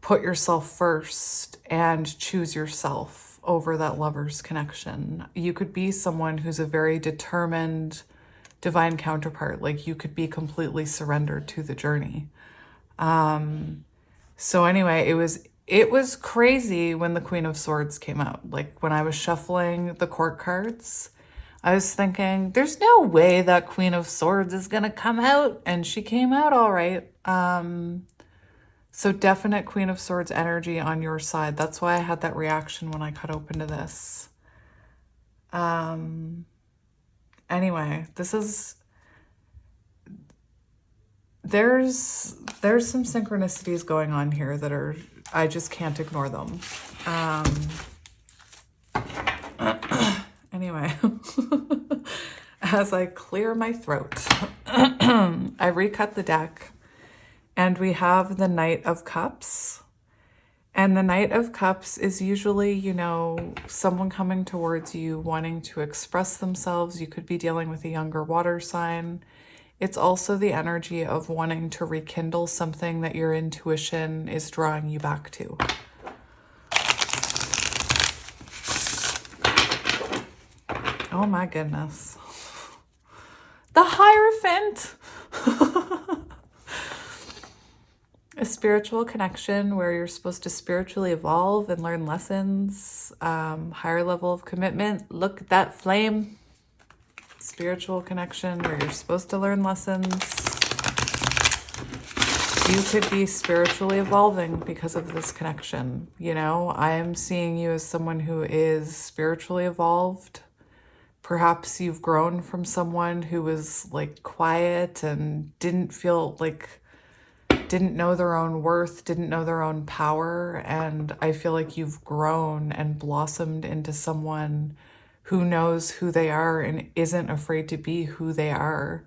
put yourself first and choose yourself over that lover's connection. You could be someone who's a very determined divine counterpart. Like, you could be completely surrendered to the journey. So anyway, it was crazy when the Queen of Swords came out. Like, when I was shuffling the court cards, I was thinking, there's no way that Queen of Swords is going to come out. And she came out all right. So definite Queen of Swords energy on your side. That's why I had that reaction when I cut open to this. Anyway, there's some synchronicities going on here that I just can't ignore them. Anyway, as I clear my throat, I recut the deck, and we have the Knight of Cups. And the Knight of Cups is usually, someone coming towards you, wanting to express themselves. You could be dealing with a younger water sign. It's also the energy of wanting to rekindle something that your intuition is drawing you back to. Oh my goodness. The Hierophant. A spiritual connection where you're supposed to spiritually evolve and learn lessons. Higher level of commitment. Look at that flame. Spiritual connection where you're supposed to learn lessons. You could be spiritually evolving because of this connection. You know, I am seeing you as someone who is spiritually evolved. Perhaps you've grown from someone who was like quiet and didn't feel like, didn't know their own worth, didn't know their own power. And I feel like you've grown and blossomed into someone who knows who they are and isn't afraid to be who they are.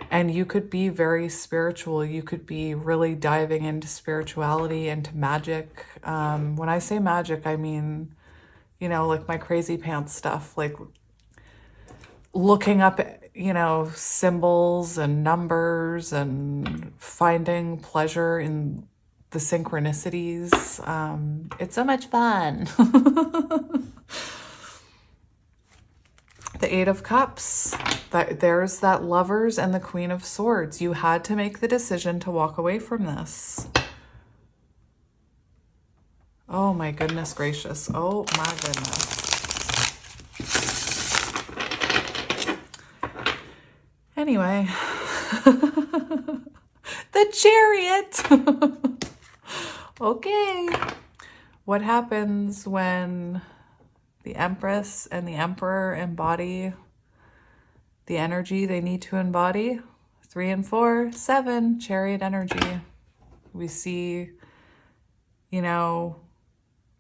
And you could be very spiritual. You could be really diving into spirituality, into magic. When I say magic, I mean, you know, like my crazy pants stuff, like looking up, you know, symbols and numbers and finding pleasure in the synchronicities. It's so much fun. The Eight of Cups, there's that Lovers and the Queen of Swords. You had to make the decision to walk away from this. Oh my goodness gracious. Oh my goodness. Anyway, the Chariot. Okay. What happens when the Empress and the Emperor embody the energy they need to embody? 3 and 4, 7, Chariot energy. We see, you know,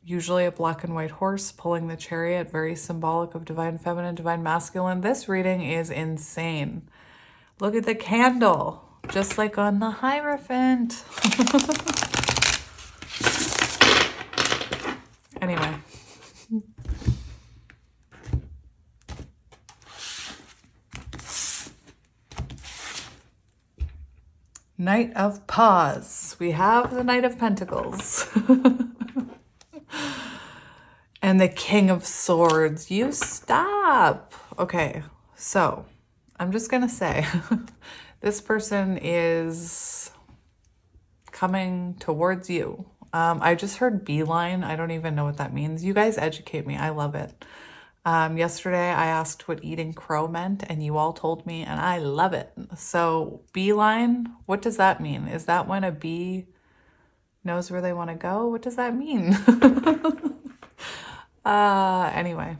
usually a black and white horse pulling the chariot, very symbolic of divine feminine, divine masculine. This reading is insane. Look at the candle, just like on the Hierophant. Anyway. Knight of Paws. We have the Knight of Pentacles. And the King of Swords. You stop. Okay, so I'm just going to say this person is coming towards you. I just heard beeline. I don't even know what that means. You guys educate me. I love it. Yesterday I asked what eating crow meant and you all told me and I love it. So beeline, what does that mean? Is that when a bee knows where they want to go? What does that mean? Anyway,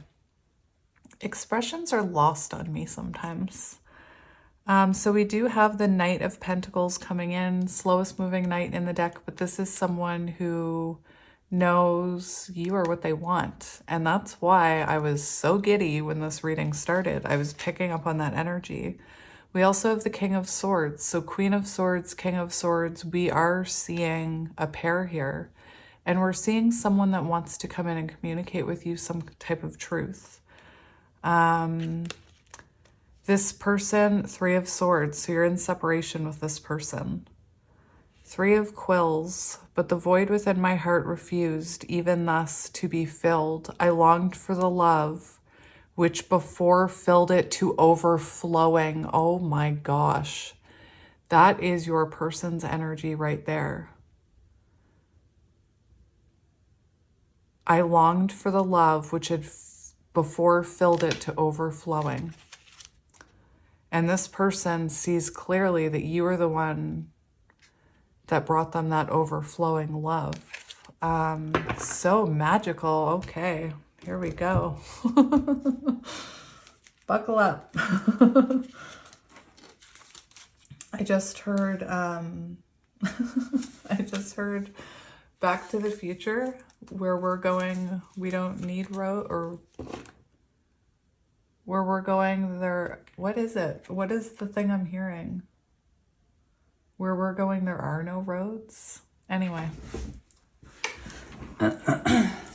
expressions are lost on me sometimes. So we do have the Knight of Pentacles coming in, slowest moving knight in the deck, but this is someone who knows you are what they want. And that's why I was so giddy when this reading started. I was picking up on that energy. We also have the King of Swords. So Queen of Swords, King of Swords, we are seeing a pair here. And we're seeing someone that wants to come in and communicate with you some type of truth. This person, Three of Swords, so you're in separation with this person. 3 of Quills, but the void within my heart refused, even thus, to be filled. I longed for the love, which before filled it to overflowing. Oh my gosh. That is your person's energy right there. I longed for the love, which had before filled it to overflowing. And this person sees clearly that you are the one that brought them that overflowing love. So magical. Okay, here we go. Buckle up. I just heard Back to the Future, where we're going, we don't need road, or where we're going there. What is it? What is the thing I'm hearing? Where we're going, there are no roads. Anyway.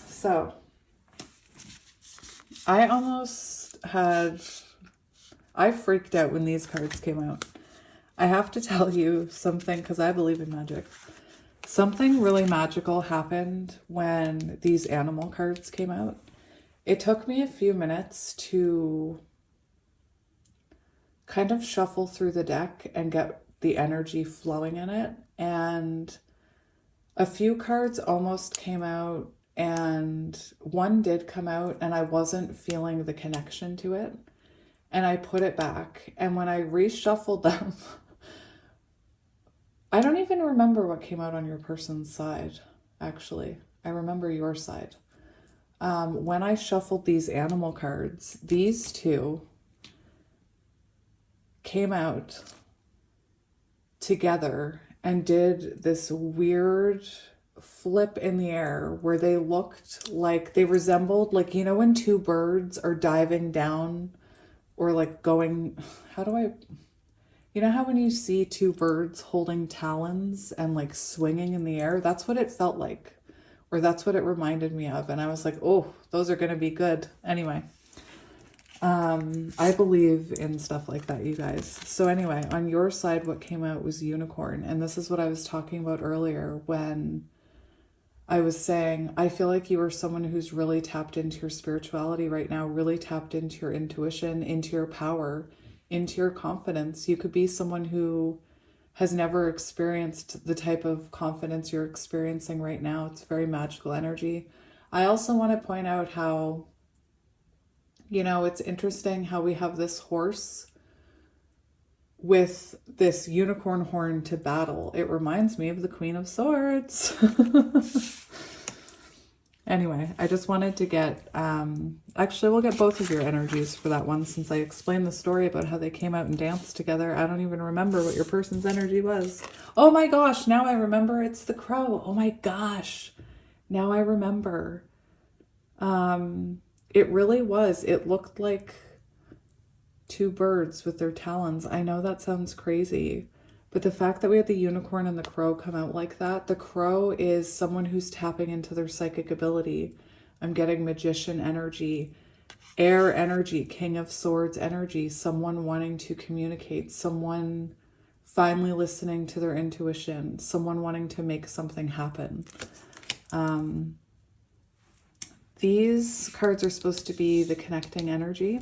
So, I freaked out when these cards came out. I have to tell you something, because I believe in magic. Something really magical happened when these animal cards came out. It took me a few minutes to kind of shuffle through the deck and get the energy flowing in it. And a few cards almost came out, and one did come out, and I wasn't feeling the connection to it. And I put it back. And when I reshuffled them, I don't even remember what came out on your person's side, actually. I remember your side. When I shuffled these animal cards, these two came out together and did this weird flip in the air where they looked like they resembled, like, you know, when two birds are diving down or like going, you know how when you see two birds holding talons and like swinging in the air? That's what it felt like, or that's what it reminded me of. And I was like, oh, those are going to be good. Anyway, I believe in stuff like that, you guys. So anyway, on your side, what came out was unicorn. And this is what I was talking about earlier when I was saying, I feel like you are someone who's really tapped into your spirituality right now, really tapped into your intuition, into your power, into your confidence. You could be someone who has never experienced the type of confidence you're experiencing right now. It's very magical energy. I also want to point out how, you know, it's interesting how we have this horse with this unicorn horn to battle. It reminds me of the Queen of Swords. Anyway, I just wanted to get, actually we'll get both of your energies for that one, since I explained the story about how they came out and danced together. I don't even remember what your person's energy was. Oh my gosh, now I remember, it's the crow. Oh my gosh, now I remember. It really was. It looked like two birds with their talons. I know that sounds crazy, but the fact that we had the unicorn and the crow come out like that, the crow is someone who's tapping into their psychic ability. I'm getting magician energy, air energy, King of Swords energy, someone wanting to communicate, someone finally listening to their intuition, someone wanting to make something happen. These cards are supposed to be the connecting energy.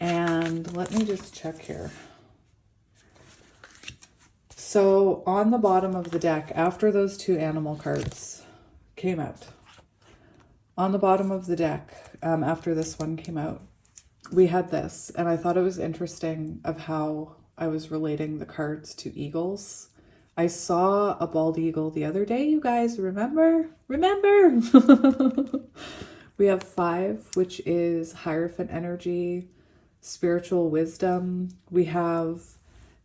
And let me just check here. So on the bottom of the deck, after those two animal cards came out, on the bottom of the deck, after this one came out, we had this. And I thought it was interesting of how I was relating the cards to eagles. I saw a bald eagle the other day, you guys. Remember? We have 5, which is Hierophant energy, spiritual wisdom. We have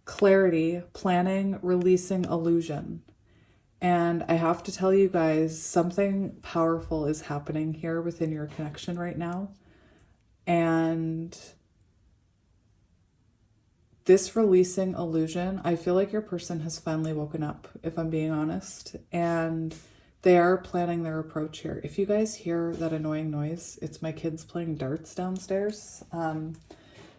clarity, planning, releasing illusion. And I have to tell you guys, something powerful is happening here within your connection right now. And this releasing illusion, I feel like your person has finally woken up, if I'm being honest. And they are planning their approach here. If you guys hear that annoying noise, it's my kids playing darts downstairs.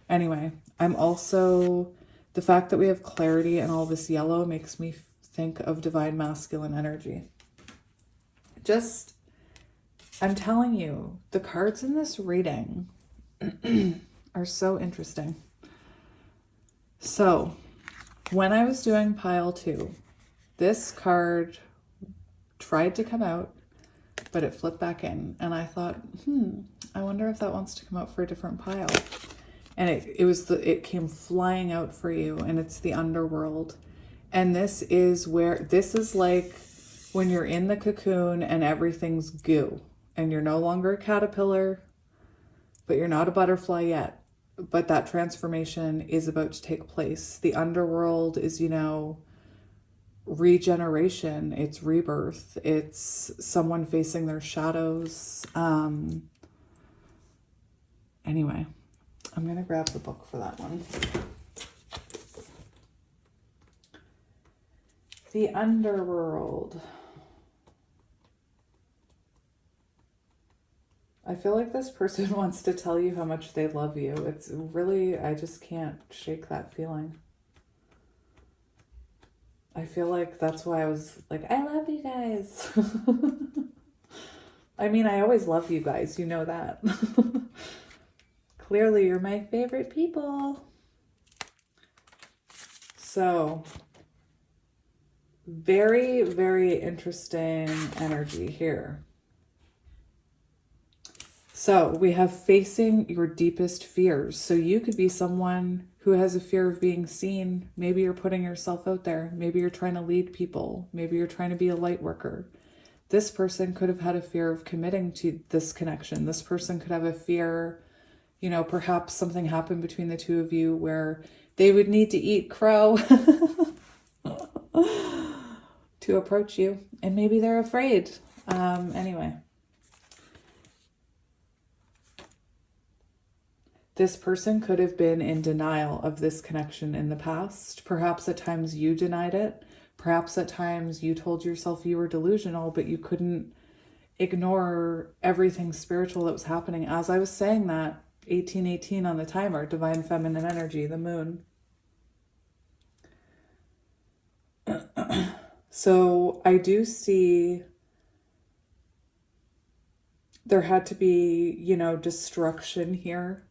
Anyway, I'm also, the fact that we have clarity and all this yellow makes me think of divine masculine energy. Just, I'm telling you, the cards in this reading are so interesting. So when I was doing pile 2, this card tried to come out, but it flipped back in. And I thought, I wonder if that wants to come out for a different pile. And it came flying out for you, and it's the underworld. And this is like when you're in the cocoon and everything's goo, and you're no longer a caterpillar, but you're not a butterfly yet. But that transformation is about to take place. The underworld is, you know, regeneration, it's rebirth, it's someone facing their shadows. Anyway, I'm gonna grab the book for that one. The underworld. I feel like this person wants to tell you how much they love you. It's really, I just can't shake that feeling. I feel like that's why I was like, I love you guys. I mean, I always love you guys. You know that. Clearly, you're my favorite people. So very, very interesting energy here. So we have facing your deepest fears. So you could be someone who has a fear of being seen. Maybe you're putting yourself out there. Maybe you're trying to lead people. Maybe you're trying to be a light worker. This person could have had a fear of committing to this connection. This person could have a fear, you know, perhaps something happened between the two of you where they would need to eat crow to approach you. And maybe they're afraid. Anyway. This person could have been in denial of this connection in the past. Perhaps at times you denied it. Perhaps at times you told yourself you were delusional, but you couldn't ignore everything spiritual that was happening. As I was saying that, 1818 on the timer, divine feminine energy, the moon. So I do see there had to be, you know, destruction here.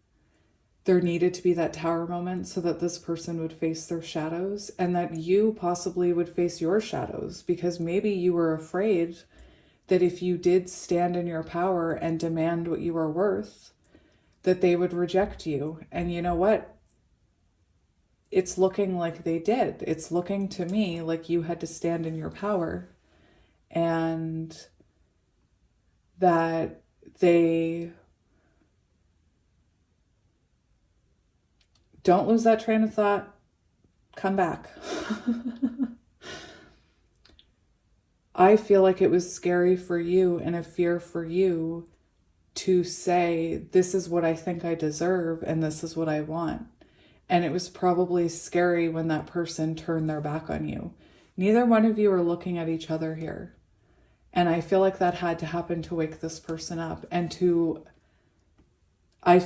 There needed to be that tower moment so that this person would face their shadows and that you possibly would face your shadows, because maybe you were afraid that if you did stand in your power and demand what you are worth, that they would reject you. And you know what? It's looking like they did. It's looking to me like you had to stand in your power and that they... Don't lose that train of thought. Come back. I feel like it was scary for you and a fear for you to say, this is what I think I deserve and this is what I want. And it was probably scary when that person turned their back on you. Neither one of you are looking at each other here. And I feel like that had to happen to wake this person up and to, I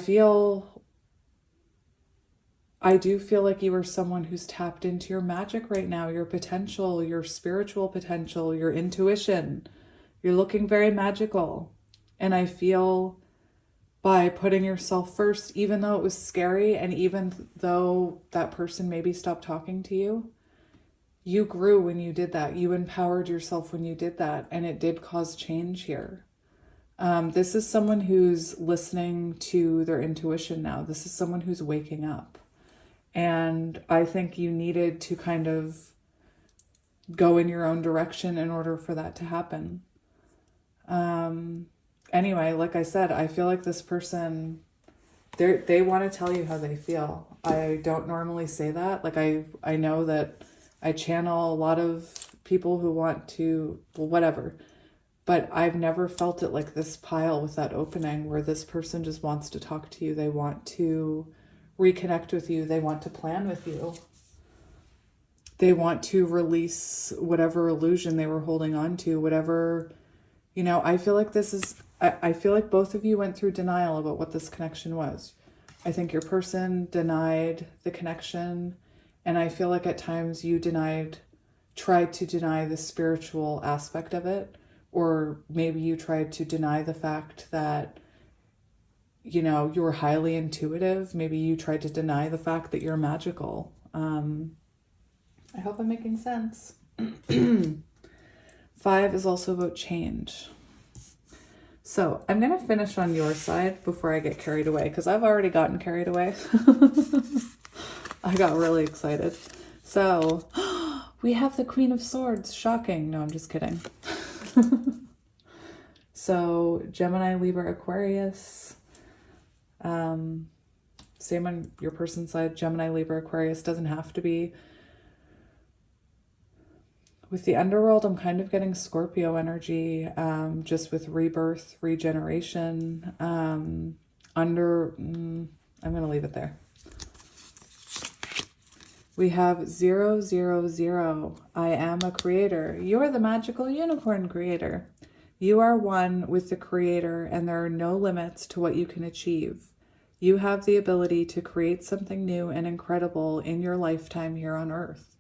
do feel like you are someone who's tapped into your magic right now, your potential, your spiritual potential, your intuition. You're looking very magical. And I feel by putting yourself first, even though it was scary and even though that person maybe stopped talking to you, you grew when you did that. You empowered yourself when you did that. And it did cause change here. This is someone who's listening to their intuition now. This is someone who's waking up. And I think you needed to kind of go in your own direction in order for that to happen. Anyway, like I said, I feel like this person, they want to tell you how they feel. I don't normally say that. Like I know that I channel a lot of people who want to, well, whatever. But I've never felt it like this pile with that opening where this person just wants to talk to you. They want to reconnect with you. They want to plan with you. They want to release whatever illusion they were holding on to, whatever, you know, I feel like this is, I feel like both of you went through denial about what this connection was. I think your person denied the connection. And I feel like at times you tried to deny the spiritual aspect of it. Or maybe you tried to deny the fact that, you know, you were highly intuitive. Maybe you tried to deny the fact that you're magical. I hope I'm making sense. 5 is also about change. So I'm going to finish on your side before I get carried away, because I've already gotten carried away. I got really excited. So we have the Queen of Swords. Shocking. No, I'm just kidding. So Gemini, Libra, Aquarius. Same on your person's side. Gemini, Libra, Aquarius. Doesn't have to be. With the underworld, I'm kind of getting Scorpio energy, just with rebirth, regeneration. I'm going to leave it there. We have 000. I am a creator. You're the magical unicorn creator. You are one with the creator, and there are no limits to what you can achieve. You have the ability to create something new and incredible in your lifetime here on Earth.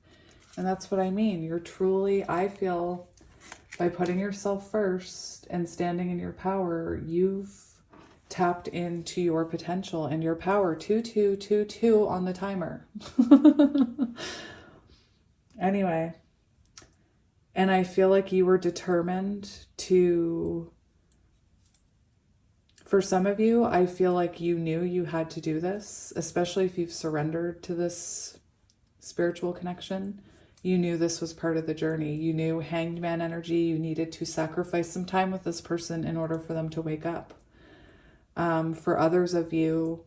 And that's what I mean. You're truly, I feel, by putting yourself first and standing in your power, you've tapped into your potential and your power. 2222 on the timer. Anyway, and I feel like you were determined to, for some of you, I feel like you knew you had to do this, especially if you've surrendered to this spiritual connection. You knew this was part of the journey. You knew Hanged Man energy. You needed to sacrifice some time with this person in order for them to wake up. For others of you,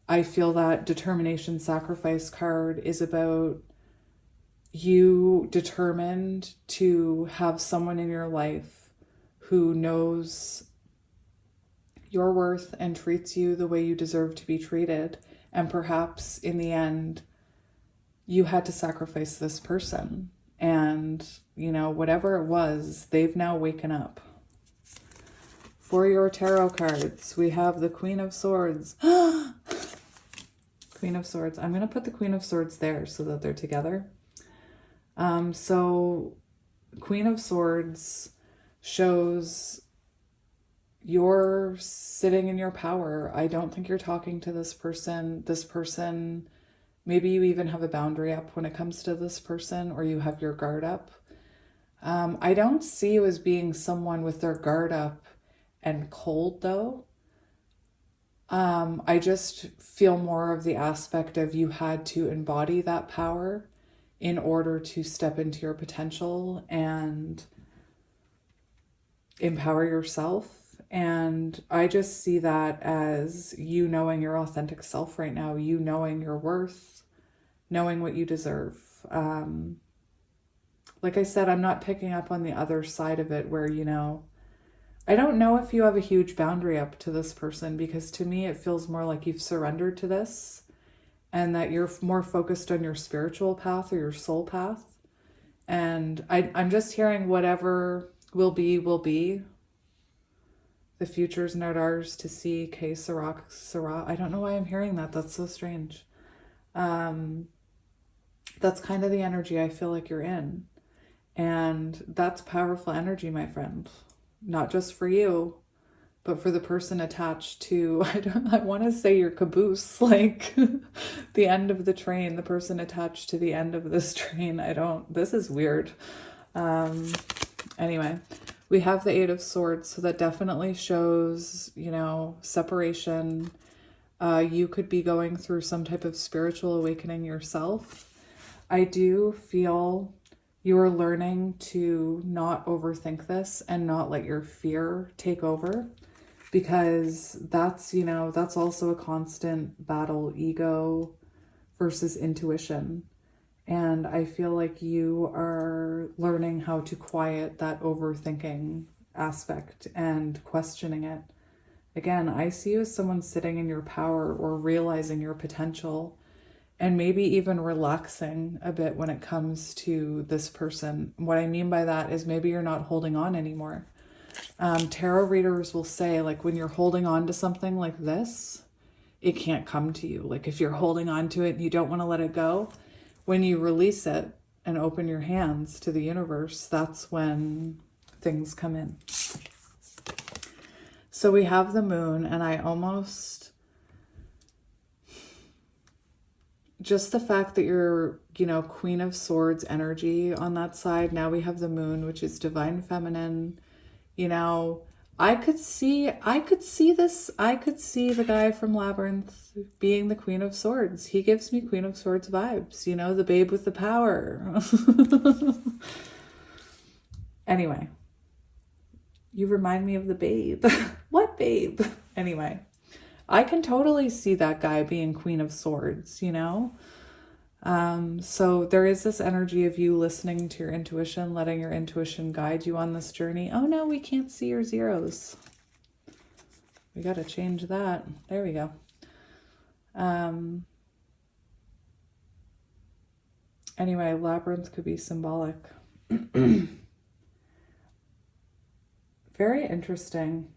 I feel that determination sacrifice card is about you determined to have someone in your life who knows your worth and treats you the way you deserve to be treated. And perhaps in the end, you had to sacrifice this person. And, you know, whatever it was, they've now waken up. For your tarot cards, we have the Queen of Swords. Queen of Swords. I'm going to put the Queen of Swords there so that they're together. So Queen of Swords shows you're sitting in your power. I don't think you're talking to this person. This person, maybe you even have a boundary up when it comes to this person, or you have your guard up. I don't see you as being someone with their guard up and cold though. I just feel more of the aspect of you had to embody that power in order to step into your potential and empower yourself. And I just see that as you knowing your authentic self right now, you knowing your worth, knowing what you deserve. Like I said, I'm not picking up on the other side of it where, you know, I don't know if you have a huge boundary up to this person, because to me, it feels more like you've surrendered to this and that you're more focused on your spiritual path or your soul path. And I'm just hearing whatever will be, will be. The future's not ours to see. K Sarah. I don't know why I'm hearing that. That's so strange. That's kind of the energy I feel like you're in. And that's powerful energy, my friend. Not just for you, but for the person attached to, I want to say your caboose, like the end of the train, the person attached to the end of this train. This is weird. Anyway, we have the Eight of Swords, so that definitely shows, you know, separation. You could be going through some type of spiritual awakening yourself. I do feel you're learning to not overthink this and not let your fear take over, because that's, you know, that's also a constant battle, ego versus intuition. And I feel like you are learning how to quiet that overthinking aspect and questioning it. Again, I see you as someone sitting in your power or realizing your potential, and maybe even relaxing a bit when it comes to this person. What I mean by that is maybe you're not holding on anymore. Tarot readers will say, like, when you're holding on to something like this, it can't come to you. Like if you're holding on to it and you don't want to let it go, when you release it and open your hands to the universe, that's when things come in. So we have the moon, and I almost, just the fact that you're, you know, Queen of Swords energy on that side. Now we have the moon, which is divine feminine. You know, I could see this. I could see the guy from Labyrinth being the Queen of Swords. He gives me Queen of Swords vibes, you know, the babe with the power. Anyway, you remind me of the babe. What babe? Anyway, I can totally see that guy being Queen of Swords, you know? So there is this energy of you listening to your intuition, letting your intuition guide you on this journey. Oh no, we can't see your zeros. We got to change that. There we go. Anyway, labyrinth could be symbolic. Very interesting.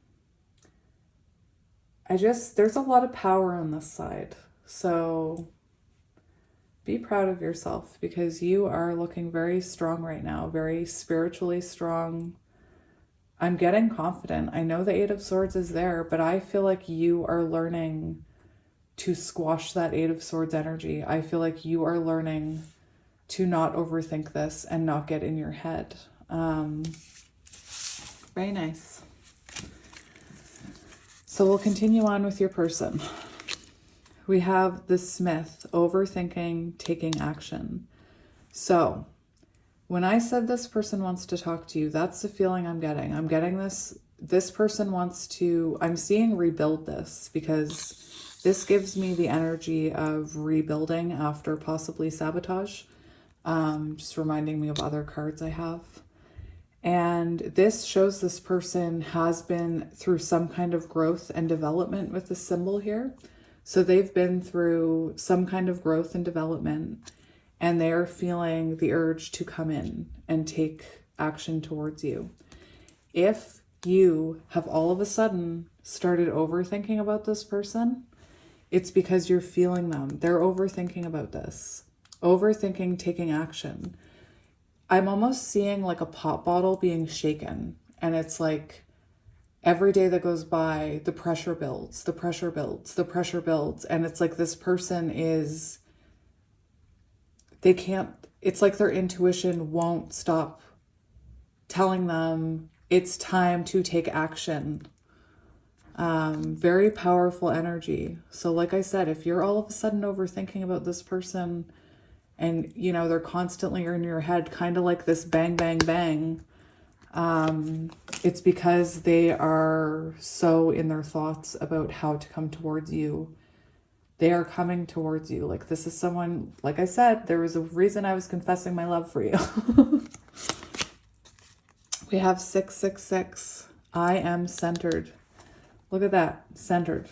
There's a lot of power on this side. So be proud of yourself, because you are looking very strong right now, very spiritually strong. I'm getting confident. I know the Eight of Swords is there, but I feel like you are learning to squash that Eight of Swords energy. I feel like you are learning to not overthink this and not get in your head. Very nice. So we'll continue on with your person. We have the Smith, overthinking, taking action. So when I said this person wants to talk to you, that's the feeling I'm getting. I'm getting this person wants to, I'm seeing rebuild this, because this gives me the energy of rebuilding after possibly sabotage. Just reminding me of other cards I have. And this shows this person has been through some kind of growth and development with the symbol here. So they've been through some kind of growth and development, and they're feeling the urge to come in and take action towards you. If you have all of a sudden started overthinking about this person, it's because you're feeling them. They're overthinking about this. Overthinking, taking action. I'm almost seeing like a pop bottle being shaken. And it's like every day that goes by, the pressure builds, the pressure builds, the pressure builds. And it's like this person is, they can't, it's like their intuition won't stop telling them it's time to take action. Very powerful energy. So like I said, if you're all of a sudden overthinking about this person and, you know, they're constantly in your head, kind of like this bang, bang, bang, it's because they are so in their thoughts about how to come towards you. They are coming towards you. Like this is someone, like I said, there was a reason I was confessing my love for you. We have 666. I am centered. Look at that, centered.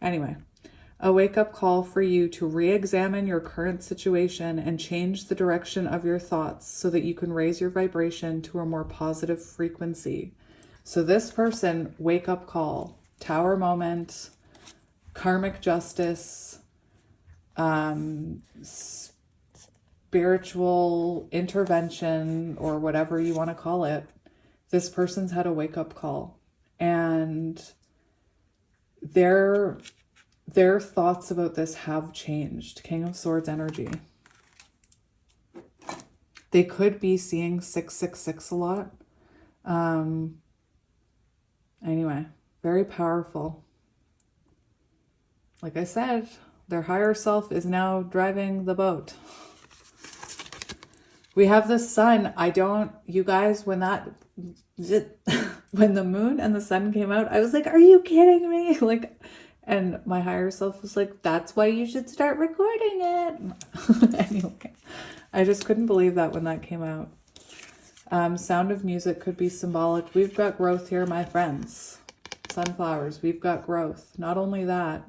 Anyway, a wake-up call for you to re-examine your current situation and change the direction of your thoughts so that you can raise your vibration to a more positive frequency. So this person, wake-up call, tower moment, karmic justice, spiritual intervention, or whatever you want to call it. This person's had a wake-up call. And their thoughts about this have changed. King of Swords energy. They could be seeing 666 a lot. Anyway, very powerful. Like I said, their higher self is now driving the boat. We have the sun. You guys, when the moon and the sun came out, I was like, are you kidding me? Like, and my higher self was like, that's why you should start recording it. Anyway, I just couldn't believe that when that came out. Sound of music could be symbolic. We've got growth here, my friends. Sunflowers, we've got growth. Not only that,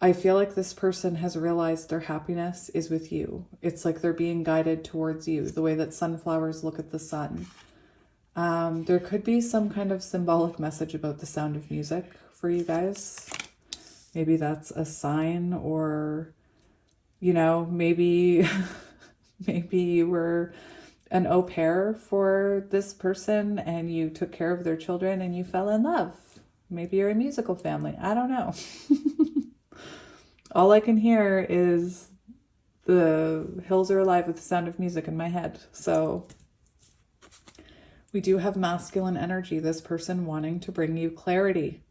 I feel like this person has realized their happiness is with you. It's like they're being guided towards you, the way that sunflowers look at the sun. There could be some kind of symbolic message about the sound of music for you guys. Maybe that's a sign, or, you know, maybe you were an au pair for this person and you took care of their children and you fell in love. Maybe you're a musical family. I don't know. All I can hear is the hills are alive with the sound of music in my head. So we do have masculine energy, this person wanting to bring you clarity.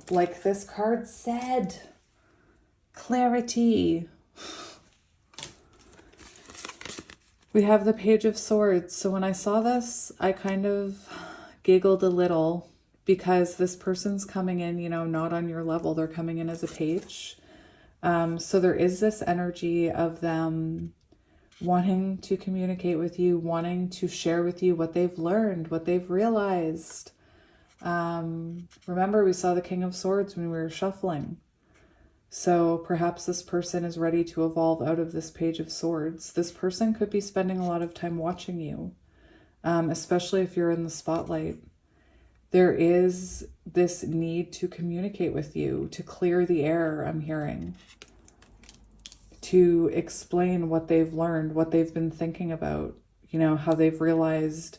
Like this card said, clarity. We have the Page of Swords. So when I saw this, I kind of giggled a little, because this person's coming in, you know, not on your level. They're coming in as a page. So there is this energy of them wanting to communicate with you, wanting to share with you what they've learned, what they've realized. Remember, we saw the King of Swords when we were shuffling. So perhaps this person is ready to evolve out of this Page of Swords. This person could be spending a lot of time watching you, especially if you're in the spotlight. There is this need to communicate with you, to clear the air, I'm hearing. To explain what they've learned, what they've been thinking about, you know, how they've realized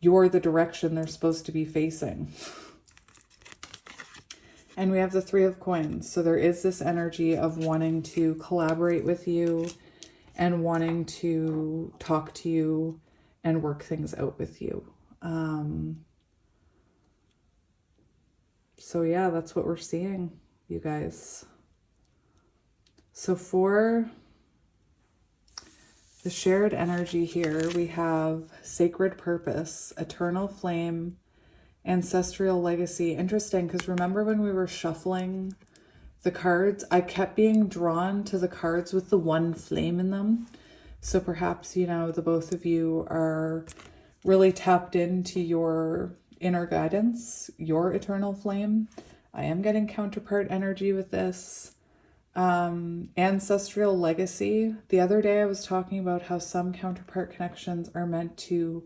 you're the direction they're supposed to be facing. And we have the Three of Coins. So there is this energy of wanting to collaborate with you and wanting to talk to you and work things out with you. So yeah, that's what we're seeing, you guys. So for the shared energy here, we have sacred purpose, eternal flame, ancestral legacy. Interesting, because remember when we were shuffling the cards, I kept being drawn to the cards with the one flame in them. So perhaps, you know, the both of you are really tapped into your inner guidance, your eternal flame. I am getting counterpart energy with this. Ancestral legacy. The other day I was talking about how some counterpart connections are meant to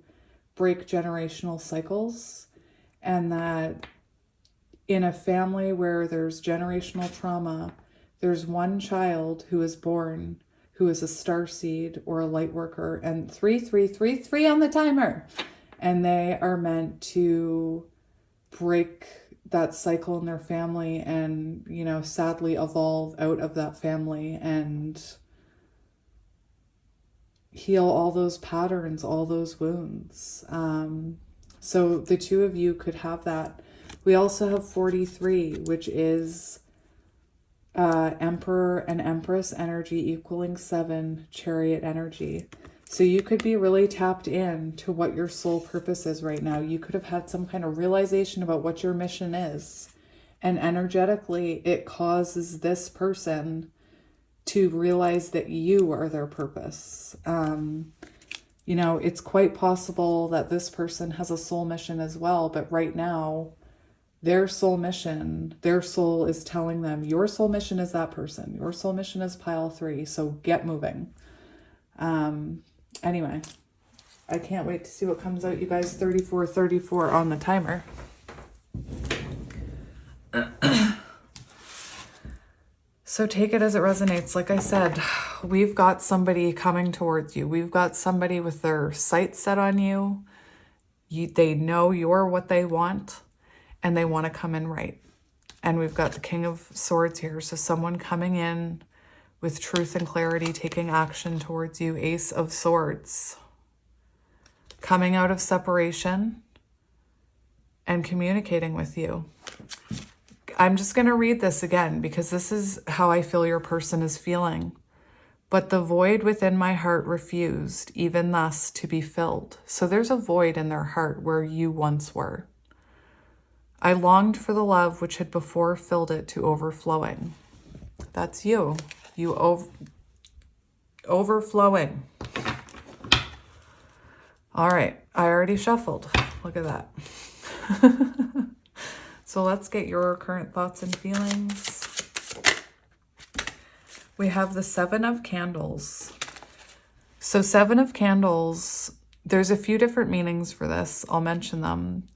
break generational cycles, and that in a family where there's generational trauma, there's one child who is born who is a starseed or a light worker, and 3 on the timer, and they are meant to break that cycle in their family and, you know, sadly evolve out of that family and heal all those patterns, all those wounds. So the two of you could have that. We also have 43, which is Emperor and Empress energy equaling 7, Chariot energy. So you could be really tapped in to what your soul purpose is right now. You could have had some kind of realization about what your mission is. And energetically, it causes this person to realize that you are their purpose. You know, it's quite possible that this person has a soul mission as well. But right now, their soul mission, their soul is telling them, your soul mission is that person. Your soul mission is pile 3. So get moving. Anyway, I can't wait to see what comes out, you guys. 34 on the timer. So take it as it resonates. Like I said, we've got somebody coming towards you. We've got somebody with their sights set on you. They know you're what they want, and they want to come in right. And we've got the King of Swords here. So someone coming in with truth and clarity, taking action towards you. Ace of Swords. Coming out of separation and communicating with you. I'm just going to read this again because this is how I feel your person is feeling. But the void within my heart refused, even thus, to be filled. So there's a void in their heart where you once were. I longed for the love which had before filled it to overflowing. That's you. You overflowing. All right. I already shuffled. Look at that. So let's get your current thoughts and feelings. We have the 7 of Candles. So 7 of Candles, there's a few different meanings for this. I'll mention them.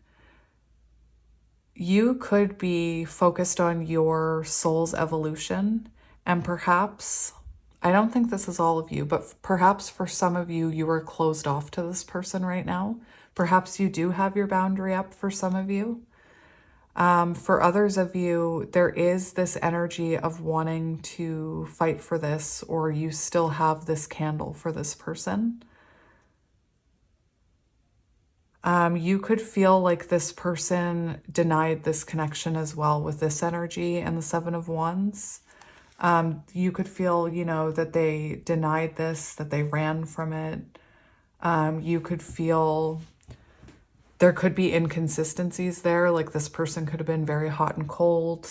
You could be focused on your soul's evolution, and perhaps, I don't think this is all of you, but perhaps for some of you, you are closed off to this person right now. Perhaps you do have your boundary up for some of you. For others of you, there is this energy of wanting to fight for this, or you still have this candle for this person. You could feel like this person denied this connection as well with this energy and the 7 of Wands. You could feel, you know, that they denied this, that they ran from it. You could feel there could be inconsistencies there, like this person could have been very hot and cold.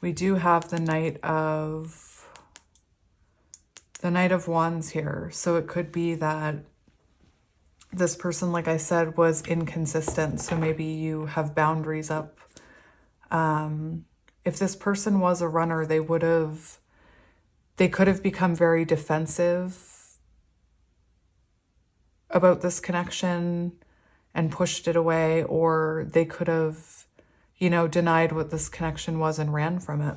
We do have the Knight of Wands here. So it could be that this person, like I said, was inconsistent. So maybe you have boundaries up. If this person was a runner, they could have become very defensive about this connection and pushed it away, or they could have, you know, denied what this connection was and ran from it.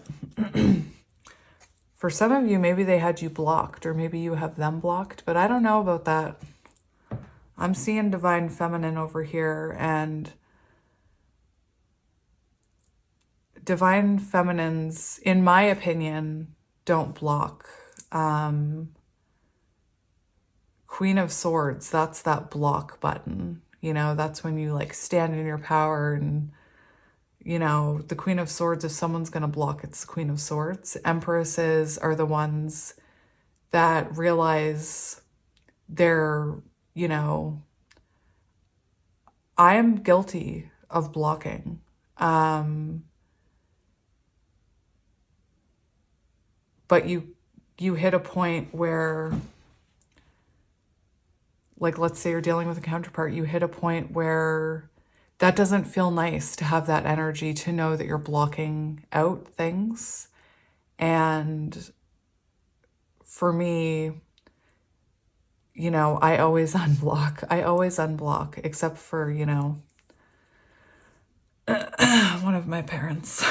For some of you, maybe they had you blocked, or maybe you have them blocked, but I don't know about that. I'm seeing divine feminine over here, and divine feminines, in my opinion, don't block. Queen of Swords, that's that block button. You know, that's when you like stand in your power, and, you know, the Queen of Swords, if someone's going to block, it's the Queen of Swords. Empresses are the ones that realize they're, you know, I am guilty of blocking. But you hit a point where, like, let's say you're dealing with a counterpart, you hit a point where that doesn't feel nice to have that energy, to know that you're blocking out things. And for me, you know, I always unblock. I always unblock, except for, you know, one of my parents.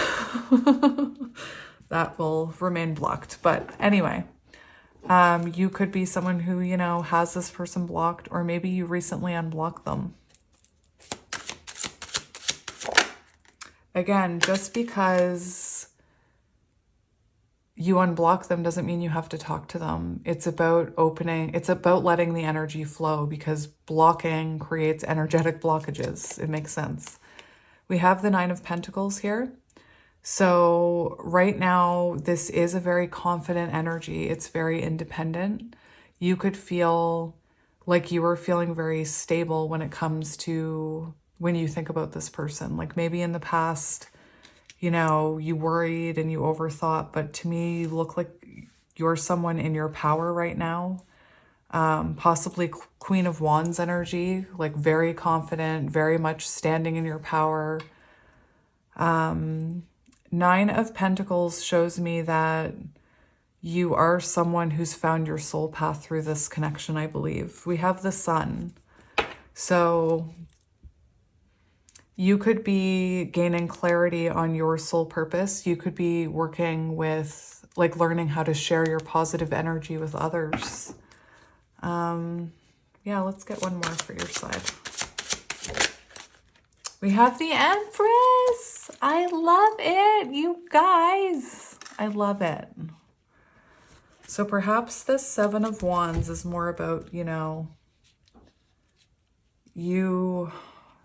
That will remain blocked. But anyway, you could be someone who, you know, has this person blocked, or maybe you recently unblocked them. Again, just because you unblock them doesn't mean you have to talk to them. It's about opening, it's about letting the energy flow, because blocking creates energetic blockages. It makes sense. We have the Nine of Pentacles here. So right now, this is a very confident energy. It's very independent. You could feel like you were feeling very stable when it comes to when you think about this person. Like maybe in the past, you know, you worried and you overthought, but to me, you look like you're someone in your power right now. Possibly Queen of Wands energy, like very confident, very much standing in your power. Nine of Pentacles shows me that you are someone who's found your soul path through this connection, I believe. We have the Sun. So you could be gaining clarity on your soul purpose. You could be working with, like, learning how to share your positive energy with others. Yeah, let's get one more for your side. We have the Empress. I love it, you guys. I love it. So perhaps this Seven of Wands is more about, you know, you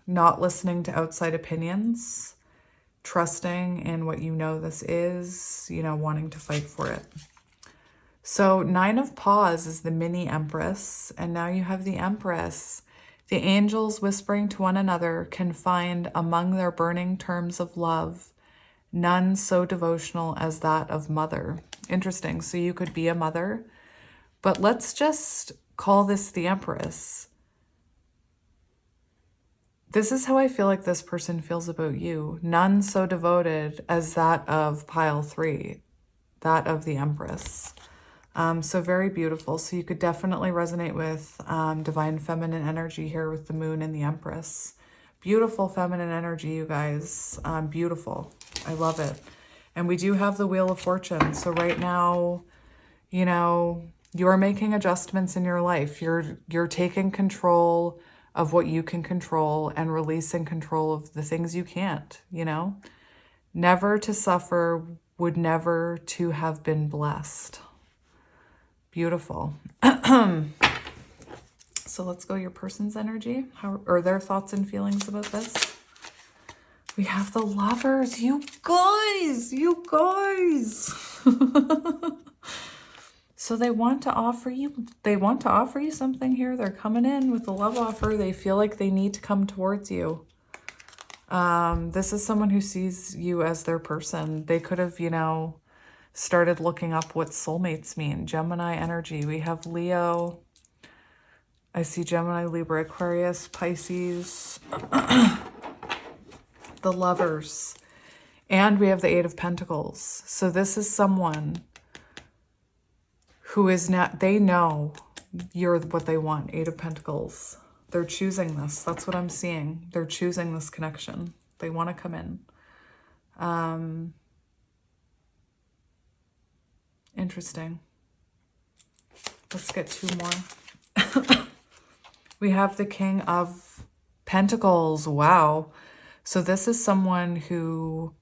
not listening to outside opinions, trusting in what you know this is, you know, wanting to fight for it. So Nine of Paws is the mini Empress, and now you have the Empress. The angels whispering to one another can find among their burning terms of love none so devotional as that of mother. Interesting. So you could be a mother, but let's just call this the Empress. This is how I feel like this person feels about you. None so devoted as that of pile 3, that of the Empress. So very beautiful. So you could definitely resonate with divine feminine energy here with the moon and the Empress. Beautiful feminine energy, you guys. Beautiful. I love it. And we do have the Wheel of Fortune. So right now, you know, you're making adjustments in your life. You're taking control of what you can control and releasing control of the things you can't, you know. Never to suffer would never to have been blessed. Beautiful. So let's go your person's energy. How are their thoughts and feelings about this? We have the Lovers. You guys, you guys. So they want to offer you something here. They're coming in with a love offer. They feel like they need to come towards you. This is someone who sees you as their person. They could have, you know, started looking up what soulmates mean. Gemini energy. We have Leo. I see Gemini, Libra, Aquarius, Pisces. The Lovers. And we have the Eight of Pentacles. So this is someone who is not, they know you're what they want. Eight of Pentacles. They're choosing this. That's what I'm seeing. They're choosing this connection. They want to come in. Interesting. Let's get two more. We have the King of Pentacles. Wow. So this is someone who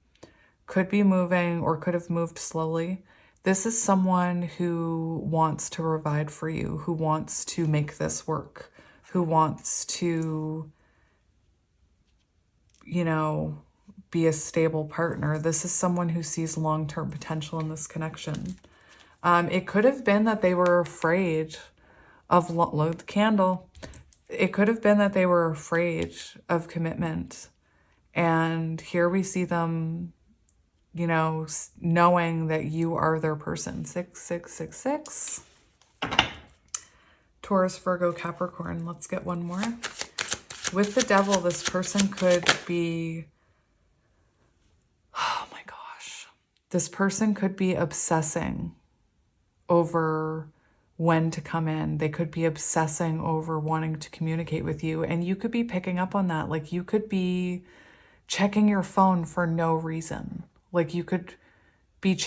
could be moving or could have moved slowly. This is someone who wants to provide for you, who wants to make this work, who wants to, you know, be a stable partner. This is someone who sees long-term potential in this connection. It could have been that they were afraid of the candle. It could have been that they were afraid of commitment. And here we see them, you know, knowing that you are their person. 6666. Taurus, Virgo, Capricorn. Let's get one more. With the Devil, this person could be, oh my gosh. This person could be obsessing over when to come in. They could be obsessing over wanting to communicate with you. And you could be picking up on that. Like you could be checking your phone for no reason. Like you could be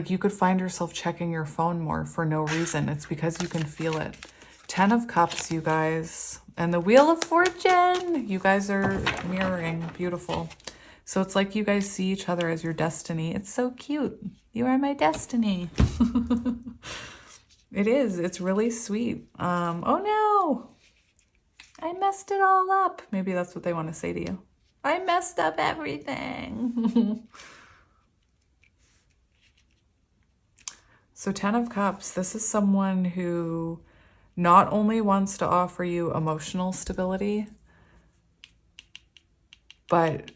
you could find yourself checking your phone more for no reason. It's because you can feel it. 10 of Cups, you guys. And the Wheel of Fortune. You guys are mirroring. Beautiful. So it's like you guys see each other as your destiny. It's so cute. You are my destiny. It is. It's really sweet. Oh no. I messed it all up. Maybe that's what they want to say to you. I messed up everything. So 10 of Cups, this is someone who not only wants to offer you emotional stability, but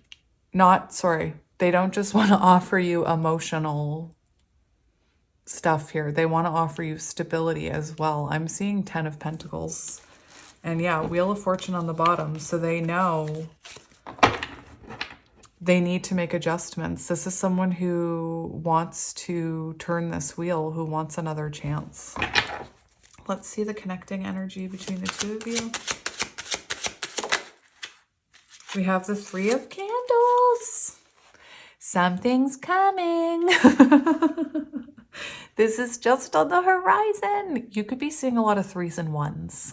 they don't just want to offer you emotional stuff here. They want to offer you stability as well. I'm seeing 10 of Pentacles. And yeah, Wheel of Fortune on the bottom. So they know they need to make adjustments. This is someone who wants to turn this wheel, who wants another chance. Let's see the connecting energy between the two of you. We have the Three of Candles. Something's coming. This is just on the horizon. You could be seeing a lot of threes and ones.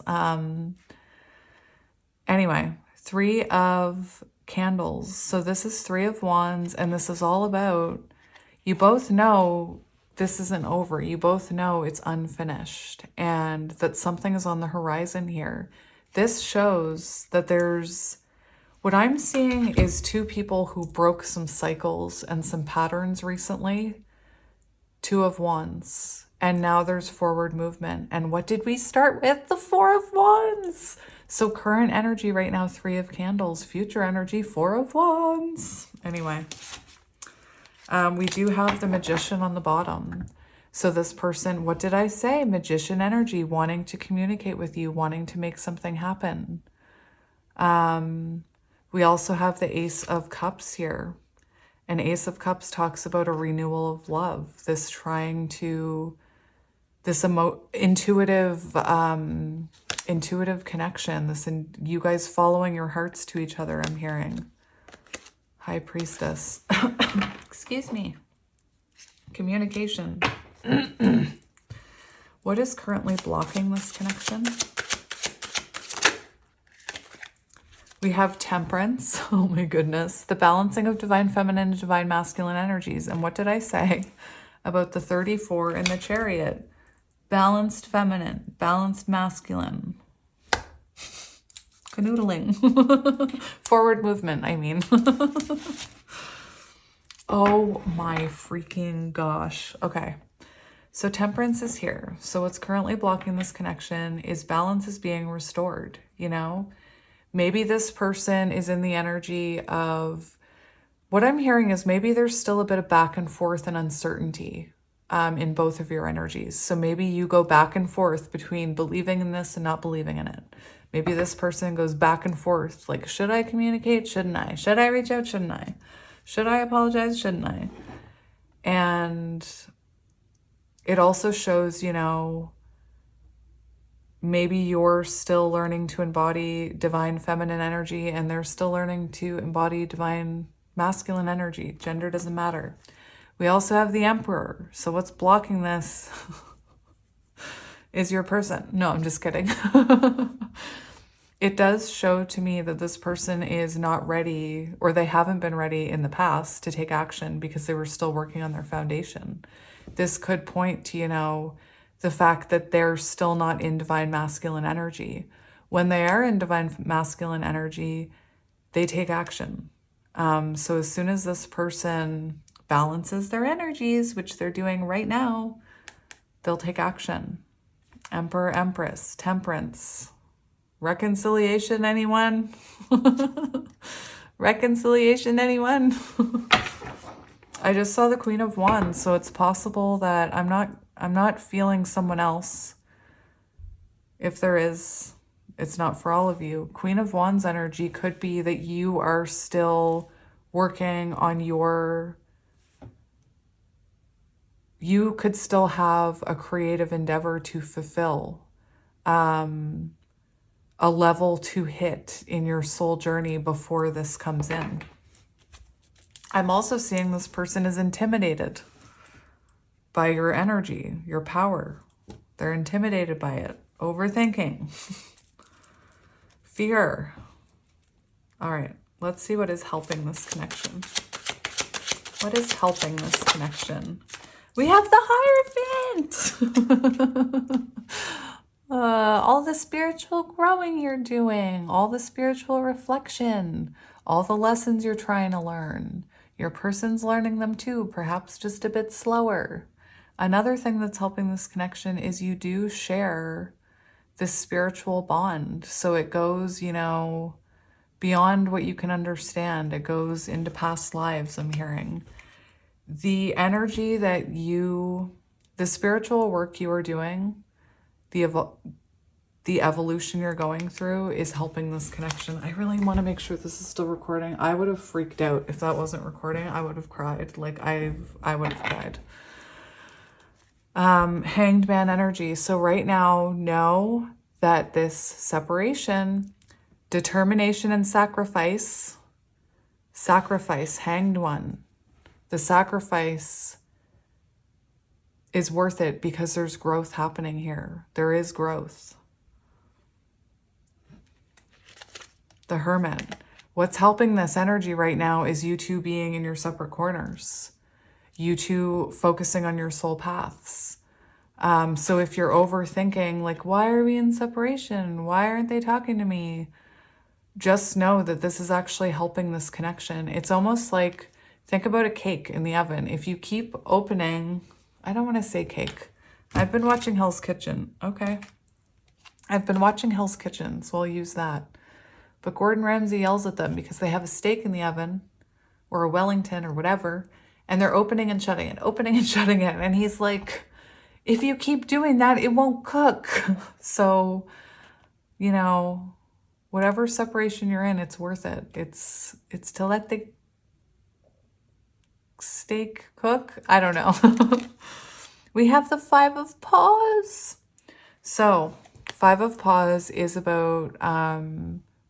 Anyway, Three of Candles. So this is Three of Wands, and this is all about, you both know this isn't over. You both know it's unfinished and that something is on the horizon here. This shows that what I'm seeing is two people who broke some cycles and some patterns recently. Two of Wands. And now there's forward movement. And what did we start with? The Four of Wands. So current energy right now, Three of Candles. Future energy, Four of Wands. Anyway, we do have the Magician on the bottom. So this person, what did I say? Magician energy, wanting to communicate with you, wanting to make something happen. We also have the Ace of Cups here. And Ace of Cups talks about a renewal of love. This intuitive connection. You guys following your hearts to each other, I'm hearing. High Priestess. Excuse me. Communication. What is currently blocking this connection? We have Temperance. Oh my goodness. The balancing of divine feminine and divine masculine energies. And what did I say about the 34 in the Chariot? Balanced feminine, balanced masculine. Canoodling. Forward movement, I mean. Oh my freaking gosh. Okay. So Temperance is here. So what's currently blocking this connection is balance is being restored, you know? Maybe this person is in the energy of, what I'm hearing is maybe there's still a bit of back and forth and uncertainty in both of your energies. So maybe you go back and forth between believing in this and not believing in it. Maybe this person goes back and forth, like, should I communicate? Shouldn't I? Should I reach out? Shouldn't I? Should I apologize? Shouldn't I? And it also shows, you know, maybe you're still learning to embody divine feminine energy and they're still learning to embody divine masculine energy. Gender doesn't matter. We also have the Emperor. So what's blocking this is your person. No, I'm just kidding. it does show to me that this person is not ready, or they haven't been ready in the past to take action because they were still working on their foundation. This could point to, you know, the fact that they're still not in divine masculine energy. When they are in divine masculine energy, they take action. So as soon as this person balances their energies, which they're doing right now, they'll take action. Emperor, Empress, Temperance. Reconciliation, anyone? Reconciliation, anyone? I just saw the Queen of Wands, so it's possible that I'm not feeling someone else. If there is, it's not for all of you. Queen of Wands energy could be that you are still working on you could still have a creative endeavor to fulfill, a level to hit in your soul journey before this comes in. I'm also seeing this person is intimidated by your energy, your power. They're intimidated by it. Overthinking. Fear. All right, let's see what is helping this connection. What is helping this connection? We have the Hierophant. All the spiritual growing you're doing, all the spiritual reflection, all the lessons you're trying to learn. Your person's learning them too, perhaps just a bit slower. Another thing that's helping this connection is you do share this spiritual bond. So it goes, you know, beyond what you can understand. It goes into past lives, I'm hearing. The energy that the spiritual work you are doing, the evolution you're going through is helping this connection. I really want to make sure this is still recording. I would have freaked out if that wasn't recording. I would have cried. Like I would have cried. Hanged Man energy. So right now, know that this separation, determination and sacrifice, Hanged One. The sacrifice is worth it because there's growth happening here. There is growth. The Hermit. What's helping this energy right now is you two being in your separate corners. You two focusing on your soul paths. So if you're overthinking, like, why are we in separation? Why aren't they talking to me? Just know that this is actually helping this connection. It's almost like, think about a cake in the oven. If you keep opening, I don't want to say cake. I've been watching Hell's Kitchen. Okay. I've been watching Hell's Kitchen, so I'll use that. But Gordon Ramsay yells at them because they have a steak in the oven or a Wellington or whatever, and they're opening and shutting it, opening and shutting it. And he's like, if you keep doing that, it won't cook. So, you know, whatever separation you're in, it's worth it. It's to let the steak cook. I don't know. We have the Five of Paws. So 5 of Paws is about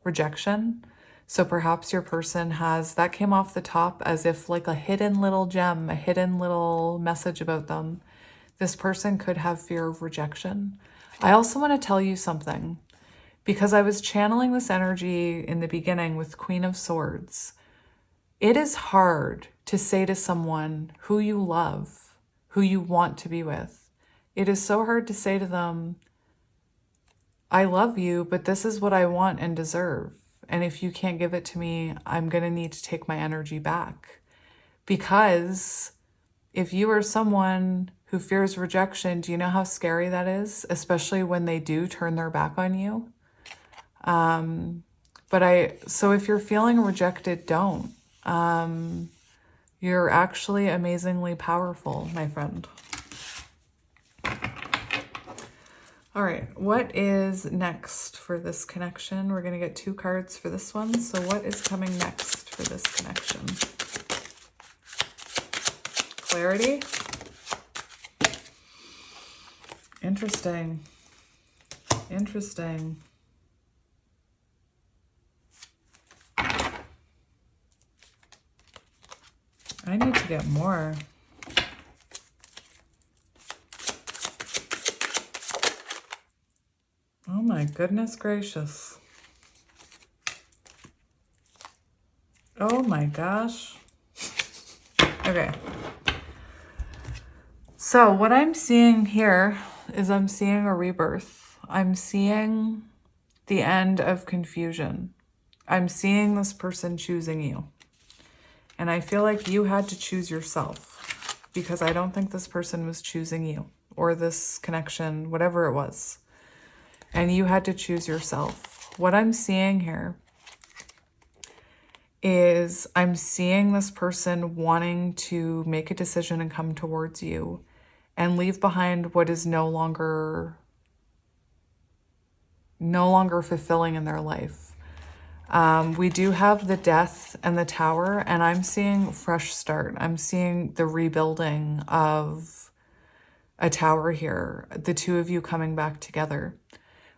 rejection. So perhaps your person has, that came off the top as if like a hidden little gem, a hidden little message about them. This person could have fear of rejection. I also want to tell you something, because I was channeling this energy in the beginning with Queen of Swords. It is hard to say to someone who you love, who you want to be with. It is so hard to say to them, I love you, but this is what I want and deserve. And if you can't give it to me, I'm going to need to take my energy back. Because if you are someone who fears rejection, do you know how scary that is? Especially when they do turn their back on you. So if you're feeling rejected, don't. You're actually amazingly powerful, my friend. All right, what is next for this connection? We're going to get 2 cards for this one. So what is coming next for this connection? Clarity. Interesting. Interesting. I need to get more. Oh my goodness gracious. Oh my gosh. Okay. So what I'm seeing here is I'm seeing a rebirth. I'm seeing the end of confusion. I'm seeing this person choosing you. And I feel like you had to choose yourself because I don't think this person was choosing you or this connection, whatever it was. And you had to choose yourself. What I'm seeing here is I'm seeing this person wanting to make a decision and come towards you and leave behind what is no longer fulfilling in their life. We do have the Death and the Tower, and I'm seeing fresh start. I'm seeing the rebuilding of a tower here, the two of you coming back together.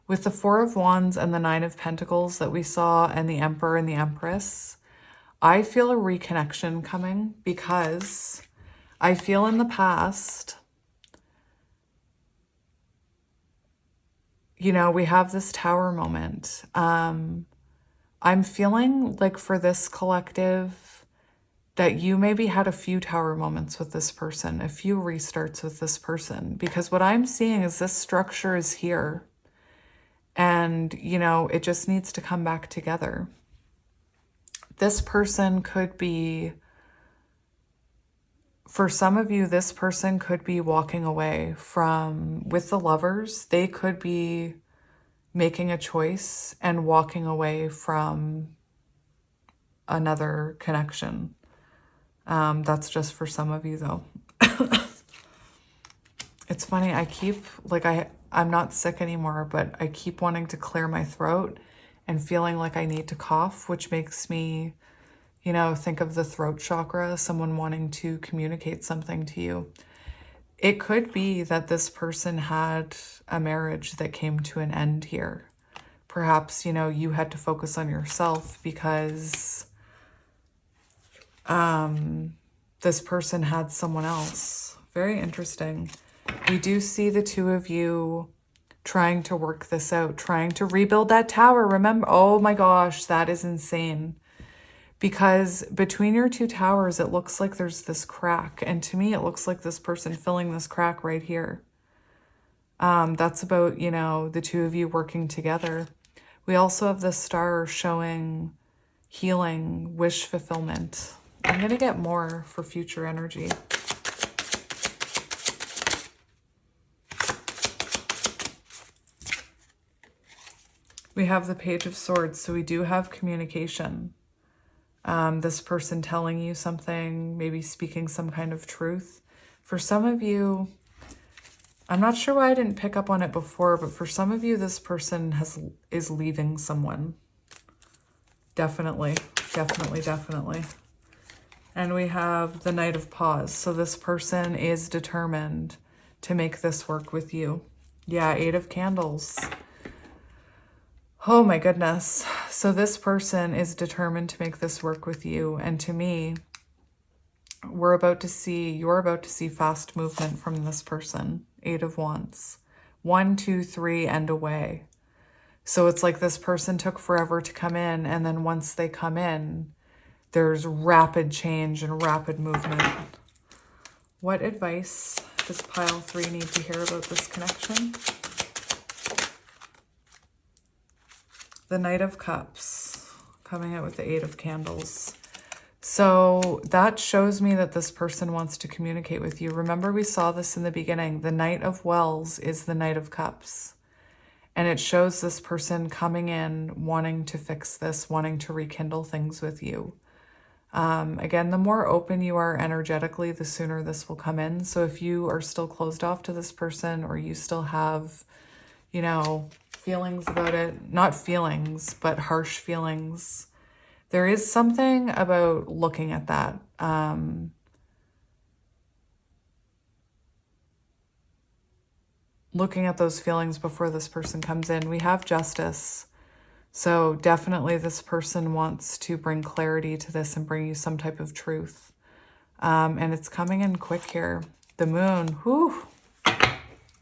With the Four of Wands and the Nine of Pentacles that we saw, and the Emperor and the Empress, I feel a reconnection coming because I feel in the past, you know, we have this Tower moment. I'm feeling like for this collective that you maybe had a few Tower moments with this person, a few restarts with this person, because what I'm seeing is this structure is here and, you know, it just needs to come back together. This person could be, for some of you, this person could be walking away from, with the Lovers, they could be making a choice and walking away from another connection. That's just for some of you though. It's funny, I keep, like I'm not sick anymore, but I keep wanting to clear my throat and feeling like I need to cough, which makes me, you know, think of the throat chakra, someone wanting to communicate something to you. It could be that this person had a marriage that came to an end here. Perhaps, you know, you had to focus on yourself because this person had someone else. Very interesting. We do see the two of you trying to work this out, trying to rebuild that tower. Remember, oh my gosh, that is insane. Because between your two towers, it looks like there's this crack. And to me, it looks like this person filling this crack right here. That's about, you know, the two of you working together. We also have the Star showing healing, wish fulfillment. I'm going to get more for future energy. We have the Page of Swords, so we do have communication. This person telling you something, maybe speaking some kind of truth. For some of you, I'm not sure why I didn't pick up on it before, but for some of you, this person is leaving someone. Definitely, definitely, definitely. And we have the Knight of Pause. So this person is determined to make this work with you. Yeah, Eight of Candles. Oh my goodness. So this person is determined to make this work with you. And to me, you're about to see fast movement from this person. Eight of Wands. 1, 2, 3, and away. So it's like this person took forever to come in, and then once they come in, there's rapid change and rapid movement. What advice does pile 3 need to hear about this connection? The Knight of Cups, coming out with the Eight of Candles. So that shows me that this person wants to communicate with you. Remember, we saw this in the beginning. The Knight of Wells is the Knight of Cups. And it shows this person coming in, wanting to fix this, wanting to rekindle things with you. Again, the more open you are energetically, the sooner this will come in. So if you are still closed off to this person, or you still have, you know, feelings about it, not feelings, but harsh feelings, there is something about looking at that. Looking at those feelings before this person comes in. We have Justice. So definitely this person wants to bring clarity to this and bring you some type of truth. And it's coming in quick here. The Moon. Whew.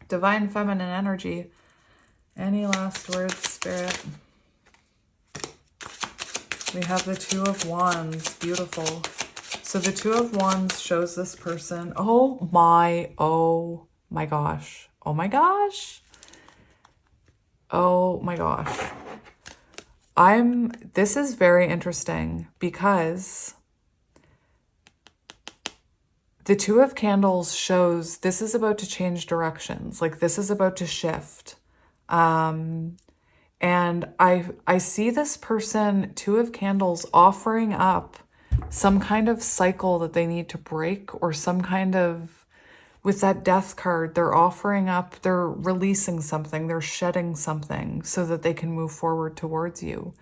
Divine Feminine energy. Any last words, Spirit? We have the Two of Wands. Beautiful. So the Two of Wands shows this person. Oh my gosh. Oh my gosh. Oh my gosh. This is very interesting because the Two of Candles shows this is about to change directions. Like this is about to shift. And I see this person, Two of Candles, offering up some kind of cycle that they need to break, or some kind of, with that Death card, they're offering up, they're releasing something, they're shedding something so that they can move forward towards you.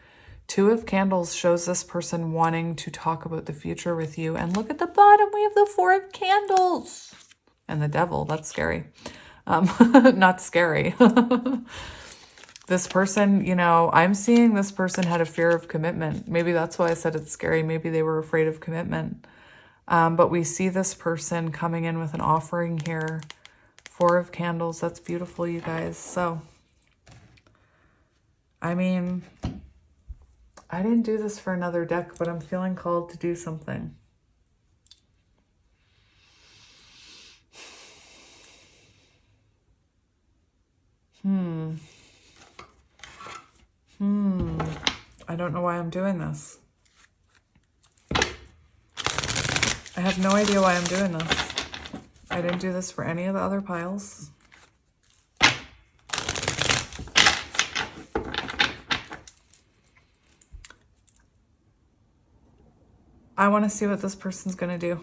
Two of Candles shows this person wanting to talk about the future with you. And look at the bottom, we have the Four of Candles. And the Devil, that's scary. Not scary. This person, you know, I'm seeing this person had a fear of commitment. Maybe that's why I said it's scary. Maybe they were afraid of commitment. But we see this person coming in with an offering here. Four of Candles, that's beautiful, you guys. So, I mean, I didn't do this for another deck, but I'm feeling called to do something. I don't know why I'm doing this. I have no idea why I'm doing this. I didn't do this for any of the other piles. I want to see what this person's going to do.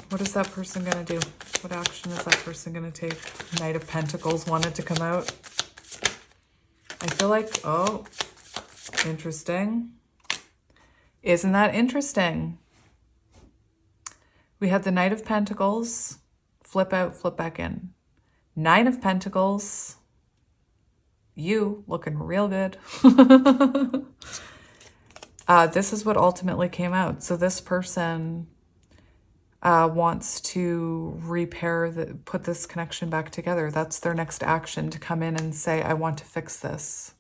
What is that person going to do? What action is that person going to take? Knight of Pentacles wanted to come out. I feel like, oh, interesting. Isn't that interesting? We had the Knight of Pentacles, flip out, flip back in. Nine of Pentacles, you looking real good. This is what ultimately came out. So this person wants to repair, put this connection back together. That's their next action, to come in and say, I want to fix this.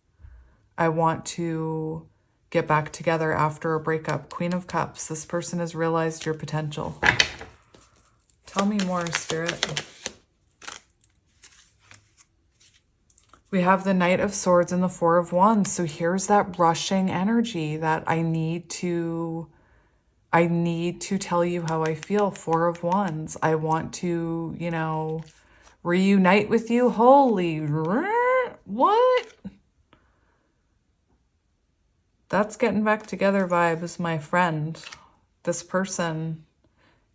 I want to get back together after a breakup. Queen of Cups, this person has realized your potential. Tell me more, Spirit. We have the Knight of Swords and the Four of Wands. So here's that rushing energy that I need to tell you how I feel. Four of Wands. I want to, you know, reunite with you. Holy, what? That's getting back together vibes, my friend. This person,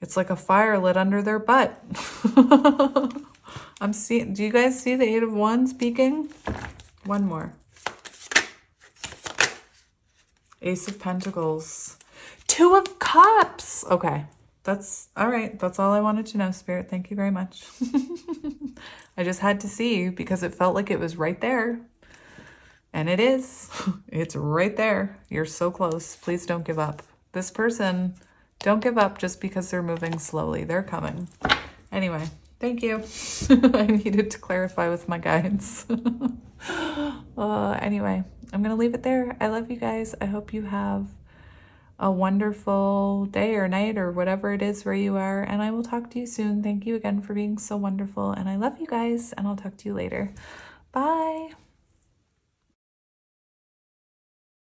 it's like a fire lit under their butt. I'm seeing, do you guys see the Eight of Wands peeking? One more. Ace of Pentacles. Two of Cups. Okay. That's all right. That's all I wanted to know, Spirit. Thank you very much. I just had to see because it felt like it was right there. And it is. It's right there. You're so close. Please don't give up. This person, don't give up just because they're moving slowly. They're coming. Anyway, thank you. I needed to clarify with my guides. Anyway, I'm going to leave it there. I love you guys. I hope you have a wonderful day or night or whatever it is where you are. And I will talk to you soon. Thank you again for being so wonderful. And I love you guys. And I'll talk to you later. Bye.